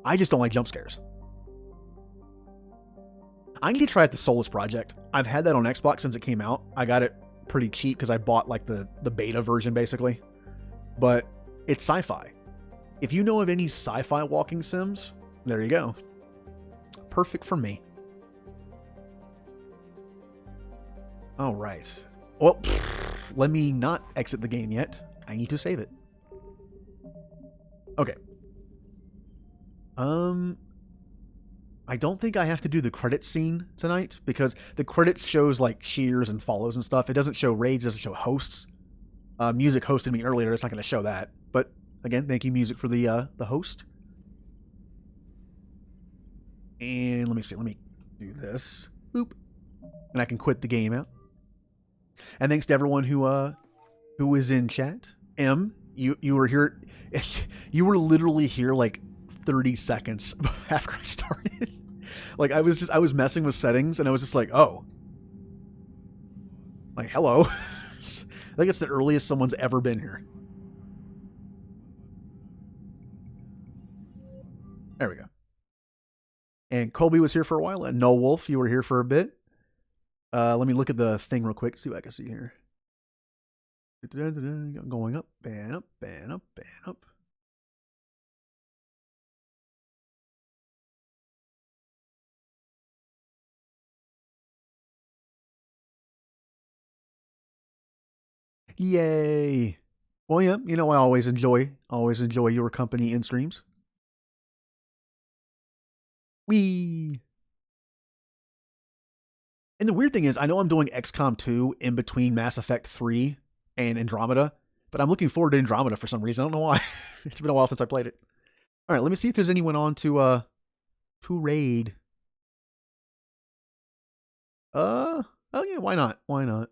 I just don't like jump scares. I need to try out the Solus Project. I've had that on Xbox since it came out. I got it pretty cheap because I bought like the beta version basically. But it's sci-fi. If you know of any sci-fi walking sims, there you go. Perfect for me. All right. Well, let me not exit the game yet. I need to save it. Okay. I don't think I have to do the credits scene tonight because the credits shows like cheers and follows and stuff. It doesn't show raids, it doesn't show hosts. Music hosted me earlier. It's not going to show that. But Again, thank you, music, for the host. And let me see. Let me do this. Boop. And I can quit the game out. And thanks to everyone who was in chat. M, you were here. You were literally here like 30 seconds after I started. Like I was messing with settings and I was just like, oh. Like, hello. I think it's the earliest someone's ever been here. There we go. And Colby was here for a while, and No Wolf, you were here for a bit. Let me look at the thing real quick, see what I can see here. Going up, and up, and up, and up. Yay. Well, yeah, you know, I always enjoy your company in streams. Whee! And the weird thing is, I know I'm doing XCOM 2 in between Mass Effect 3 and Andromeda, but I'm looking forward to Andromeda for some reason. I don't know why. It's been a while since I played it. All right, let me see if there's anyone on to raid. Oh yeah, why not? Why not?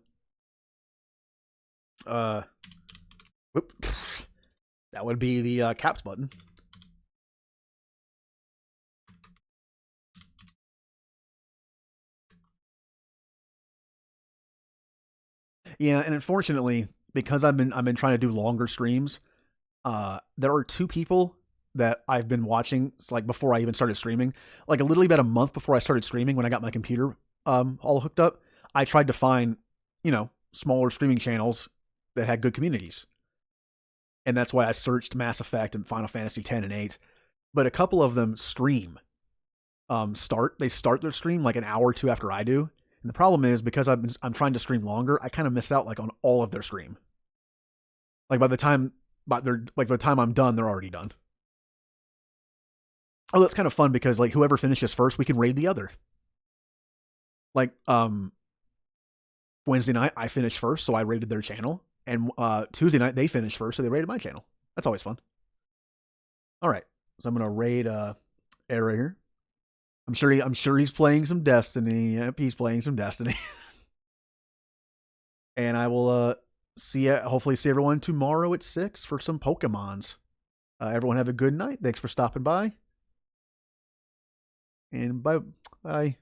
Whoop. That would be the caps button. Yeah, and unfortunately, because I've been trying to do longer streams, there are two people that I've been watching like before I even started streaming. Like literally about a month before I started streaming, when I got my computer all hooked up, I tried to find, you know, smaller streaming channels that had good communities. And that's why I searched Mass Effect and Final Fantasy X and 8. But a couple of them stream. They start their stream like an hour or two after I do. And the problem is, because I'm trying to stream longer, I kind of miss out like on all of their stream. Like by the time I'm done, they're already done. Oh, that's kind of fun because like whoever finishes first, we can raid the other. Like Wednesday night I finished first, so I raided their channel, and Tuesday night they finished first, so they raided my channel. That's always fun. All right, so I'm gonna raid Era here. I'm sure he's playing some Destiny. Yep, he's playing some Destiny. And I will hopefully see everyone tomorrow at 6 for some Pokemons. Everyone have a good night. Thanks for stopping by. And bye.